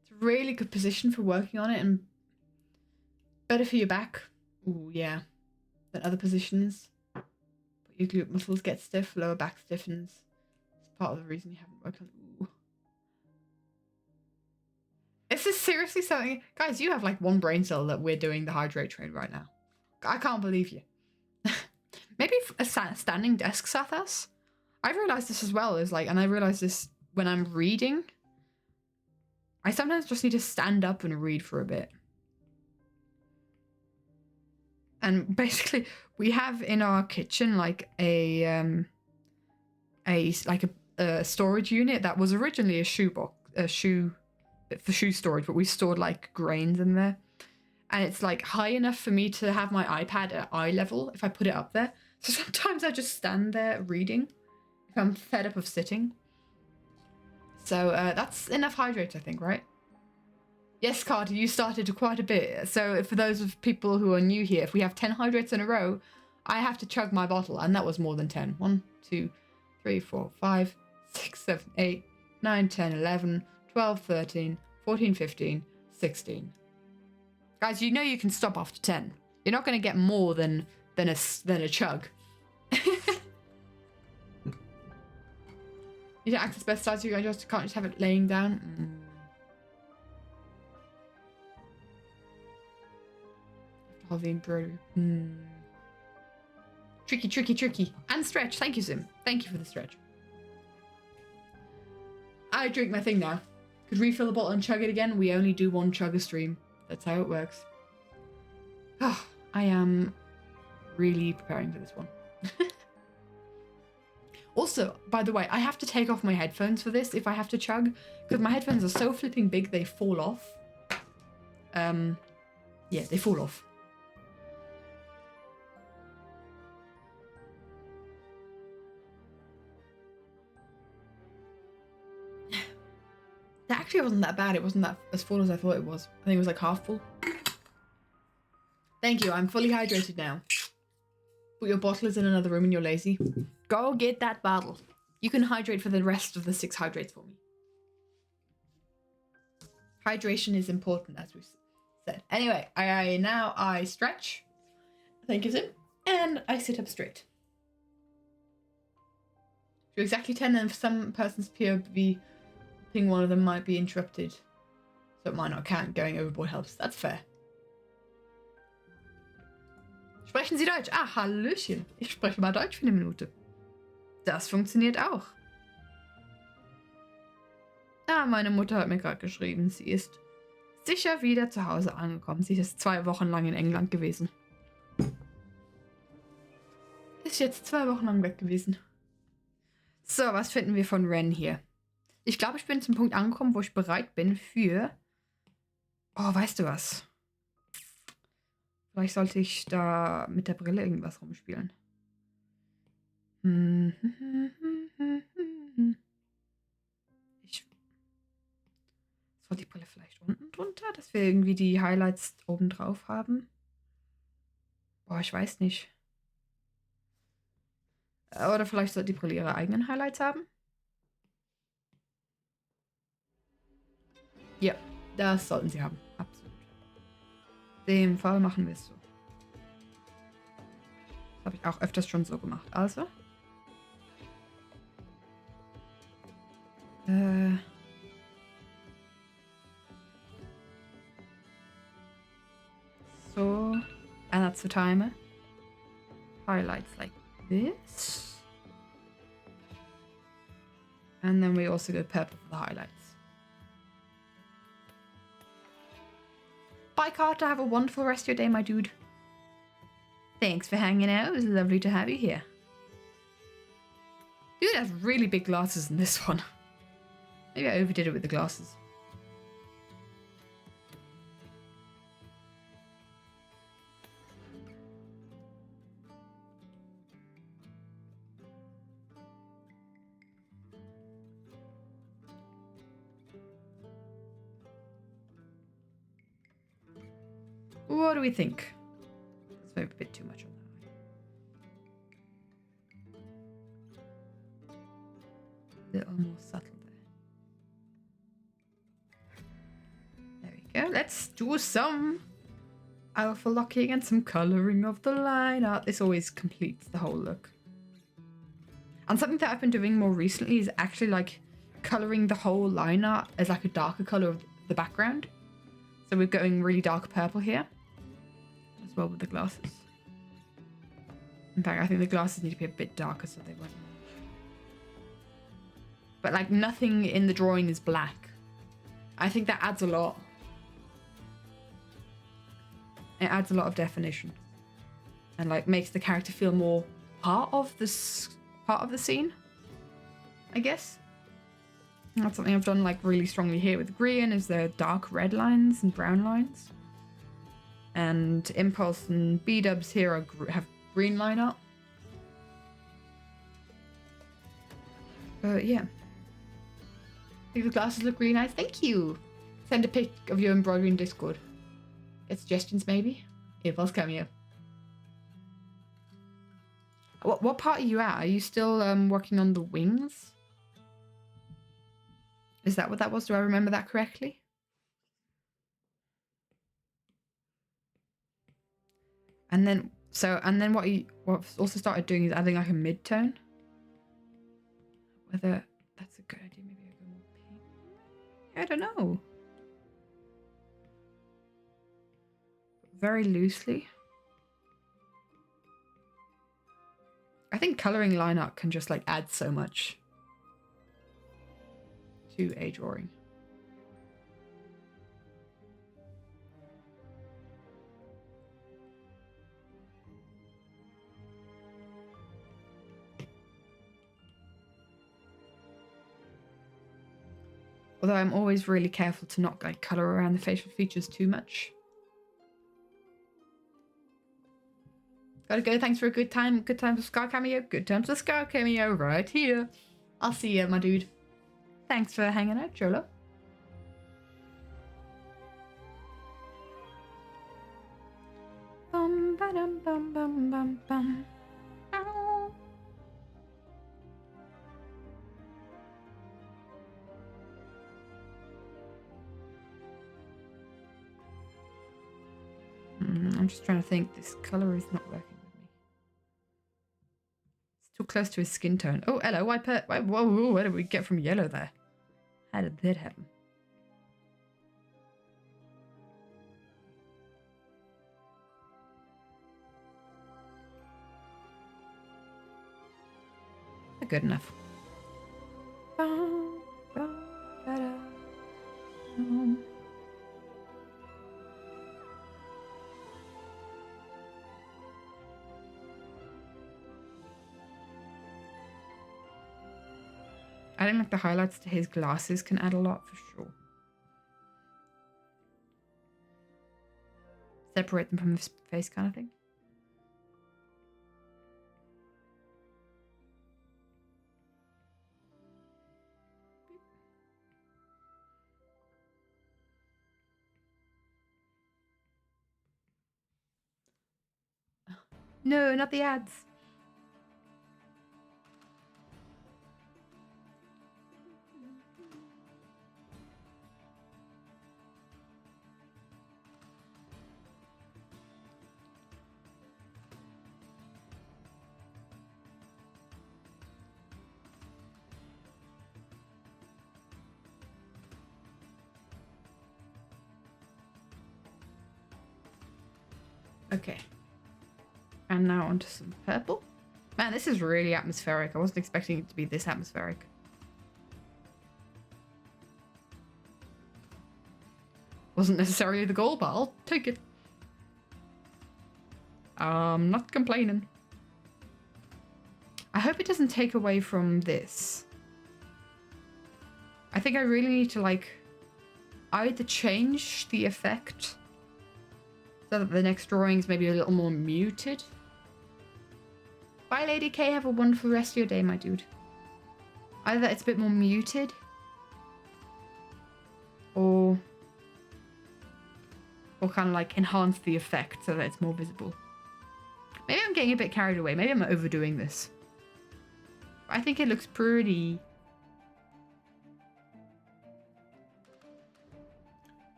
It's a really good position for working on it and better for your back. Ooh, yeah. Than other positions. But your glute muscles get stiff, lower back stiffens. It's part of the reason you haven't worked on. Ooh. Is this seriously something? Guys, you have like one brain cell that we're doing the hydrate train right now. I can't believe you. Maybe a standing desk sat us. I've realized this as well, is like, and I realize this when I'm reading. I sometimes just need to stand up and read for a bit. And basically, we have in our kitchen like a storage unit that was originally a shoe for shoe storage, but we stored like grains in there. And it's like high enough for me to have my iPad at eye level if I put it up there. So sometimes I just stand there reading if I'm fed up of sitting. So that's enough hydrates, I think, right? Yes, Carter, you started quite a bit. So for those of people who are new here, if we have 10 hydrates in a row, I have to chug my bottle. And that was more than 10. 1, 2, 3, 4, 5, 6, 7, 8, 9, 10, 11, 12, 13, 14, 15, 16. Guys, you know you can stop after 10. You're not going to get more than a chug. You don't access both sides, you can't just have it laying down. Of the embroidery. Tricky, tricky, tricky. And stretch. Thank you, Sim. Thank you for the stretch. I drink my thing now. Could refill the bottle and chug it again. We only do one chug a stream. That's how it works. Oh, I am really preparing for this one. Also, by the way, I have to take off my headphones for this if I have to chug, because my headphones are so flipping big they fall off. Yeah, they fall off. That actually wasn't that bad. It wasn't that as full as I thought it was. I think it was like half full. Thank you. I'm fully hydrated now. But your bottle is in another room and you're lazy. Go get that bottle. You can hydrate for the rest of the 6 hydrates for me. Hydration is important, as we said. Anyway, I stretch. Thank you, Sim. And I sit up straight. Do exactly 10, and for some person's POV, ping one of them might be interrupted. So it might not count. Going overboard helps. That's fair. Sprechen Sie Deutsch? Ah, Hallöchen. Ich spreche mal Deutsch für eine Minute. Das funktioniert auch. Ah, meine Mutter hat mir gerade geschrieben, sie ist sicher wieder zu Hause angekommen. Sie ist 2 Wochen lang in England gewesen. Ist jetzt 2 Wochen lang weg gewesen. So, was finden wir von Ren hier? Ich glaube, ich bin zum Punkt angekommen, wo ich bereit bin für... Oh, weißt du was? Vielleicht sollte ich da mit der Brille irgendwas rumspielen. Soll die Brille vielleicht unten drunter, dass wir irgendwie die Highlights oben drauf haben? Boah, ich weiß nicht. Oder vielleicht sollte die Brille ihre eigenen Highlights haben? Ja, das sollten sie haben. Absolut. In dem Fall machen wir es so. Das habe ich auch öfters schon so gemacht. Also. So. And that's the timer. Highlights like this. And then we also go purple for the highlights. Bye, Carter. Have a wonderful rest of your day, my dude. Thanks for hanging out. It was lovely to have you here. Dude has really big glasses in this one. Maybe I overdid it with the glasses. What do we think? That's maybe a bit too much on that. A little more subtle there. There we go. Let's do some alpha locking and some colouring of the line art. This always completes the whole look. And something that I've been doing more recently is actually like colouring the whole line art as like a darker colour of the background. So we're going really dark purple here as well with the glasses. In fact, I think the glasses need to be a bit darker so they won't. But like nothing in the drawing is black. I think that adds a lot. It adds a lot of definition. And like makes the character feel more part of the scene, I guess. And that's something I've done like really strongly here with green, is there dark red lines and brown lines. And Impulse and B-dubs here have green line art. But yeah. I think the glasses look really nice. Thank you. Send a pic of your embroidery in Discord. Get suggestions maybe? Impulse cameo. What part are you at? Are you still working on the wings? Is that what that was? Do I remember that correctly? And then what I've also started doing is adding like a mid-tone. Whether that's a good idea, maybe I go more pink. I don't know. Very loosely. I think colouring line art can just like add so much to a drawing. Although I'm always really careful to not like colour around the facial features too much. Gotta go. Thanks for a good time. Good time for Scar cameo. Good time for Scar cameo right here. I'll see you, my dude. Thanks for hanging out, Cholo. Bum ba dum bum bum bum bum. Ow. I'm just trying to think. This colour is not working. Too close to his skin tone. Oh, hello, whoa, where did we get from yellow there? How did that happen? Good enough. Adding like the highlights to his glasses can add a lot for sure. Separate them from his face kind of thing. No, not the ads. Okay. And now onto some purple. Man, this is really atmospheric. I wasn't expecting it to be this atmospheric. Wasn't necessarily the goal, but I'll take it. Not complaining. I hope it doesn't take away from this. I think I really need to like either change the effect so that the next drawing is maybe a little more muted. Bye, Lady K. Have a wonderful rest of your day, my dude. Either it's a bit more muted, or or kind of like enhance the effect so that it's more visible. Maybe I'm getting a bit carried away. Maybe I'm overdoing this. I think it looks pretty...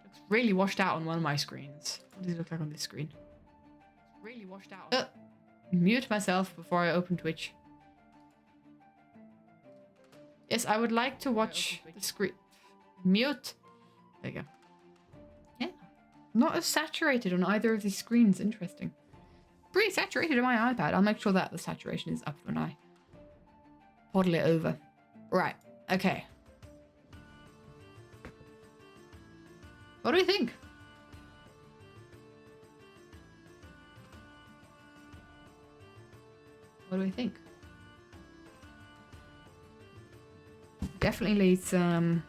Looks really washed out on one of my screens. What does it look like on this screen? It's really washed out. Mute myself before I open Twitch. Yes, I would like to watch the screen. Mute. There you go. Yeah. Not as saturated on either of these screens. Interesting. Pretty saturated on my iPad. I'll make sure that the saturation is up when I hodl it over. Right. Okay. What do we think? What do we think? Definitely needs some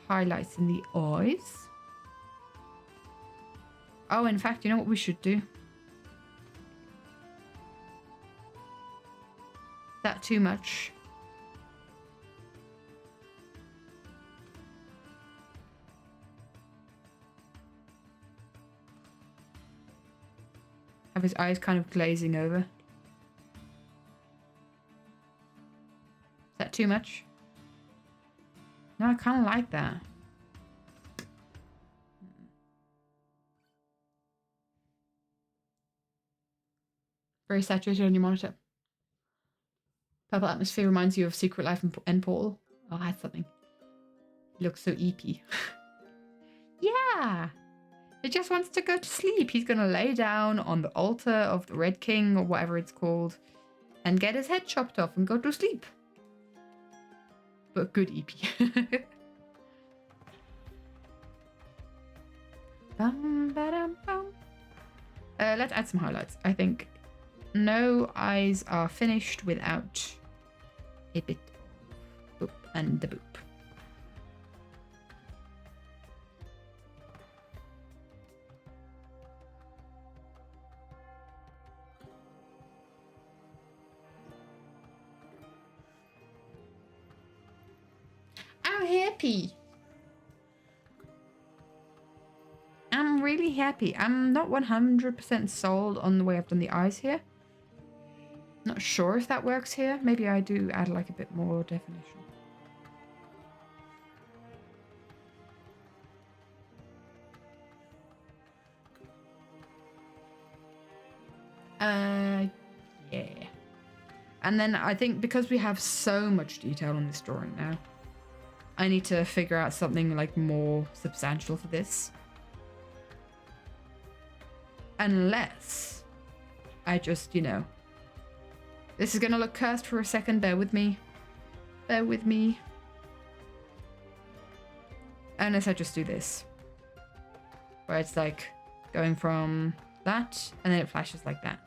highlights in the eyes. Oh, in fact, you know what we should do? Is that too much? Have his eyes kind of glazing over. Is that too much? No, I kind of like that. Very saturated on your monitor. Purple atmosphere reminds you of Secret Life and Portal. Oh, that's something. He looks so eepy. Yeah! He just wants to go to sleep. He's gonna lay down on the altar of the Red King or whatever it's called and get his head chopped off and go to sleep. But good eepy. Let's add some highlights. I think no eyes are finished without a bit of boop and the boop. I'm happy. I'm really happy. I'm not 100% sold on the way I've done the eyes here. Not sure if that works here. Maybe I do add like a bit more definition. Yeah. And then I think because we have so much detail on this drawing now, I need to figure out something like more substantial for this. Unless I just, you know, this is gonna look cursed for a second. Bear with me. Bear with me. Unless I just do this. Where it's like going from that and then it flashes like that.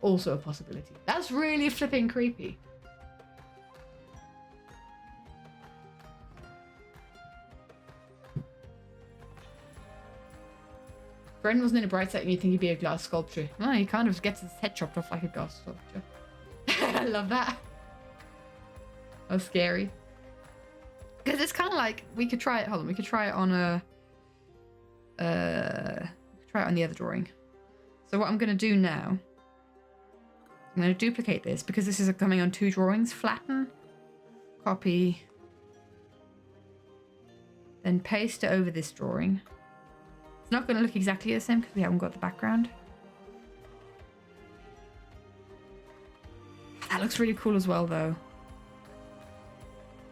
Also a possibility. That's really flipping creepy. Bren wasn't in a bright set and you think he'd be a glass sculpture. No, he kind of gets his head chopped off like a glass sculpture. I love that. That's scary. Because it's kind of like, we could try it, hold on, we could try it on a, try it on the other drawing. So what I'm going to do now, I'm going to duplicate this because this is coming on 2 drawings. Flatten, copy, then paste it over this drawing. It's not going to look exactly the same because we haven't got the background. That looks really cool as well, though.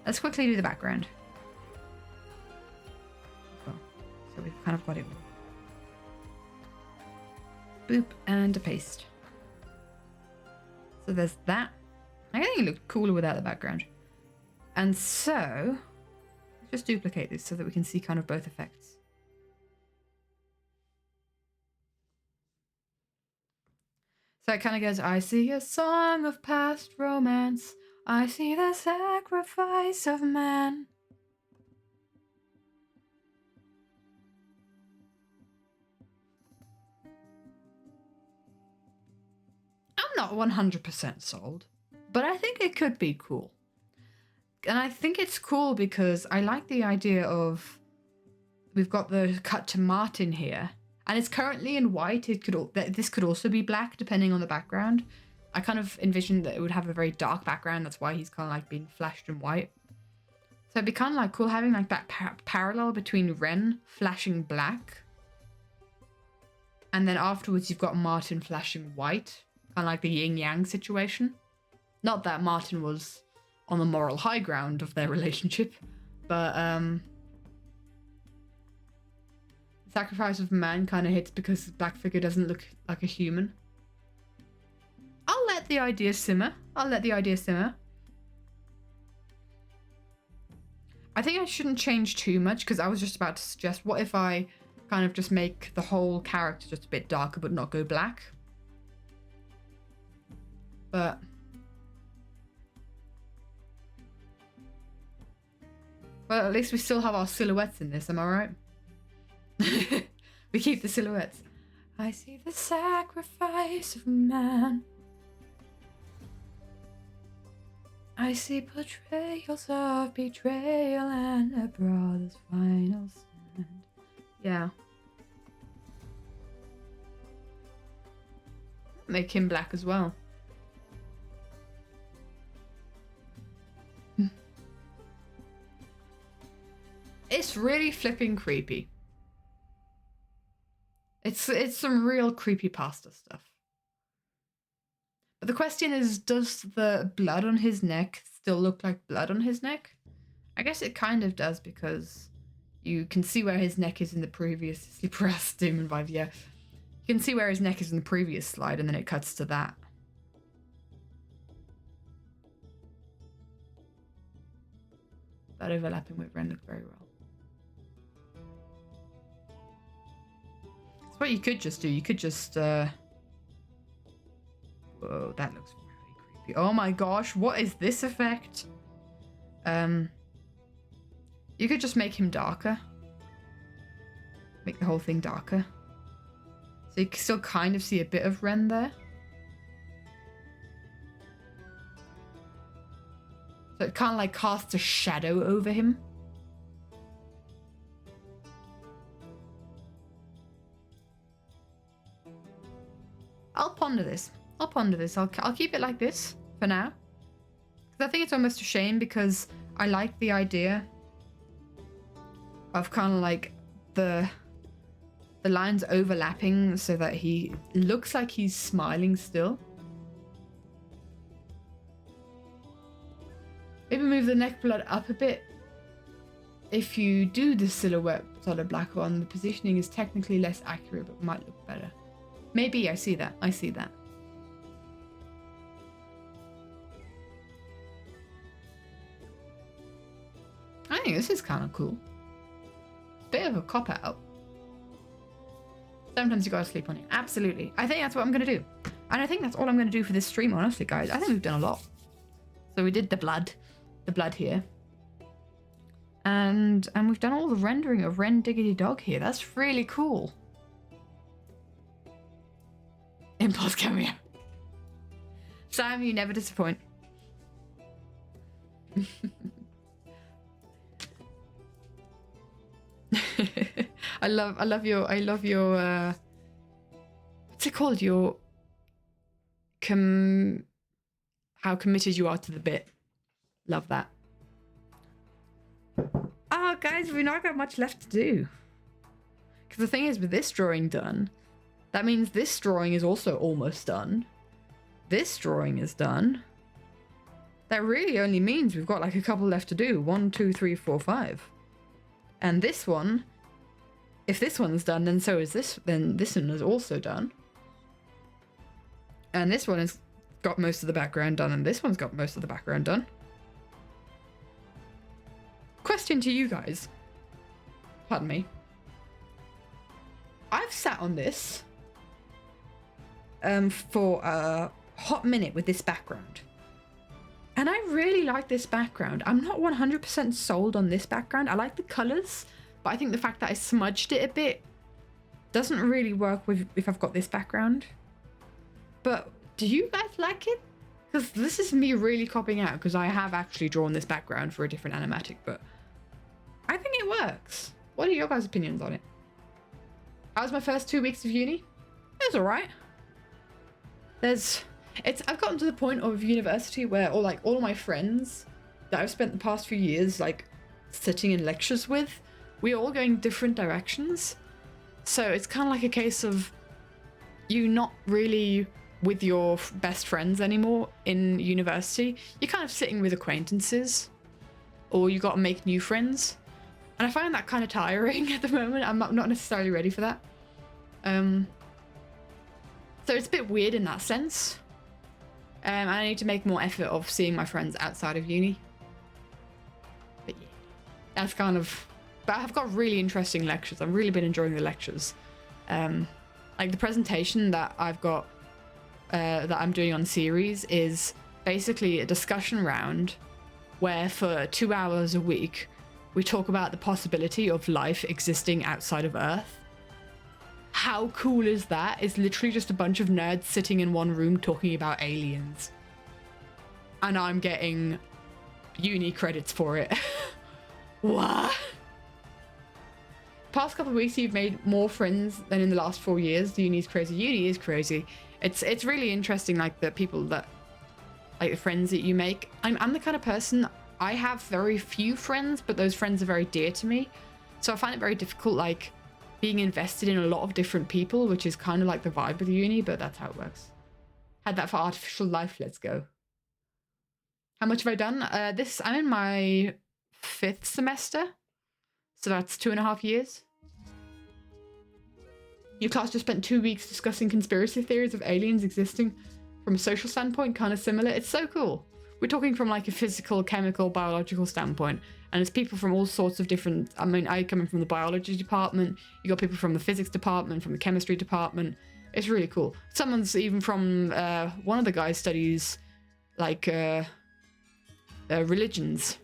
Let's quickly do the background. Oh, so we've kind of got it. Boop, and a paste. So there's that. I think it looked cooler without the background. And so, let's just duplicate this so that we can see kind of both effects. So it kind of goes, I see a song of past romance. I see the sacrifice of man. I'm not 100% sold, but I think it could be cool. And I think it's cool because I like the idea of we've got the cut to Martin here. And it's currently in white. This could also be black, depending on the background. I kind of envisioned that it would have a very dark background. That's why he's kind of like being flashed in white. So it'd be kind of like cool having like that parallel between Ren flashing black. And then afterwards you've got Martin flashing white. Kind of like the yin-yang situation. Not that Martin was on the moral high ground of their relationship. But sacrifice of man kind of hits because the black figure doesn't look like a human. I'll let the idea simmer. I think I shouldn't change too much because I was just about to suggest, what if I kind of just make the whole character just a bit darker but not go black? But at least we still have our silhouettes in this, am I right? We keep the silhouettes. I see the sacrifice of man. I see portrayals of betrayal and a brother's final stand. Yeah. Make him black as well. It's really flipping creepy. It's some real creepypasta stuff. But the question is, does the blood on his neck still look like blood on his neck? I guess it kind of does, because you can see where his neck is in the previous Sleeper Demon Vibe, yeah. You can see where his neck is in the previous slide, and then it cuts to that. That overlapping with Ren looked very well. That's what you could just do. You could just, whoa, that looks really creepy. Oh my gosh, what is this effect? You could just make him darker. Make the whole thing darker. So you can still kind of see a bit of Ren there. So it kind of like casts a shadow over him. I'll ponder this. I'll keep it like this for now. Because I think it's almost a shame, because I like the idea of kind of like the lines overlapping so that he looks like he's smiling still. Maybe move the neck blood up a bit. If you do the silhouette solid black one, the positioning is technically less accurate but might look better. Maybe, I see that. I think this is kind of cool. Bit of a cop-out. Sometimes you gotta sleep on it. Absolutely. I think that's what I'm gonna do. And I think that's all I'm gonna do for this stream, honestly, guys. I think we've done a lot. So we did the blood here. And we've done all the rendering of Ren Diggity Dog here. That's really cool. Impulse cameo. Sam, you never disappoint. I love your what's it called? Your how committed you are to the bit. Love that. Oh guys, we've not got much left to do. Because the thing is, with this drawing done, that means this drawing is also almost done. This drawing is done. That really only means we've got like a couple left to do. 1, 2, 3, 4, 5. And this one, if this one's done, then so is this. Then this one is also done. And this one has got most of the background done, and this one's got most of the background done. Question to you guys. Pardon me. I've sat on this for a hot minute with this background. And I really like this background. I'm not 100% sold on this background. I like the colors, but I think the fact that I smudged it a bit doesn't really work with if I've got this background. But do you guys like it? Because this is me really copying out, because I have actually drawn this background for a different animatic, but I think it works. What are your guys' opinions on it? How was my first 2 weeks of uni? It was alright. I've gotten to the point of university where all of my friends that I've spent the past few years like sitting in lectures with, we're all going different directions. So it's kind of like a case of you not really with your best friends anymore in university. You're kind of sitting with acquaintances, or you got to make new friends. And I find that kind of tiring at the moment. I'm not necessarily ready for that. So it's a bit weird in that sense. I need to make more effort of seeing my friends outside of uni. But yeah, that's kind of... But I've got really interesting lectures. I've really been enjoying the lectures. Like the presentation that I've got, that I'm doing on series is basically a discussion round where for 2 hours a week, we talk about the possibility of life existing outside of Earth. How cool is that? It's literally just a bunch of nerds sitting in one room talking about aliens. And I'm getting uni credits for it. What? Past couple of weeks, you've made more friends than in the last 4 years. The uni is crazy. Uni is crazy. It's really interesting, like the people that, like the friends that you make. I'm the kind of person, I have very few friends, but those friends are very dear to me. So I find it very difficult, like being invested in a lot of different people, which is kind of like the vibe of the uni, but that's how it works. Had that for artificial life. Let's go. How much have I done? I'm in my 5th semester. So that's 2.5 years. Your class just spent 2 weeks discussing conspiracy theories of aliens existing from a social standpoint, kind of similar. It's so cool. We're talking from like a physical, chemical, biological standpoint. And it's people from all sorts of different... I mean, I come in from the biology department. You got people from the physics department, from the chemistry department. It's really cool. Someone's even from... one of the guys studies like religions.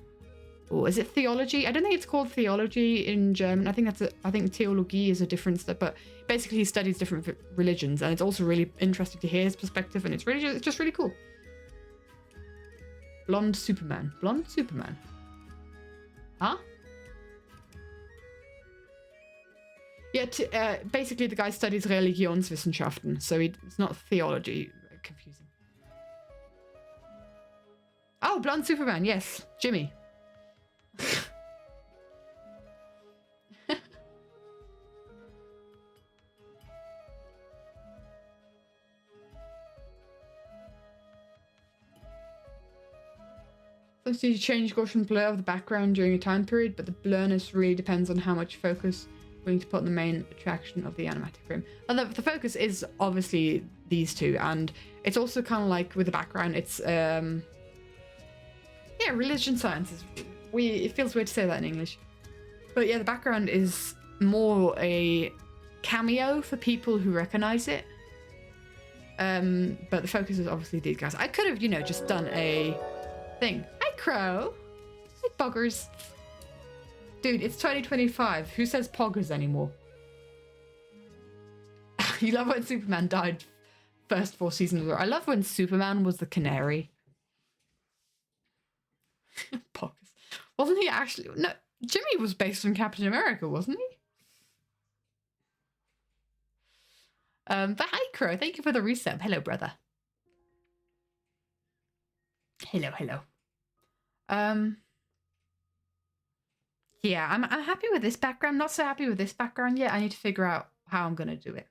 Or is it theology? I don't think it's called theology in German. I think Theologie is a different step, but basically he studies different religions, and it's also really interesting to hear his perspective, and it's just really cool. Blonde Superman. Blonde Superman. Huh? Yeah, basically the guy studies Religionswissenschaften, so it's not theology. Confusing. Oh, Blonde Superman, yes. Jimmy. Sometimes you change Gaussian blur of the background during a time period, but the blurriness really depends on how much focus we're going to put on the main attraction of the animatic frame. And the focus is obviously these two, and it's also kind of like with the background, it's yeah, religion sciences. It feels weird to say that in English. But yeah, the background is more a cameo for people who recognize it. But the focus is obviously these guys. I could have, just done a thing. Hi, Crow. Hi, Poggers. Dude, it's 2025. Who says Poggers anymore? You love when Superman died first 4 seasons ago. I love when Superman was the canary. Poggers. Wasn't he actually... No, Jimmy was based on Captain America, wasn't he? But hi, Crow. Thank you for the resub. Hello, brother. Hello. Yeah, I'm happy with this background. Not so happy with this background yet. I need to figure out how I'm gonna do it.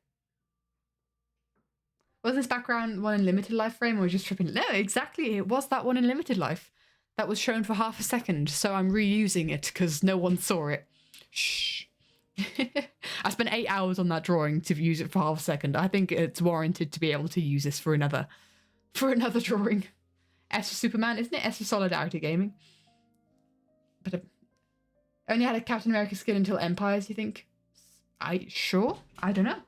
Was this background one in limited life frame or just tripping? No, exactly. It was that one in limited life. That was shown for half a second, so I'm reusing it because no one saw it. Shh. I spent 8 hours on that drawing to use it for half a second. I think it's warranted to be able to use this for another drawing. S for Superman, isn't it? S for Solidarity Gaming. But I only had a Captain America skin until Empires, you think? Sure? I don't know.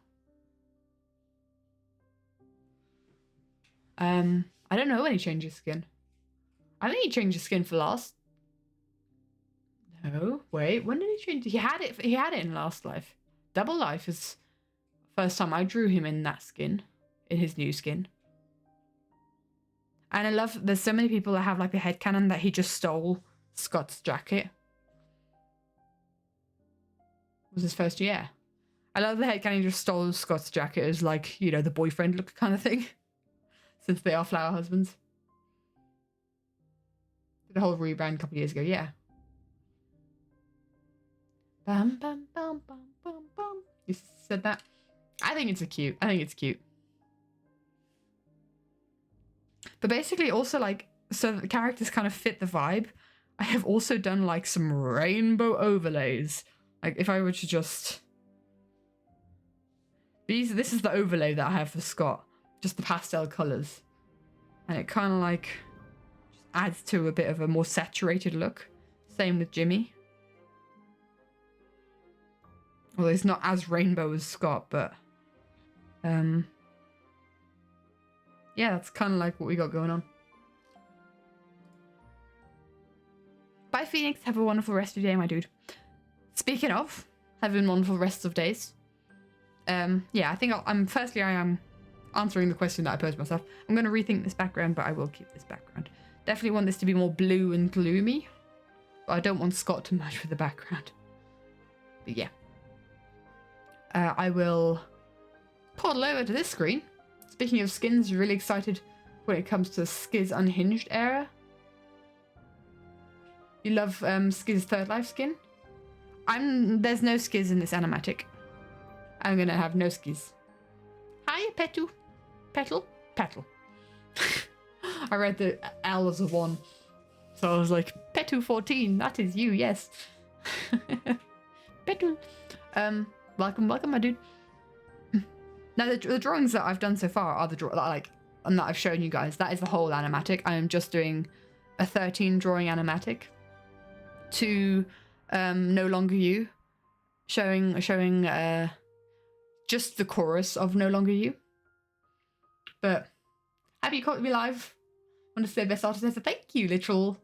I don't know when he changed his skin. I think he changed his skin for last. No, wait, when did he change? He had it in Last Life. Double Life is first time I drew him in that skin, in his new skin. And I love, there's so many people that have like the headcanon that he just stole Scott's jacket. was his first year. I love the headcanon just stole Scott's jacket as like, you know, the boyfriend look kind of thing. Since they are flower husbands. Did a whole rebrand a couple of years ago, yeah. Bum, bum, bum, bum, bum, bum. You said that? I think it's cute. I think it's cute. But basically also like, so the characters kind of fit the vibe. I have also done like some rainbow overlays. Like if I were to just... This is the overlay that I have for Scott. Just the pastel colours. And it kind of like just adds to a bit of a more saturated look. Same with Jimmy. Well, it's not as rainbow as Scott, but... yeah, that's kind of like what we got going on. Bye, Phoenix. Have a wonderful rest of your day, my dude. Speaking of having wonderful rests of days, yeah, I think firstly I am answering the question that I posed myself. I'm going to rethink this background, but I will keep this background. Definitely want this to be more blue and gloomy, but I don't want Scott to match with the background. But yeah. I will paddle over to this screen. Speaking of skins, really excited when it comes to Skiz Unhinged era. You love Skiz Third Life skin? There's no Skiz in this animatic. I'm gonna have no Skiz. Hiya, Petu. Petal? Petal. I read the L as a 1. So I was like, Petu 14, that is you, yes. Petu. Welcome, my dude. Now the drawings that I've done so far are and that I've shown you guys. That is the whole animatic. I am just doing a 13 drawing animatic to No Longer You, showing just the chorus of No Longer You. But have you caught me live? I want to say best artist ever. Thank you, literal.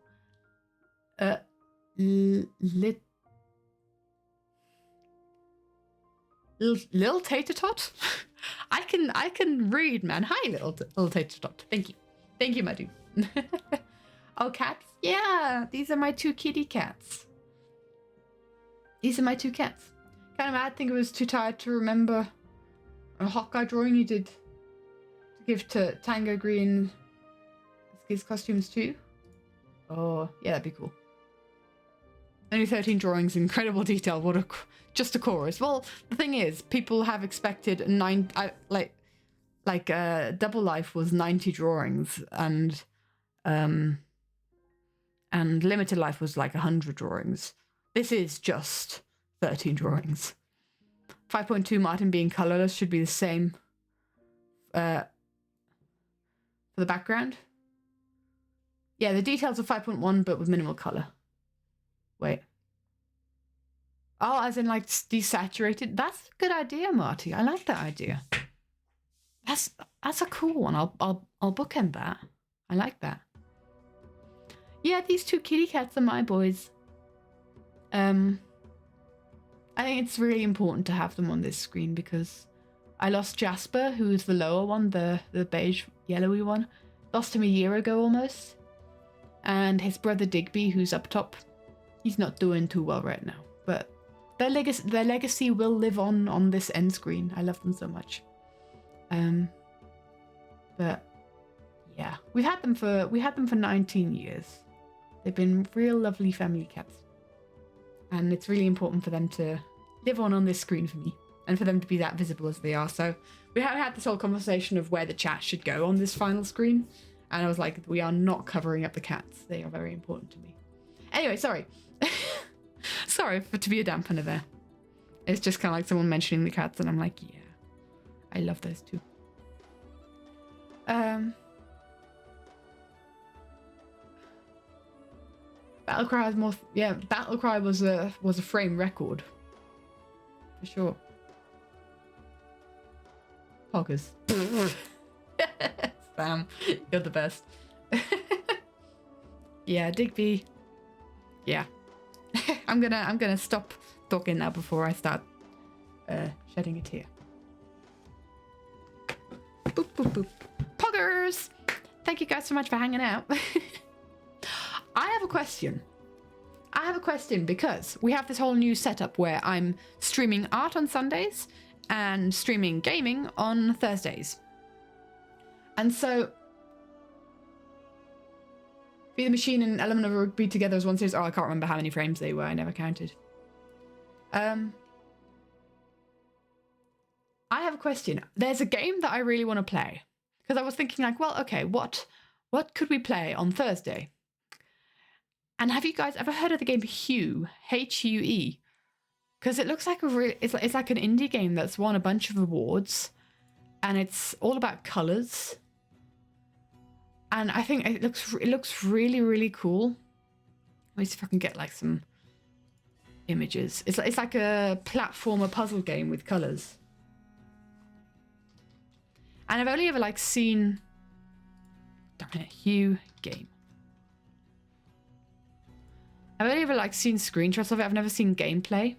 Little Tater Tot. I can read, man. Hi, little Tater Tot. Thank you, my dude. Oh, cats. Yeah, these are my 2 kitty cats. These are my 2 cats. Kind of mad. I think I was too tired to remember a Hawkeye drawing you did to give to Tango Green his costumes too. Oh, yeah, that'd be cool. Only 13 drawings, incredible detail. What just a chorus. Well, the thing is, people have expected Double Life was 90 drawings, and Limited Life was like 100 drawings. This is just 13 drawings. 5.2 Martin being colorless should be the same for the background. Yeah, the details are 5.1, but with minimal color. Wait. Oh, as in like desaturated. That's a good idea, Marty. I like that idea. That's a cool one. I'll bookend that. I like that. Yeah, these 2 kitty cats are my boys. I think it's really important to have them on this screen because I lost Jasper, who is the lower one, the beige yellowy one. Lost him a year ago almost. And his brother Digby, who's up top, he's not doing too well right now. But their legacy will live on this end screen. I love them so much. But yeah, we had them for 19 years. They've been real lovely family cats. And it's really important for them to live on this screen for me and for them to be that visible as they are. So we have had this whole conversation of where the chat should go on this final screen. And I was like, we are not covering up the cats. They are very important to me. Anyway, sorry. Sorry to be a dampener there. It's just kind of like someone mentioning the cats and I'm like, yeah, I love those too. Battlecry has more. Yeah, Battlecry was a frame record for sure. Poggers. Sam, you're the best. Yeah, Digby. Yeah, I'm gonna stop talking now before I start shedding a tear. Boop boop boop. Poggers. Thank you guys so much for hanging out. I have a question. I have a question, because we have this whole new setup where I'm streaming art on Sundays and streaming gaming on Thursdays. And so Be the Machine and Element of Rugby together as one series. Oh, I can't remember how many frames they were. I never counted. I have a question. There's a game that I really want to play, because I was thinking like, well, okay, what could we play on Thursday? And have you guys ever heard of the game Hue? Hue? Because it looks like it's like an indie game that's won a bunch of awards, and it's all about colors. And I think it looks really, really cool. Let me see if I can get like some images. It's like a platformer puzzle game with colors. And I've only ever like seen, darn it, Hue game. I've only ever like seen screenshots of it. I've never seen gameplay.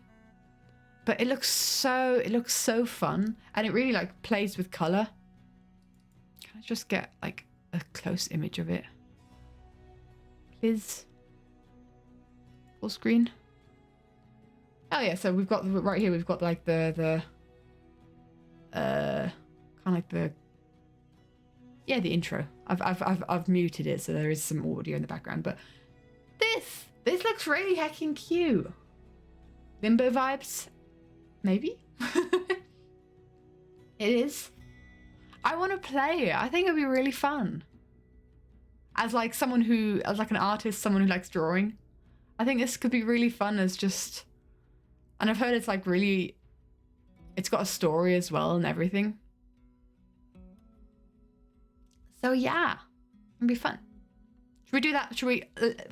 But it looks so fun, and it really like plays with color. Can I just get like a close image of it, please? Full screen. Oh yeah, so we've got right here. We've got like the kind of like the intro. I've muted it, so there is some audio in the background. But this looks really heckin' cute. Limbo vibes, maybe. It is. I want to play it. I think it'd be really fun. As like an artist, someone who likes drawing, I think this could be really fun as just. And I've heard it's like really. It's got a story as well and everything. So yeah, it'd be fun. Should we do that? Should we?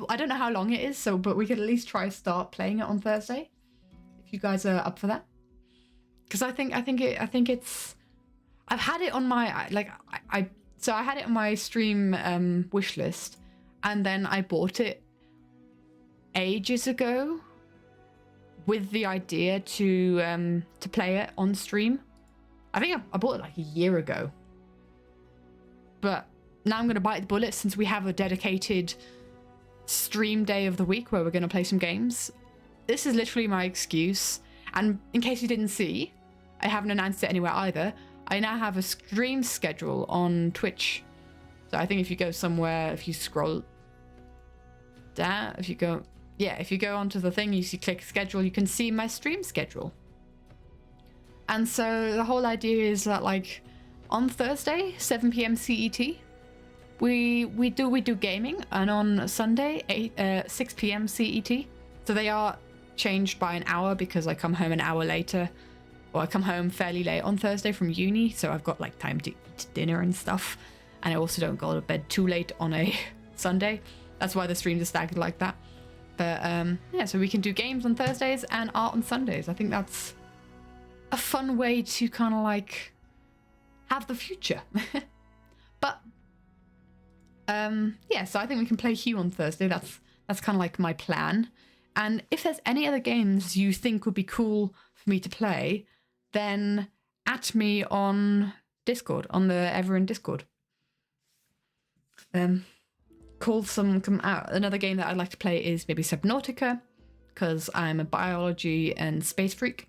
I don't know how long it is, but we could at least try start playing it on Thursday, if you guys are up for that. Because I think it's. I've had it on my I had it on my stream wish list, and then I bought it ages ago with the idea to play it on stream. I think I bought it like a year ago. But now I'm going to bite the bullet, since we have a dedicated stream day of the week where we're going to play some games. This is literally my excuse. And in case you didn't see, I haven't announced it anywhere either. I now have a stream schedule on Twitch. So I think if you go somewhere, if you scroll down, if you go onto the thing, you see click schedule, you can see my stream schedule. And so the whole idea is that like on Thursday, 7 p.m. CET, we do gaming, and on Sunday, 6 p.m. CET. So they are changed by an hour because I come home an hour later. Well, I come home fairly late on Thursday from uni, so I've got like time to eat dinner and stuff. And I also don't go to bed too late on a Sunday. That's why the streams are staggered like that. But yeah, so we can do games on Thursdays and art on Sundays. I think that's a fun way to kind of like have the future. But yeah, so I think we can play Hue on Thursday. That's kind of like my plan. And if there's any other games you think would be cool for me to play, then at me on Discord, on the Everin Discord. Call some come out. Another game that I'd like to play is maybe Subnautica, because I'm a biology and space freak.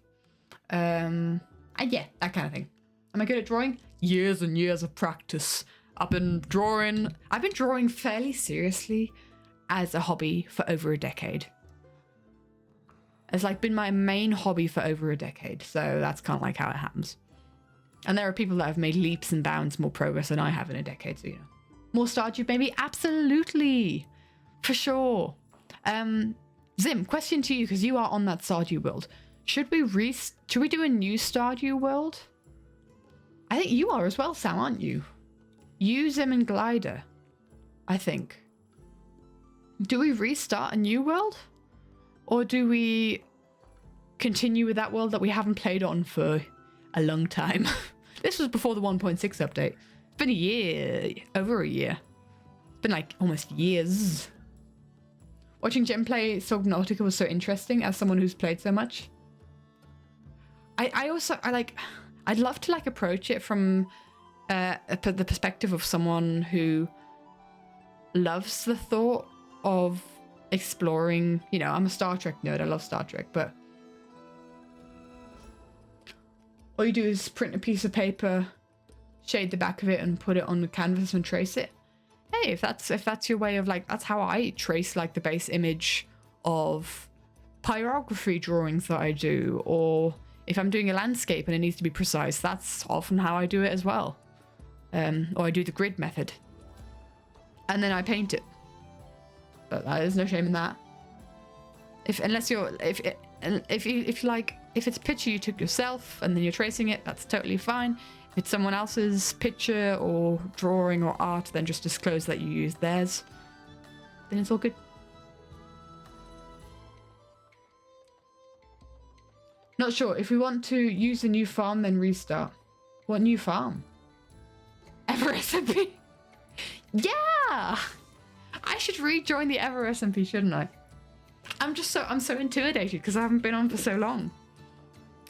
And yeah, that kind of thing. Am I good at drawing? Years and years of practice. I've been drawing fairly seriously as a hobby for over a decade. It's like been my main hobby for over a decade, so that's kind of like how it happens. And there are people that have made leaps and bounds more progress than I have in a decade, so you know. More Stardew maybe? Absolutely! For sure. Zim, question to you, because you are on that Stardew world. Should we do a new Stardew world? I think you are as well, Sam, aren't you? You, Zim, and Glider, I think. Do we restart a new world? Or do we continue with that world that we haven't played on for a long time? This was before the 1.6 update. It's been a year, over a year. It's been like almost years. Watching Jem play Subnautica was so interesting as someone who's played so much. I'd love to like approach it from the perspective of someone who loves the thought of exploring. You know, I'm a Star Trek nerd. I love Star Trek, but all you do is print a piece of paper, shade the back of it, and put it on the canvas and trace it. Hey, if that's your way of like, that's how I trace like the base image of pyrography drawings that I do, or if I'm doing a landscape and it needs to be precise, that's often how I do it as well. Or I do the grid method, and then I paint it. But there's no shame in that. If it's a picture you took yourself and then you're tracing it, that's totally fine. If it's someone else's picture or drawing or art, then just disclose that you used theirs. Then it's all good. Not sure. If we want to use a new farm, then restart. What new farm? Ever SMP? Yeah! I should rejoin the Ever SMP, shouldn't I? I'm so intimidated because I haven't been on for so long.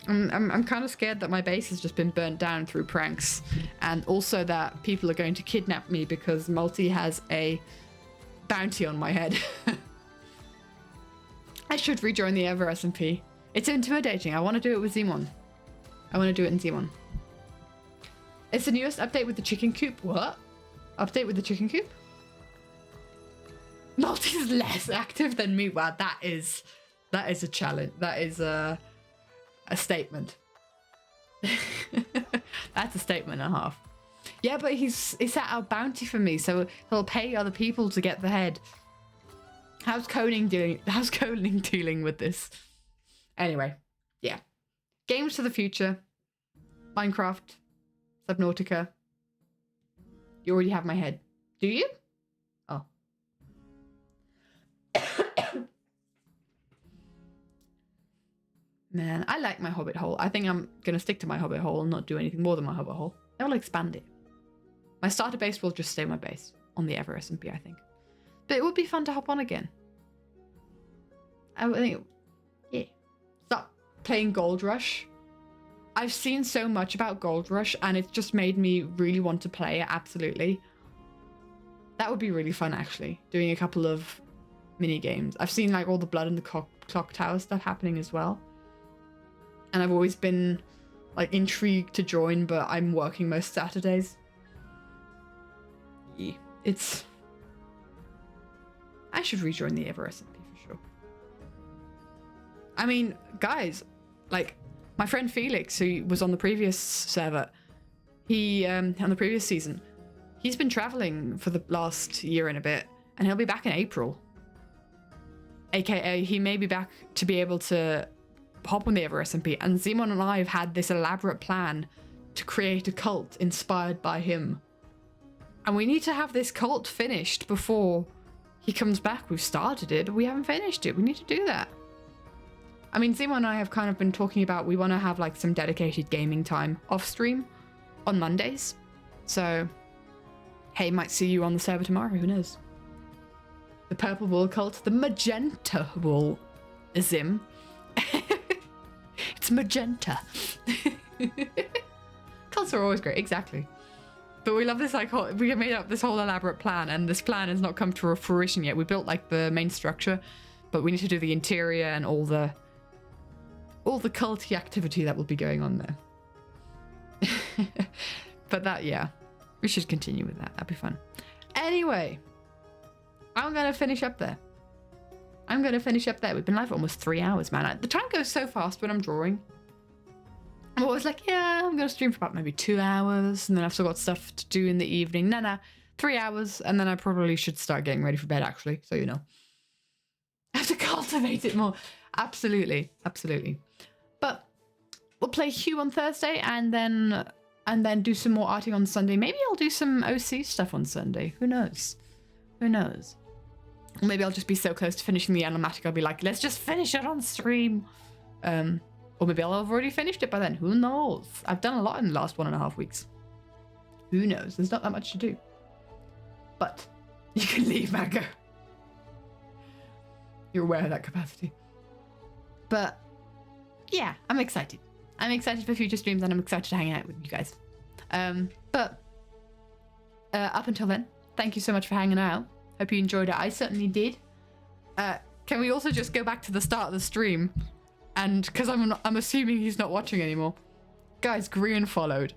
I'm kind of scared that my base has just been burnt down through pranks, and also that people are going to kidnap me because Multi has a bounty on my head. I should rejoin the Ever SMP. It's intimidating. I want to do it with Zimon. I want to do it in Zimon. It's the newest update with the chicken coop. What? Update with the chicken coop? Multi's less active than me. Wow, that is a challenge. That is a statement. That's a statement and a half. Yeah, but he's set out a bounty for me, so he'll pay other people to get the head. How's Coning dealing with this? Anyway, yeah. Games for the future. Minecraft. Subnautica. You already have my head. Do you? Oh. Man, I like my hobbit hole. I think I'm gonna stick to my hobbit hole and not do anything more than my hobbit hole. I will expand it. My starter base will just stay my base on the Ever SMP, I think. But it would be fun to hop on again. I think, yeah. Stop playing Gold Rush. I've seen so much about Gold Rush and it's just made me really want to play it, absolutely. That would be really fun, actually, doing a couple of mini games. I've seen like all the Blood and the Clock Tower stuff happening as well. And I've always been like intrigued to join, but I'm working most Saturdays. Yeah, I should rejoin the Ever SMP for sure. I mean, guys, like my friend Felix, who was on the previous server, he on the previous season, he's been traveling for the last year and a bit, and he'll be back in April. AKA, he may be back to be able to hop on the Ever SMP, and Zimon and I have had this elaborate plan to create a cult inspired by him. And we need to have this cult finished before he comes back. We've started it, but we haven't finished it. We need to do that. I mean, Zimon and I have kind of been talking about we want to have like some dedicated gaming time off stream on Mondays. So, hey, might see you on the server tomorrow. Who knows? The purple wool cult, the magenta wool Zim. It's magenta. Cults are always great, exactly. But we love this, like, we made up this whole elaborate plan, and this plan has not come to fruition yet. We built like the main structure, but we need to do the interior and all the culty activity that will be going on there. But that, yeah, we should continue with that. That'd be fun. Anyway, I'm gonna finish up there. We've been live for almost 3 hours, man. The time goes so fast when I'm drawing. I'm always like, yeah, I'm going to stream for about maybe 2 hours, and then I've still got stuff to do in the evening. Nah, 3 hours, and then I probably should start getting ready for bed, actually, so you know. I have to cultivate it more. Absolutely. But we'll play Hue on Thursday, and then do some more arting on Sunday. Maybe I'll do some OC stuff on Sunday. Who knows? Or maybe I'll just be so close to finishing the animatic, I'll be like, let's just finish it on stream. Or maybe I'll have already finished it by then. Who knows? I've done a lot in the last 1.5 weeks. Who knows? There's not that much to do. But you can leave, Mango. You're aware of that capacity. But yeah, I'm excited. I'm excited for future streams, and I'm excited to hang out with you guys. But up until then, thank you so much for hanging out. Hope you enjoyed it. I certainly did. Can we also just go back to the start of the stream? And because I'm assuming he's not watching anymore. Guys, Green followed.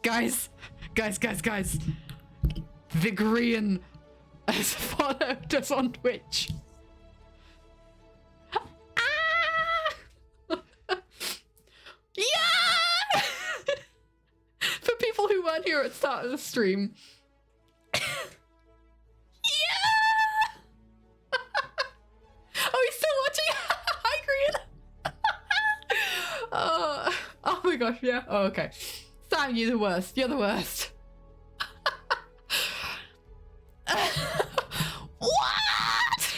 Guys. The Green has followed us on Twitch. Yeah! For people who weren't here at the start of the stream. Yeah! Oh, he's still watching. Hi, Green. Oh my gosh, yeah. Oh, okay. Sam, you're the worst. You're the worst. What?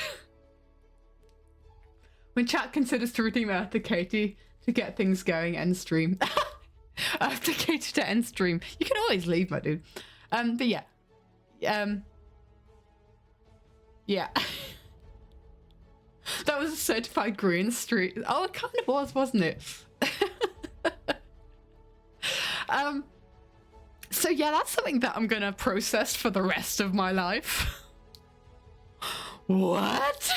When chat considers to redeem Eartha Katie to get things going, end stream. Eartha Katie to end stream. You can always leave, my dude. But yeah. Yeah. That was a certified green street. Oh, it kind of was, wasn't it? So yeah, that's something that I'm gonna process for the rest of my life. What?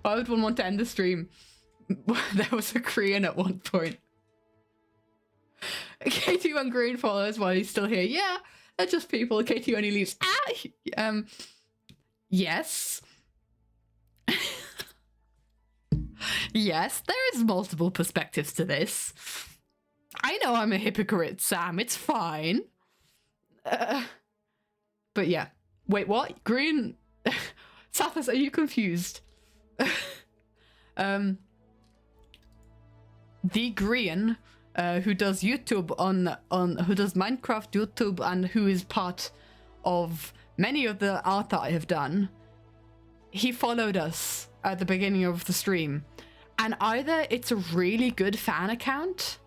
Why would one want to end the stream? There was a Korean at one point. KT1 Green follows while he's still here. Yeah, they're just people. KT only leaves. Yes. Yes, there is multiple perspectives to this. I know I'm a hypocrite, Sam. It's fine. But yeah. Wait, what? Green... Sathas, are you confused? The Green, who does YouTube who does Minecraft YouTube and who is part of many of the art that I have done, he followed us at the beginning of the stream. And either it's a really good fan account,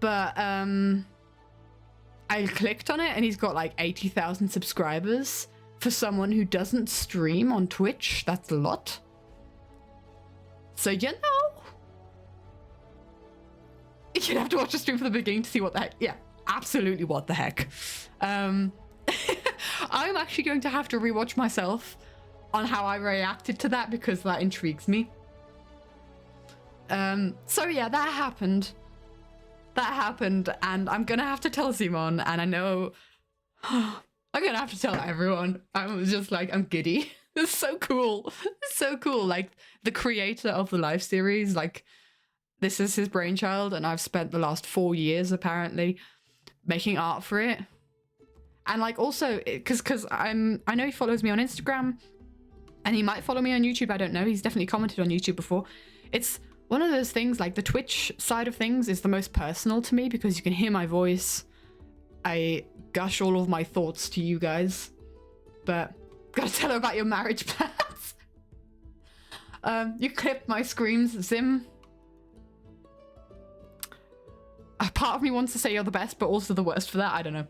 but I clicked on it and he's got like 80,000 subscribers. For someone who doesn't stream on Twitch, that's a lot. So, you know, you'd have to watch the stream from the beginning to see what the heck. Yeah, absolutely what the heck. I'm actually going to have to rewatch myself on how I reacted to that because that intrigues me. So yeah, that happened. And I'm gonna have to tell Simon, and I know I'm gonna have to tell everyone. I was just like, I'm giddy. It's so cool. It's so cool. Like, the creator of the live series, like, this is his brainchild, and I've spent the last 4 years, apparently, making art for it. And, like, also, because I know he follows me on Instagram, and he might follow me on YouTube, I don't know. He's definitely commented on YouTube before. It's one of those things, like, the Twitch side of things is the most personal to me, because you can hear my voice. I gush all of my thoughts to you guys, but gotta tell her about your marriage plans. You clipped my screams, Zim. A part of me wants to say you're the best, but also the worst for that. I don't know.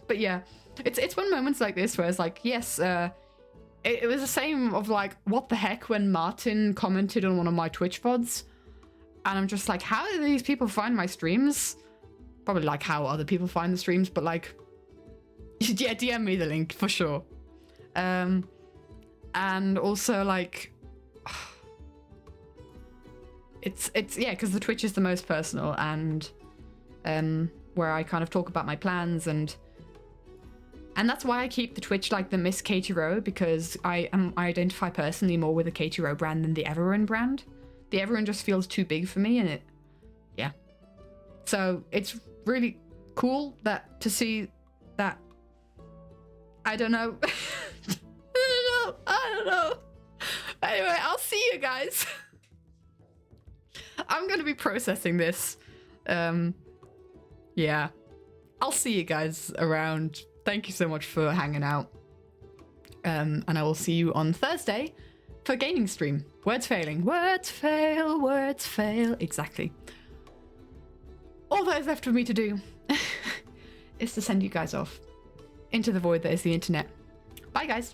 But yeah, it's when moments like this where it's like, yes, it was the same of like, what the heck when Martin commented on one of my Twitch VODs, and I'm just like, how do these people find my streams? Probably like how other people find the streams, but like, yeah, DM me the link for sure. And also like, it's yeah, because the Twitch is the most personal, and where I kind of talk about my plans, and that's why I keep the Twitch like the Miss Katie Rowe, because I identify personally more with the Katie Rowe brand than the Everyone brand. The Everyone just feels too big for me, and it, yeah. So it's really cool that to see that. I don't know. I don't know. Anyway, I'll see you guys. I'm gonna be processing this. Yeah. I'll see you guys around. Thank you so much for hanging out. And I will see you on Thursday for gaming stream. Words failing. Words fail. Words fail. Exactly. All that is left for me to do is to send you guys off into the void that is the internet. Bye, guys.